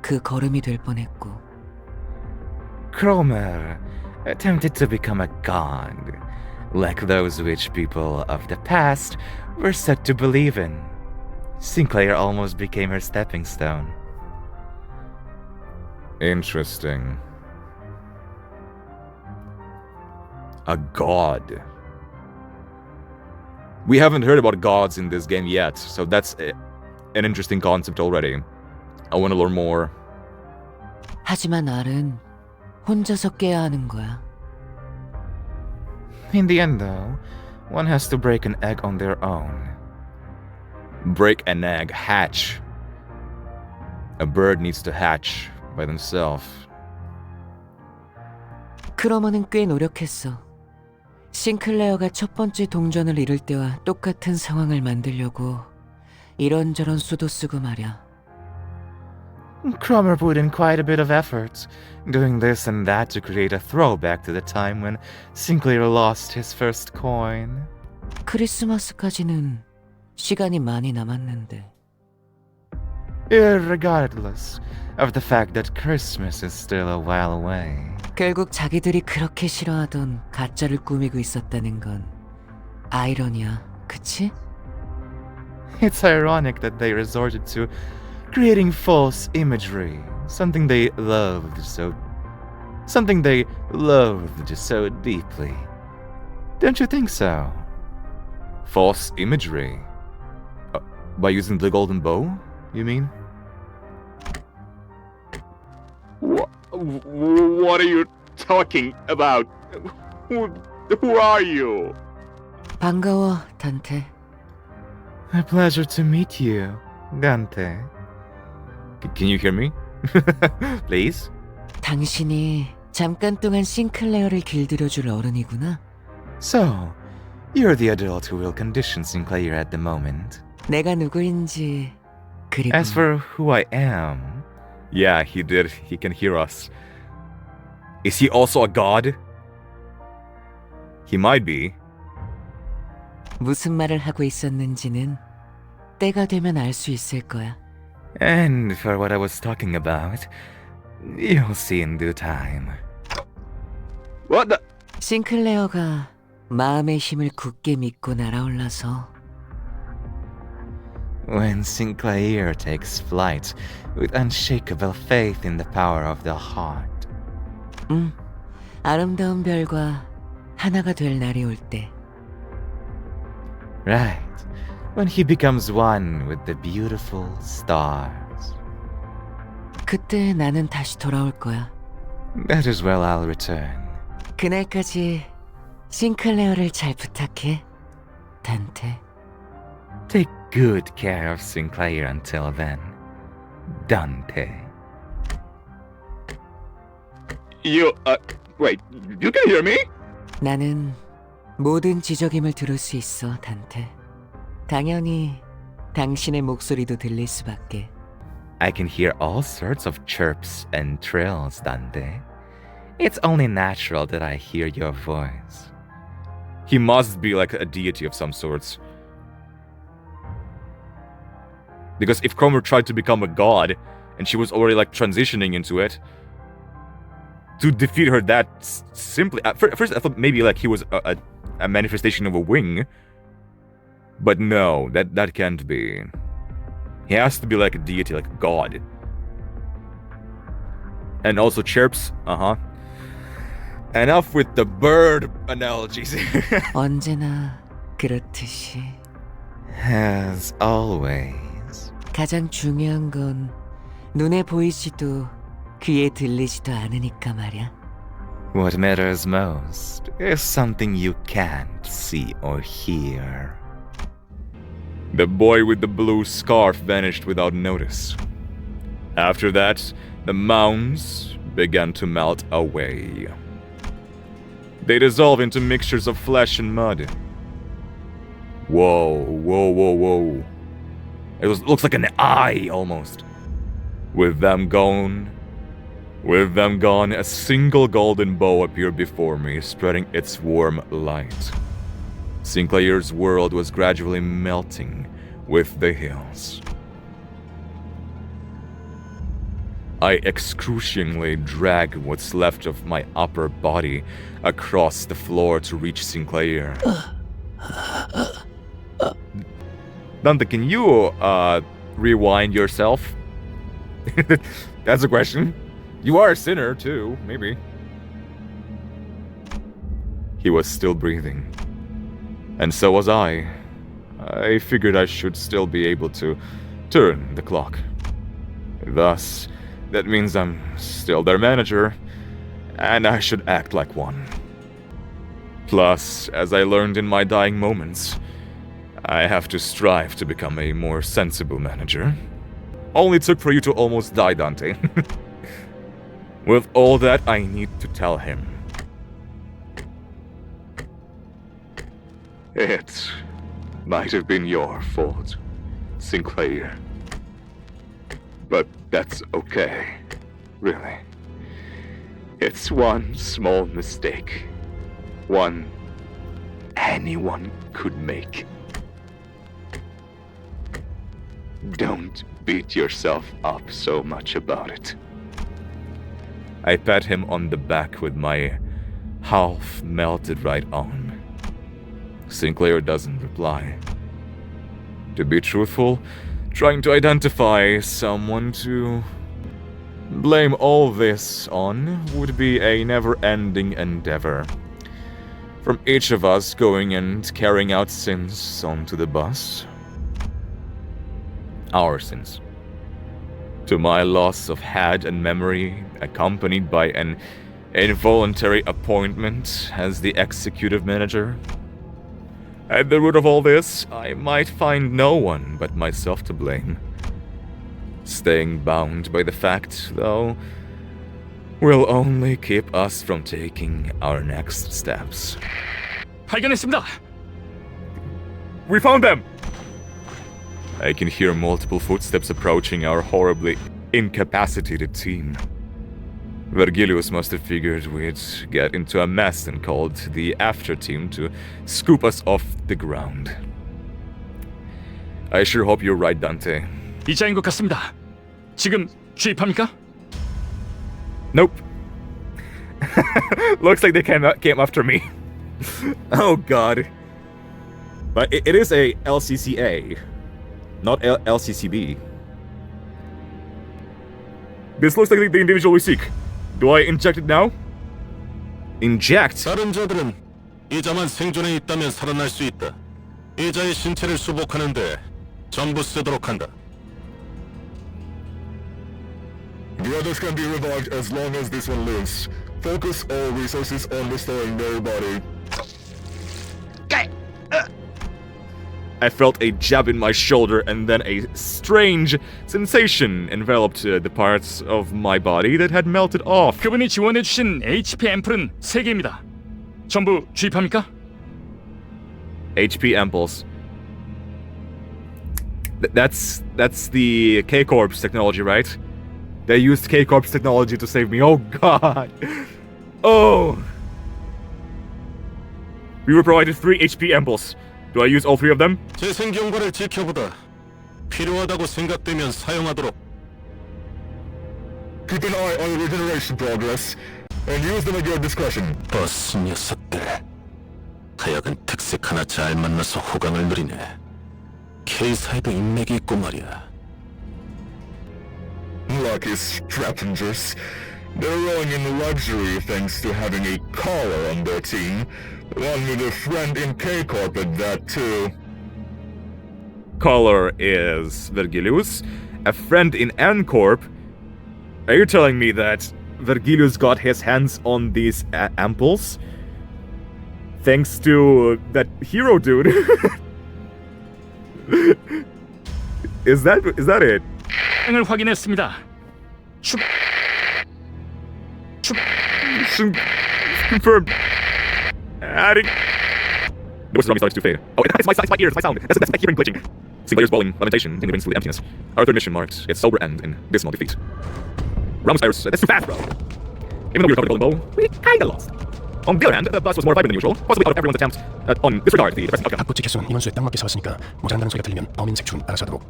그 걸음이 될 뻔했고. Cromer attempted to become a god, like those witch people of the past were said to believe in. Sinclair almost became her stepping stone. Interesting. A god. We haven't heard about gods in this game yet, so that's an interesting concept already. I want to learn more. 하지만 알은 혼자서 깨야 하는 거야. In the end, though, one has to break an egg on their own. Break an egg, hatch. A bird needs to hatch by themselves. 크로머는 꽤 노력했어. 싱클레어가 첫 번째 동전을 잃을 때와 똑같은 상황을 만들려고 이런저런 수도 쓰고 말이야. Cromer put in quite a bit of effort, doing this and that to create a throwback to the time when Sinclair lost his first coin. 크리스마스까지는 시간이 많이 남았는데. Irregardless of the fact that Christmas is still a while away. 결국 자기들이 그렇게 싫어하던 가짜를 꾸미고 있었다는 건 아이러니야, 그치? It's ironic that they resorted to creating false imagery, something they loved so deeply. Don't you think so? False imagery? By using the golden bow, you mean? What are you talking about? Who are you? 반가워, 단테. A pleasure to meet you, Dante. Can you hear me? Please? 당신이 잠깐 동안 싱클레어를 길들여줄 어른이구나. So, you're the adult who will condition Sinclair at the moment. 내가 누구인지 그리고 As for who I am, yeah, he did. He can hear us. Is he also a god? He might be. 무슨 말을 하고 있었는지는 때가 되면 알 수 있을 거야. and for what I was talking about, you'll see in due time. What the? 싱클레어가 마음의 힘을 굳게 믿고 날아올라서 When Sinclair takes flight with unshakable faith in the power of the heart. 아름다운 별과 하나가 될 날이 올 때. Right, when he becomes one with the beautiful stars. 그때 나는 다시 돌아올 거야. That is well I'll return. 그날까지 싱클레어를 잘 부탁해, 단테. Take good care of Sinclair until then, Dante. Wait, you can hear me? 나는 모든 지적임을 들을 수 있어, 단테. 당연히 당신의 목소리도 들릴 수밖에. I can hear all sorts of chirps and trills, Dante. It's only natural that I hear your voice. He must be like a deity of some sorts. Because if Cromer tried to become a god, and she was already like transitioning into it, to defeat her that simply... At first I thought maybe like he was a manifestation of a wing. But no, that can't be. He has to be like a deity, like a god. And also chirps, Enough with the bird analogies. 언제나 그렇듯이. As always. 가장 중요한 건 눈에 보이지도 귀에 들리지도 않으니까 말이야. What matters most is something you can't see or hear. The boy with the blue scarf vanished without notice. After that, the mounds began to melt away. They dissolve into mixtures of flesh and mud. Whoa. It looks like an eye, almost. With them gone, a single golden bow appeared before me, spreading its warm light. Sinclair's world was gradually melting with the hills. I excruciatingly drag what's left of my upper body across the floor to reach Sinclair. Dante, can you, rewind yourself? That's a question. You are a sinner, too, maybe. He was still breathing. And so was I. I figured I should still be able to turn the clock. Thus, that means I'm still their manager, and I should act like one. Plus, as I learned in my dying moments, I have to strive to become a more sensible manager. Only took for you to almost die, Dante. With all that, I need to tell him. It might have been your fault, Sinclair. But that's okay, really. It's one small mistake. One anyone could make. Don't beat yourself up so much about it. I pat him on the back with my half-melted right arm. Sinclair doesn't reply. To be truthful, trying to identify someone to blame all this on would be a never-ending endeavor. From each of us going and carrying out sins onto the bus. Our sins. To my loss of head and memory, accompanied by an involuntary appointment as the executive manager. At the root of all this, I might find no one but myself to blame. Staying bound by the fact, though, will only keep us from taking our next steps. 발견했습니다. We found them! I can hear multiple footsteps approaching our horribly incapacitated team. Vergilius must have figured we'd get into a mess and called the after team to scoop us off the ground. I sure hope you're right, Dante. 이자인 것 같습니다. 지금 주입합니까? Nope. Looks like they came after me. Oh god. But it is a LCCA, not LCCB. This looks like the individual we seek. Do I inject it now? Inject? 다른 자들은 이자만 생존해 있다면 살아날 수 있다. 이자의 신체를 수복하는데 전부 쓰도록 한다. The others can be revived as long as this one lives. Focus all resources on restoring their body. I felt a jab in my shoulder and then a strange sensation enveloped the parts of my body that had melted off. 그분이 지원해주신 HP 앰플은 3개입니다. 전부 주입합니까? HP amples. That's the K-Corps technology, right? They used K-Corps technology to save me. Oh god. Oh. We were provided 3 HP amples. Do I use all 3 of them? 재생 경과를 지켜보다. 필요하다고 생각되면 사용하도록. Keep an eye on the regeneration progress, and use them at your discretion. 버스 녀석들. 하여간 특색 하나 잘 만나서 호강을 누리네. K사에도 인맥이 있고 말이야. Lucky strapengers. They're rolling in luxury thanks to having a collar on their team. One with a friend in K-Corp at that too. Collar is Vergilius, a friend in N-Corp. Are you telling me that Vergilius got his hands on these amples? Thanks to that hero dude. Is that it? 을 확인했습니다. Confirmed. Adding. The voice around me starts to fade. Oh, it's my ears, my sound. That's my hearing glitching. Sinclair's bawling lamentation into the emptiness. Our third mission marks its sober end in dismal defeat. Ramos Iris, that's too fast, bro. Even though we recovered the golden bow, we kinda lost. On the other hand, the bus was more vibrant than usual, possibly out of everyone's attempts on disregard the depressing outcome. 학부치 개수는 인원수에 딱 맞게 잡았으니까 모자란다는 소리가 들리면 범인 색출은 알아서 하도록.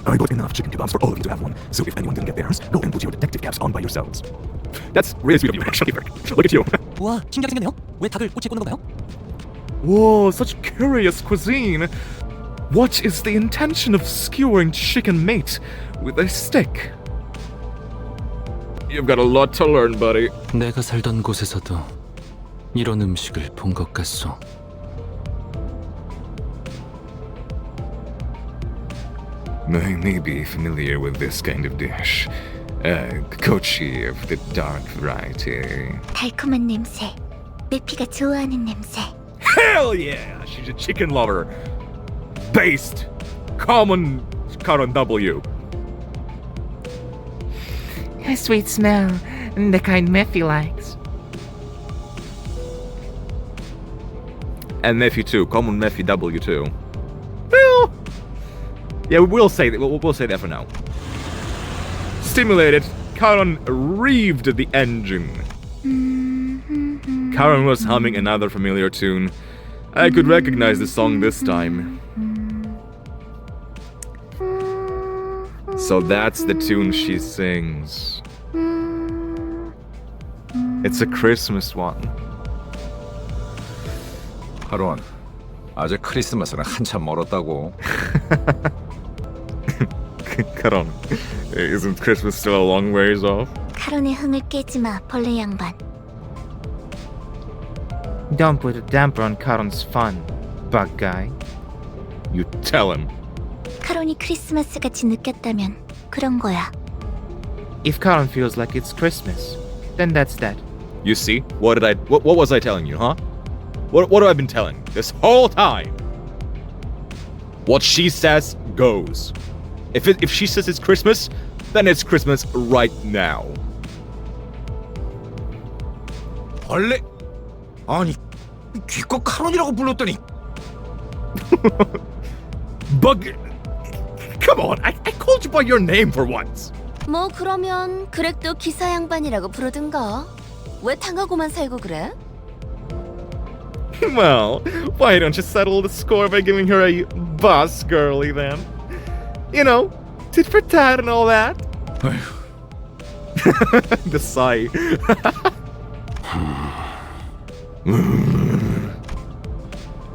I bought enough chicken kebabs for all of you to have one, so if anyone didn't get theirs, go and put your detective caps on by yourselves. That's really sweet of you, actually. Look at you. 와, 신기하게 생겼네요. 왜 닭을 꼬치에 꽂는 건가요? Whoa, such curious cuisine. What is the intention of skewering chicken meat with a stick? You've got a lot to learn, buddy. 내가 살던 곳에서도 이런 음식을 본 것 같소. I may be familiar with this kind of dish. Kochi of the dark variety. 달콤한 냄새. 메피가 좋아하는 냄새. Hell yeah! She's a chicken lover. Based. Common W. A sweet smell, the kind Mephi likes. And Mephi too. Common Mephi W too. Well, yeah, we'll say that. We'll say that for now. Stimulated. Karen reeved the engine. Karen was humming another familiar tune. I could recognize the song this time. So that's the tune she sings. It's a Christmas one. 하론, 아직 크리스마스는 한참 멀었다고. Karen, isn't Christmas still a long ways off? 카론의 흥을 깨지 마, 벌레 양반. Don't put a damper on Karon's fun, bug guy. You tell him. 카론이 크리스마스같이 느꼈다면 그런 거야. If Karon feels like it's Christmas, then that's that. You see? What was I telling you, huh? What have I been telling this whole time? What she says goes. If she says it's Christmas, then it's Christmas right now. 벌레? 아니, 기껏 카론이라고 불렀더니. Bug. Come on, I called you by your name for once. 뭐 그러면 그렉도 기사 양반이라고 부르든가. 왜 당하고만 살고 그래? Well, why don't you settle the score by giving her a boss girly then? You know, tit for tat and all that. The sigh.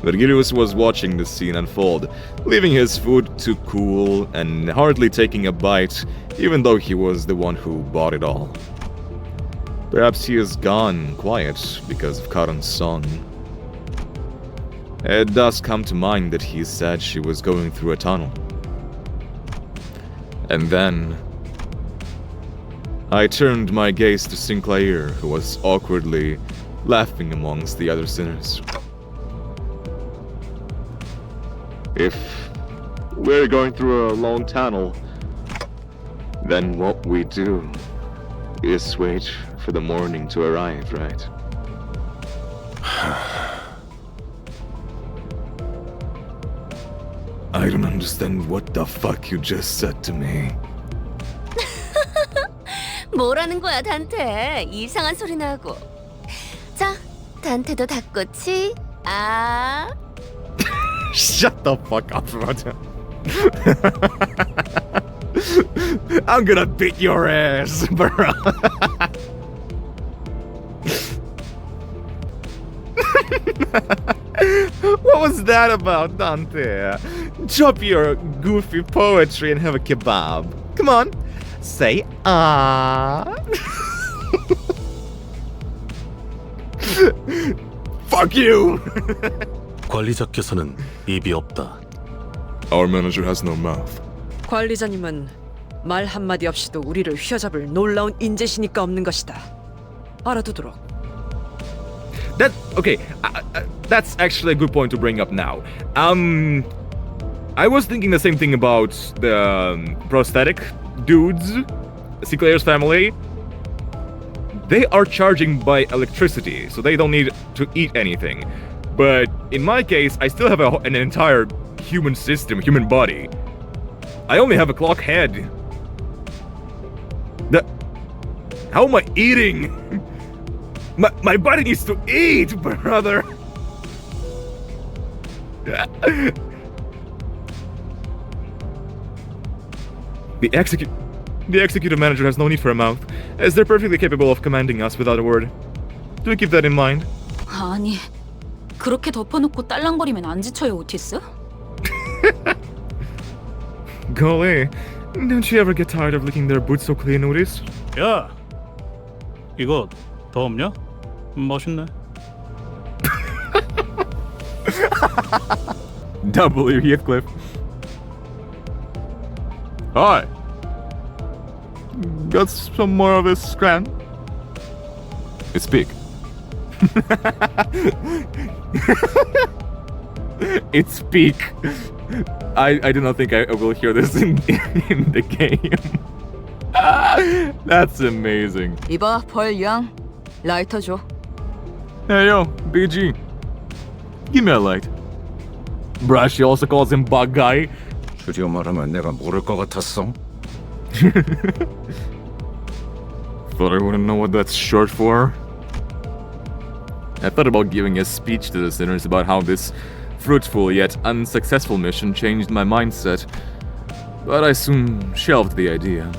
Virgilius was watching the scene unfold, leaving his food to cool and hardly taking a bite, even though he was the one who bought it all. Perhaps he is gone quiet because of Karen's song. It does come to mind that he said she was going through a tunnel. And then I turned my gaze to Sinclair, who was awkwardly laughing amongst the other sinners. If we're going through a long tunnel, then what we do is wait for the morning to arrive, right? I don't understand what the fuck you just said to me. 뭐라는 거야, 단테? 이상한 소리 나고. 자, 단테도 닭꼬치. 아. Shut the fuck up, Roger. I'm gonna beat your ass, bro. What was that about, Dante? Drop your goofy poetry and have a kebab. Come on, say ah. Fuck you. 관리자께서는 입이 없다. Our manager has no mouth. 관리자님은 말 한마디 없이도 우리를 휘어잡을 놀라운 인재시니까 없는 것이다. 알아두도록. That's actually a good point to bring up now. I was thinking the same thing about the prosthetic dudes, Sinclair's family. They are charging by electricity, so they don't need to eat anything. But in my case, I still have an entire human system, human body. I only have a clock head. How am I eating? My body needs to eat, brother. The executive manager has no need for a mouth, as they're perfectly capable of commanding us without a word. Do keep that in mind. 아니, 그렇게 덮어놓고 딸랑거리면 안 지쳐요, 오티스? Golly, don't you ever get tired of licking their boots so clean, Otis? 야, 이거 더 없냐? 멋있네. W. Heathcliff. Hi. Got some more of this scran? Speak. It's peak. I do not think I will hear this in the game. That's amazing. 이봐, 벌 양. 라이터 줘. Hey yo, BG. Give me a light. Bruh, she also calls him bug guy. 줄여 말하면 내가 모를 것 같았어. Thought I wouldn't know what that's short for. I thought about giving a speech to the sinners about how this fruitful yet unsuccessful mission changed my mindset, but I soon shelved the idea.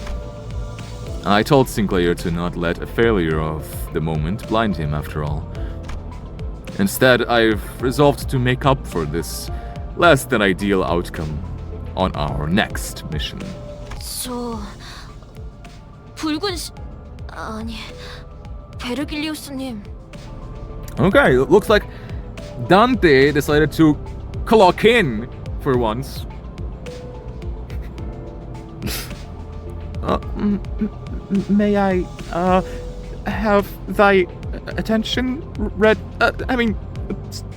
I told Sinclair to not let a failure of the moment blind him after all. Instead, I've resolved to make up for this less than ideal outcome on our next mission. 저... 붉은 아니... 베르길리우스님... Okay, it looks like Dante decided to clock in for once. May I, have thy attention,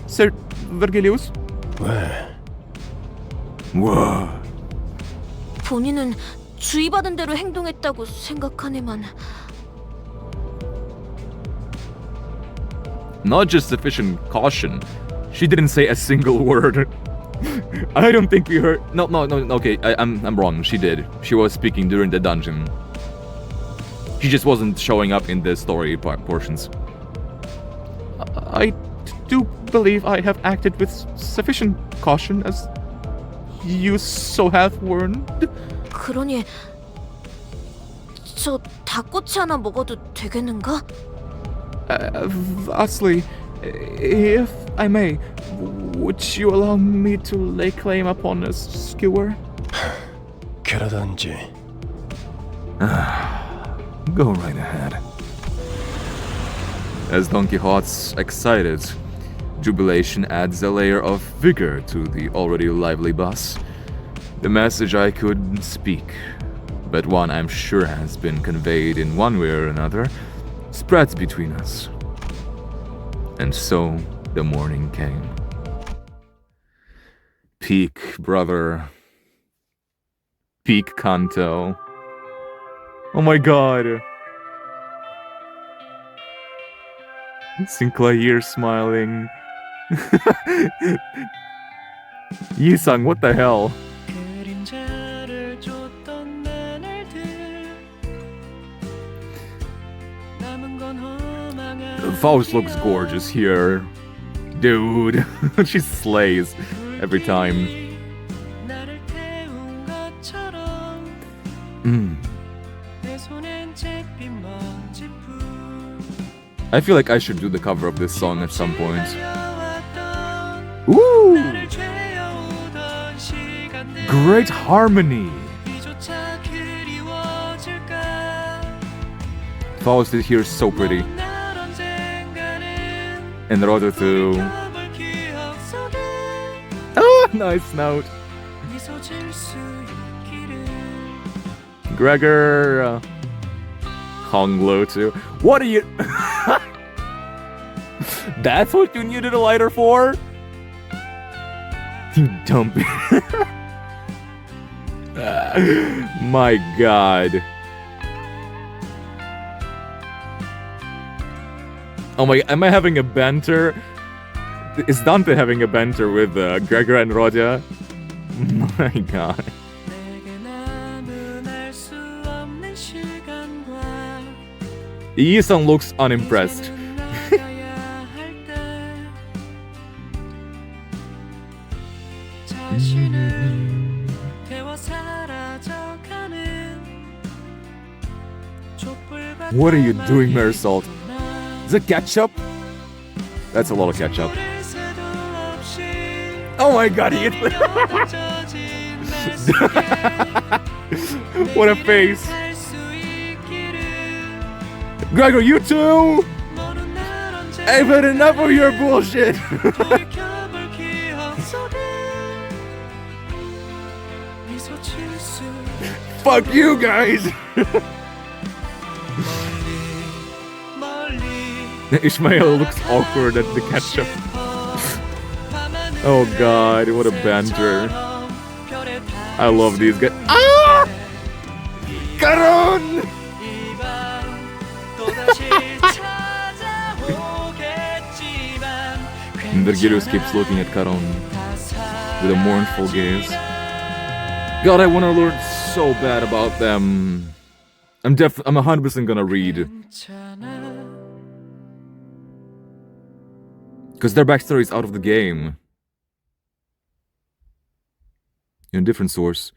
Sir Vergilius? 와, 본인은 주의받은 대로 행동했다고 생각하네만... Not just sufficient caution. She didn't say a single word. I don't think we heard. No. Okay, I'm wrong. She did. She was speaking during the dungeon. She just wasn't showing up in the story portions. I do believe I have acted with sufficient caution, as you so have warned. 그러니... 저 닭꼬치 하나 먹어도 되겠는가? Vastly, if I may, would you allow me to lay claim upon a skewer? 그러던지. Go right ahead. As Don Quixote's excited jubilation adds a layer of vigor to the already lively bus, the message I could speak, but one I'm sure has been conveyed in one way or another, spreads between us. And so the morning came. Peak, brother. Peak Canto. Oh my god. Sinclair smiling. Yisung, what the hell? Faust looks gorgeous here. Dude, she slays every time. I feel like I should do the cover of this song at some point. Ooh! Great harmony! Faust is here so pretty. And Narrator too. Oh, nice note. Gregor. Honglo too. What are you... That's what you needed a lighter for? You dumb... My god. Oh my, am I having a banter? Is Dante having a banter with Gregor and Rodia? My god. Yisung looks unimpressed. What are you doing, Marisol? Is it ketchup? That's a lot of ketchup. Oh my god, he hit What a face! Gregor, you too! I've had enough of your bullshit! Fuck you guys! Ishmael looks awkward at the ketchup. Oh god, what a banter. I love these guys. Ah! Caron! Vergilius keeps looking at Caron with a mournful gaze. God, I want to learn so bad about them. I'm 100% gonna read. Because their backstory is out of the game. In a different source.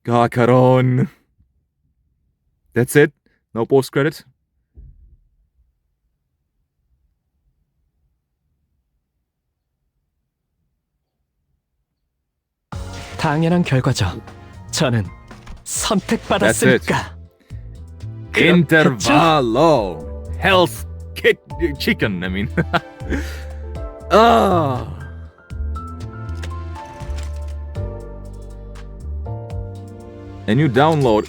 God, Caron. That's it? No post-credit? 당연한 결과죠. 저는 선택받았으니까. Intervalo. Hell's chicken, I mean. Ah. A new download.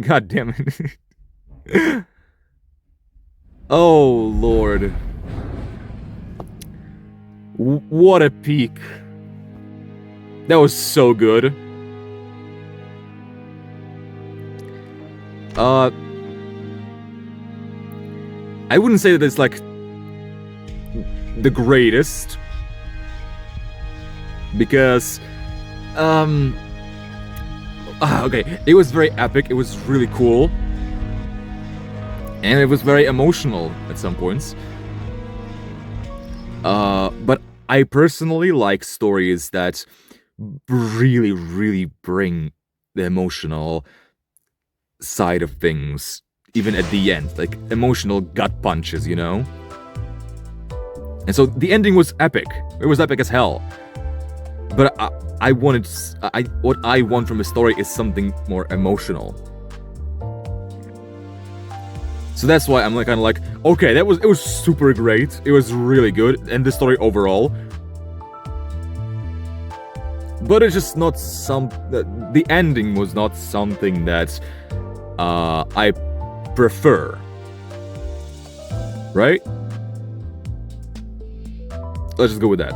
God damn it. Oh, Lord. What a peak. That was so good. I wouldn't say that it's like the greatest, because okay, it was very epic, it was really cool, and it was very emotional at some points. But I personally like stories that really bring the emotional side of things, even at the end, like emotional gut punches, you know? And so the ending was epic. It was epic as hell. But what I want from a story is something more emotional. So that's why I'm like kind of like, okay, it was super great. It was really good, and the story overall. But it's just not the ending was not something that I prefer. Right? Let's just go with that.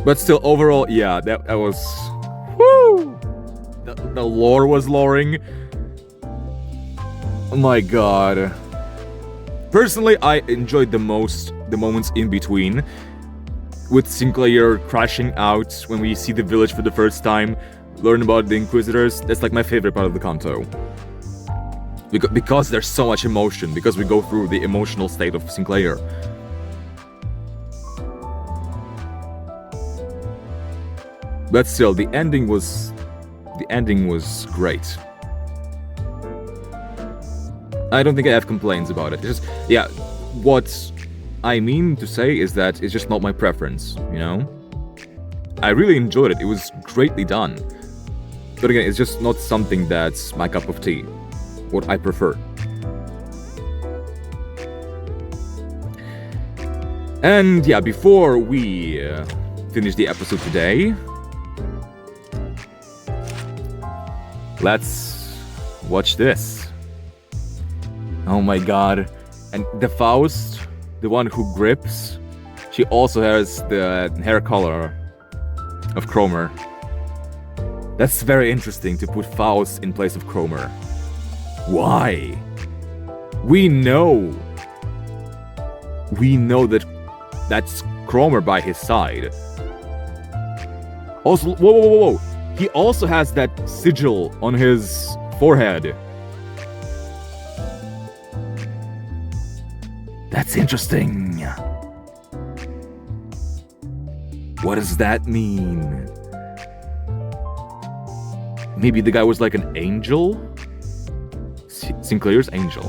But still, overall, yeah, that was... Woo! The lore was loring. Oh my god. Personally, I enjoyed the most the moments in between. With Sinclair crashing out when we see the village for the first time, learn about the Inquisitors. That's like my favorite part of the Canto. Because there's so much emotion, because we go through the emotional state of Sinclair. But still, the ending was great. I don't think I have complaints about it. It's just, yeah, what I mean to say is that it's just not my preference, you know? I really enjoyed it. It was greatly done. But again, it's just not something that's my cup of tea. What I prefer. And yeah, before we finish the episode today, let's watch this. Oh my god. And the Faust, the one who grips, she also has the hair color of Cromer. That's very interesting to put Faust in place of Cromer. Why? We know that that's Cromer by his side. Also, whoa. He also has that sigil on his forehead. That's interesting. What does that mean? Maybe the guy was like an angel? Sinclair's angel.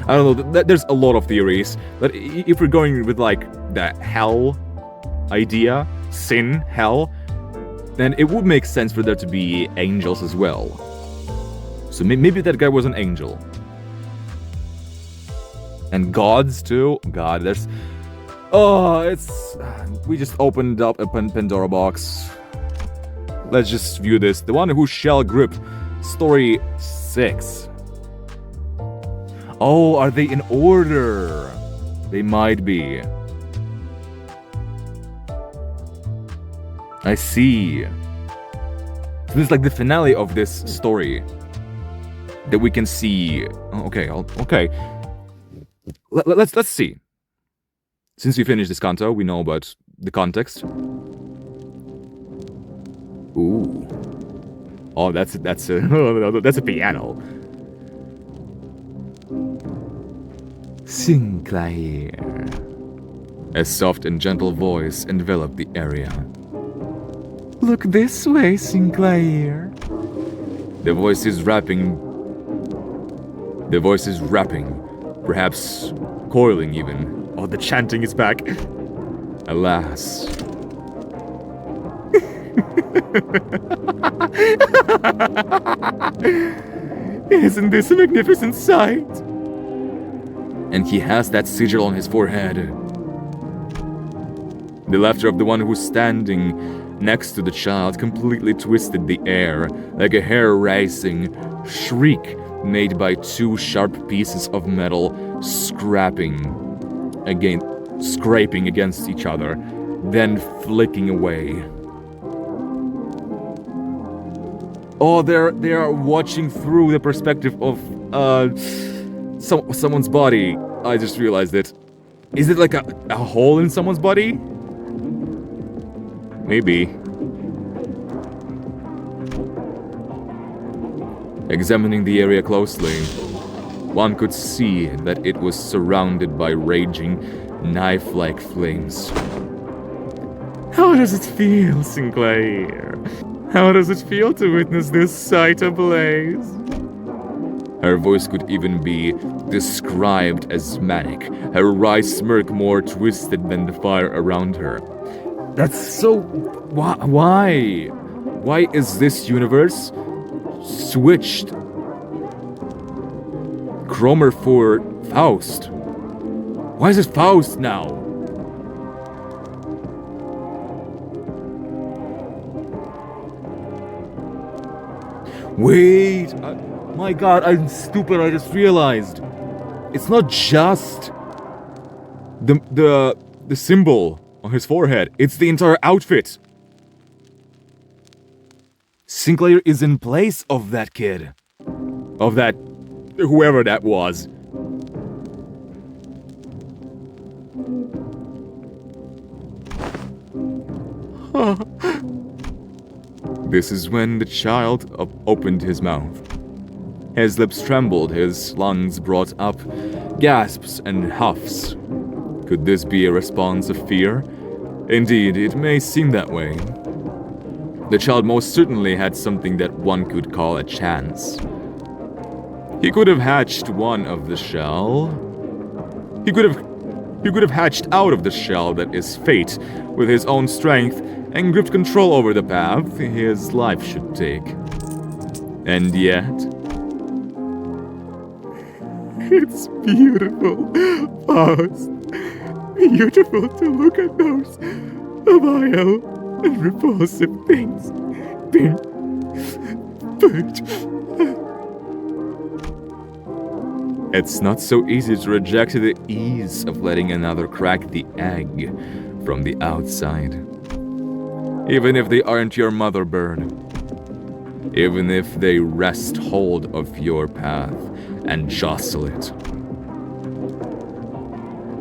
I don't know, there's a lot of theories, but if we're going with like the hell idea, sin, hell, then it would make sense for there to be angels as well. So maybe that guy was an angel. And gods too. God, there's... Oh, it's... We just opened up a Pandora box. Let's just view this. The one who shall grip. Story 6. Oh, are they in order? They might be. I see. So this is like the finale of this story. That we can see... Oh, okay, okay. Let's see. Since we finished this canto, we know about the context. Ooh. Oh, that's a that's a piano. Sinclair. A soft and gentle voice enveloped the area. Look this way, Sinclair. The voice is rapping. Perhaps coiling even. Oh, the chanting is back. Alas. Isn't this a magnificent sight? And he has that sigil on his forehead. The laughter of the one who's standing next to the child completely twisted the air, like a hair-raising shriek made by two sharp pieces of metal scraping against each other, then flicking away. Oh, they are watching through the perspective of someone's body. I just realized it. Is it like a hole in someone's body? Maybe. Examining the area closely, one could see that it was surrounded by raging, knife-like flames. How does it feel, Sinclair? How does it feel to witness this sight ablaze? Her voice could even be described as manic, her wry smirk more twisted than the fire around her. That's so... Why? Why is this universe switched? Cromer for Faust. Why is it Faust now? Wait! My god, I'm stupid, I just realized. It's not just the symbol on his forehead, it's the entire outfit. Sinclair is in place of that kid. Of that... whoever that was. This is when the child opened his mouth. His lips trembled, his lungs brought up gasps and huffs. Could this be a response of fear? Indeed, it may seem that way. The child most certainly had something that one could call a chance. He could have hatched one of the shell. He could have hatched out of the shell that is fate with his own strength and gripped control over the path his life should take. And yet... It's beautiful, Faust. Beautiful to look at those vile and repulsive things being burnt. It's not so easy to reject the ease of letting another crack the egg from the outside. Even if they aren't your mother bird. Even if they wrest hold of your path and jostle it.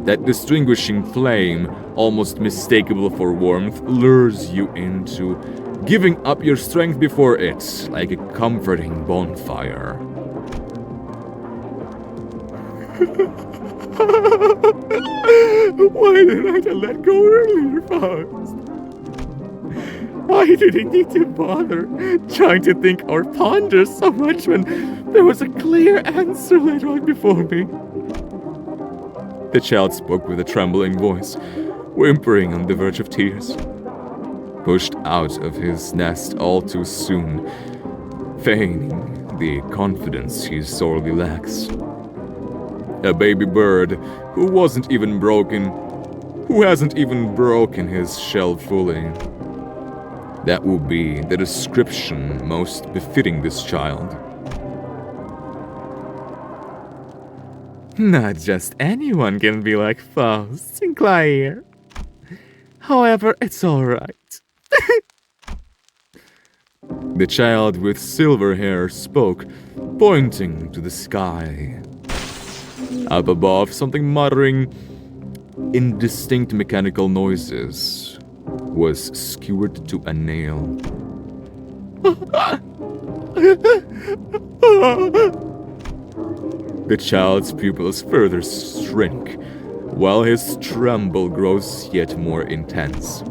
That distinguishing flame, almost mistakable for warmth, lures you into giving up your strength before it, like a comforting bonfire. Why didn't I let go earlier, Faust? I didn't need to bother trying to think or ponder so much when there was a clear answer laid right before me. The child spoke with a trembling voice, whimpering on the verge of tears. Pushed out of his nest all too soon, feigning the confidence he sorely lacks. A baby bird who hasn't even broken his shell fully. That would be the description most befitting this child. Not just anyone can be like Faust, Sinclair. However, it's alright. The child with silver hair spoke, pointing to the sky. Up above, something muttering indistinct mechanical noises was skewered to a nail. The child's pupils further shrink, while his tremble grows yet more intense.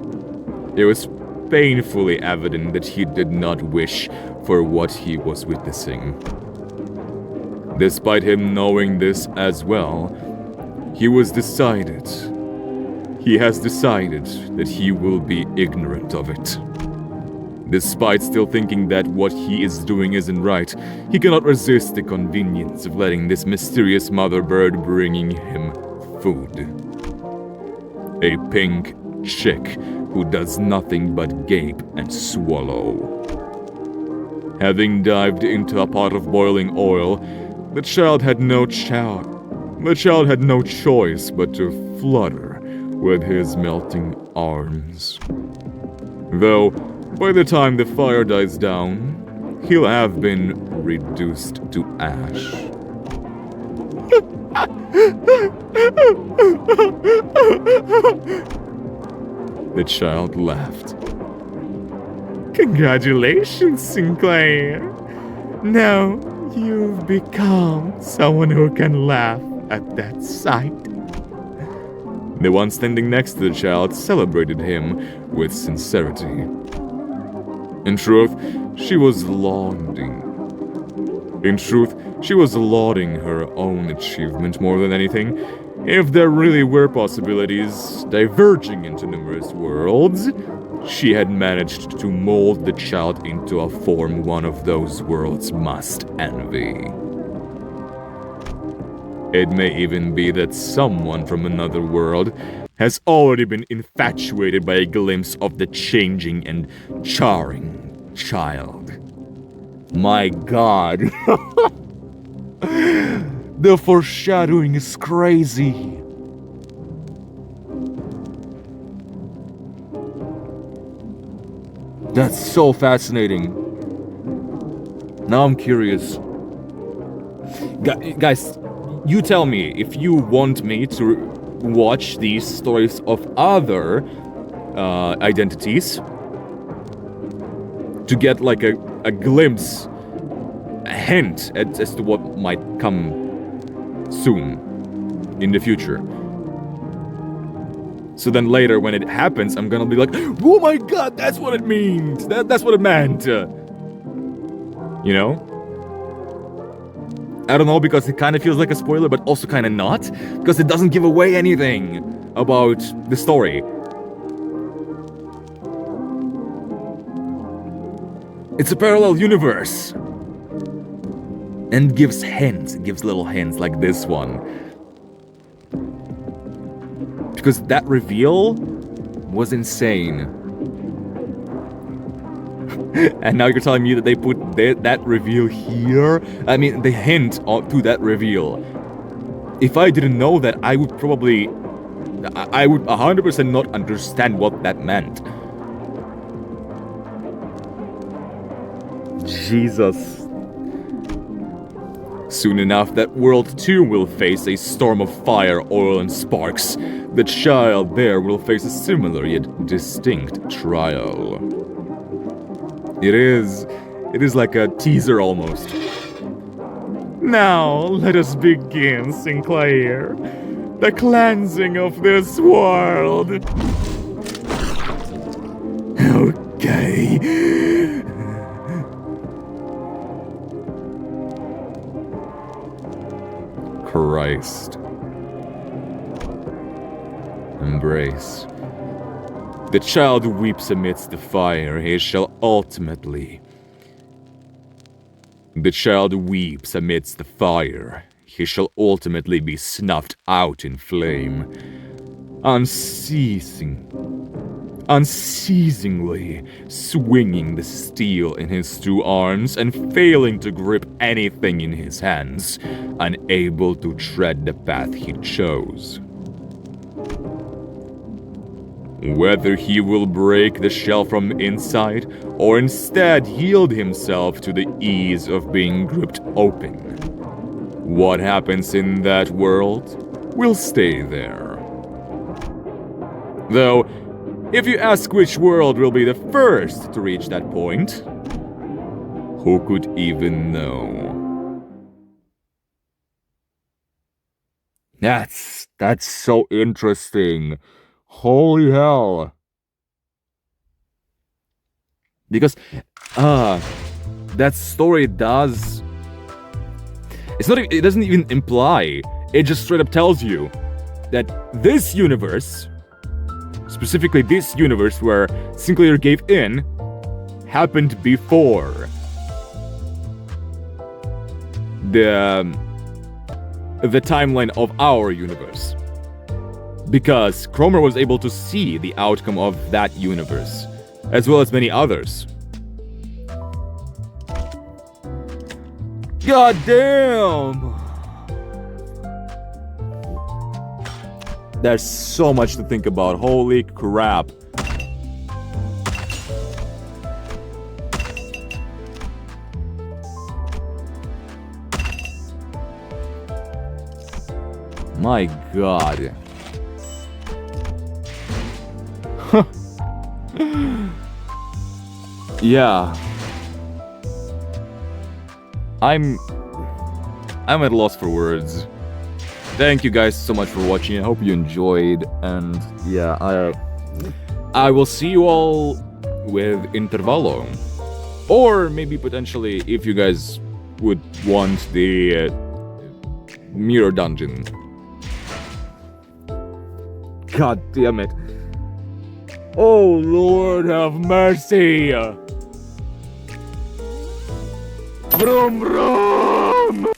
It was painfully evident that he did not wish for what he was witnessing. Despite him knowing this as well, he has decided that he will be ignorant of it. Despite still thinking that what he is doing isn't right, he cannot resist the convenience of letting this mysterious mother bird bringing him food. A pink chick who does nothing but gape and swallow. Having dived into a pot of boiling oil, the child had no choice but to flutter with his melting arms. Though, by the time the fire dies down, he'll have been reduced to ash. The child laughed. Congratulations, Sinclair. Now you've become someone who can laugh at that sight. The one standing next to the child celebrated him with sincerity. In truth, she was lauding her own achievement more than anything. If there really were possibilities diverging into numerous worlds, she had managed to mold the child into a form one of those worlds must envy. It may even be that someone from another world has already been infatuated by a glimpse of the changing and charring child. My God. The foreshadowing is crazy. That's so fascinating. Now I'm curious. Guys, you tell me if you want me to watch these stories of other identities to get like a glimpse, a hint as to what might come soon in the future. So then later when it happens, I'm gonna be like, oh my God, that's what it means. That's what it meant. You know? I don't know, because it kind of feels like a spoiler, but also kind of not, because it doesn't give away anything about the story. It's a parallel universe. And gives little hints like this one. Because that reveal was insane. And now you're telling me that they put that reveal here? I mean, the hint to that reveal. If I didn't know that, I would 100% not understand what that meant. Jesus. Soon enough, that world too will face a storm of fire, oil, and sparks. The child there will face a similar yet distinct trial. It is like a teaser almost. Now, let us begin, Sinclair. The cleansing of this world. Oh okay? Christ. Embrace. The child who weeps amidst the fire, he shall ultimately. The child who weeps amidst the fire, he shall ultimately be snuffed out in flame. Unceasingly swinging the steel in his two arms and failing to grip anything in his hands, unable to tread the path he chose. Whether he will break the shell from inside, or instead yield himself to the ease of being gripped open. What happens in that world will stay there. Though, if you ask which world will be the first to reach that point, who could even know? That's so interesting. Holy hell. Because, that story does... It doesn't even imply, it just straight up tells you that this universe, specifically this universe where Sinclair gave in, happened before the timeline of our universe. Because Cromer was able to see the outcome of that universe, as well as many others. God damn! There's so much to think about, holy crap. My god. Yeah. I'm at a loss for words. Thank you guys so much for watching. I hope you enjoyed, and yeah, I will see you all with Intervallo. Or maybe potentially if you guys would want the Mirror Dungeon. God damn it. Oh Lord have mercy! Brum brum!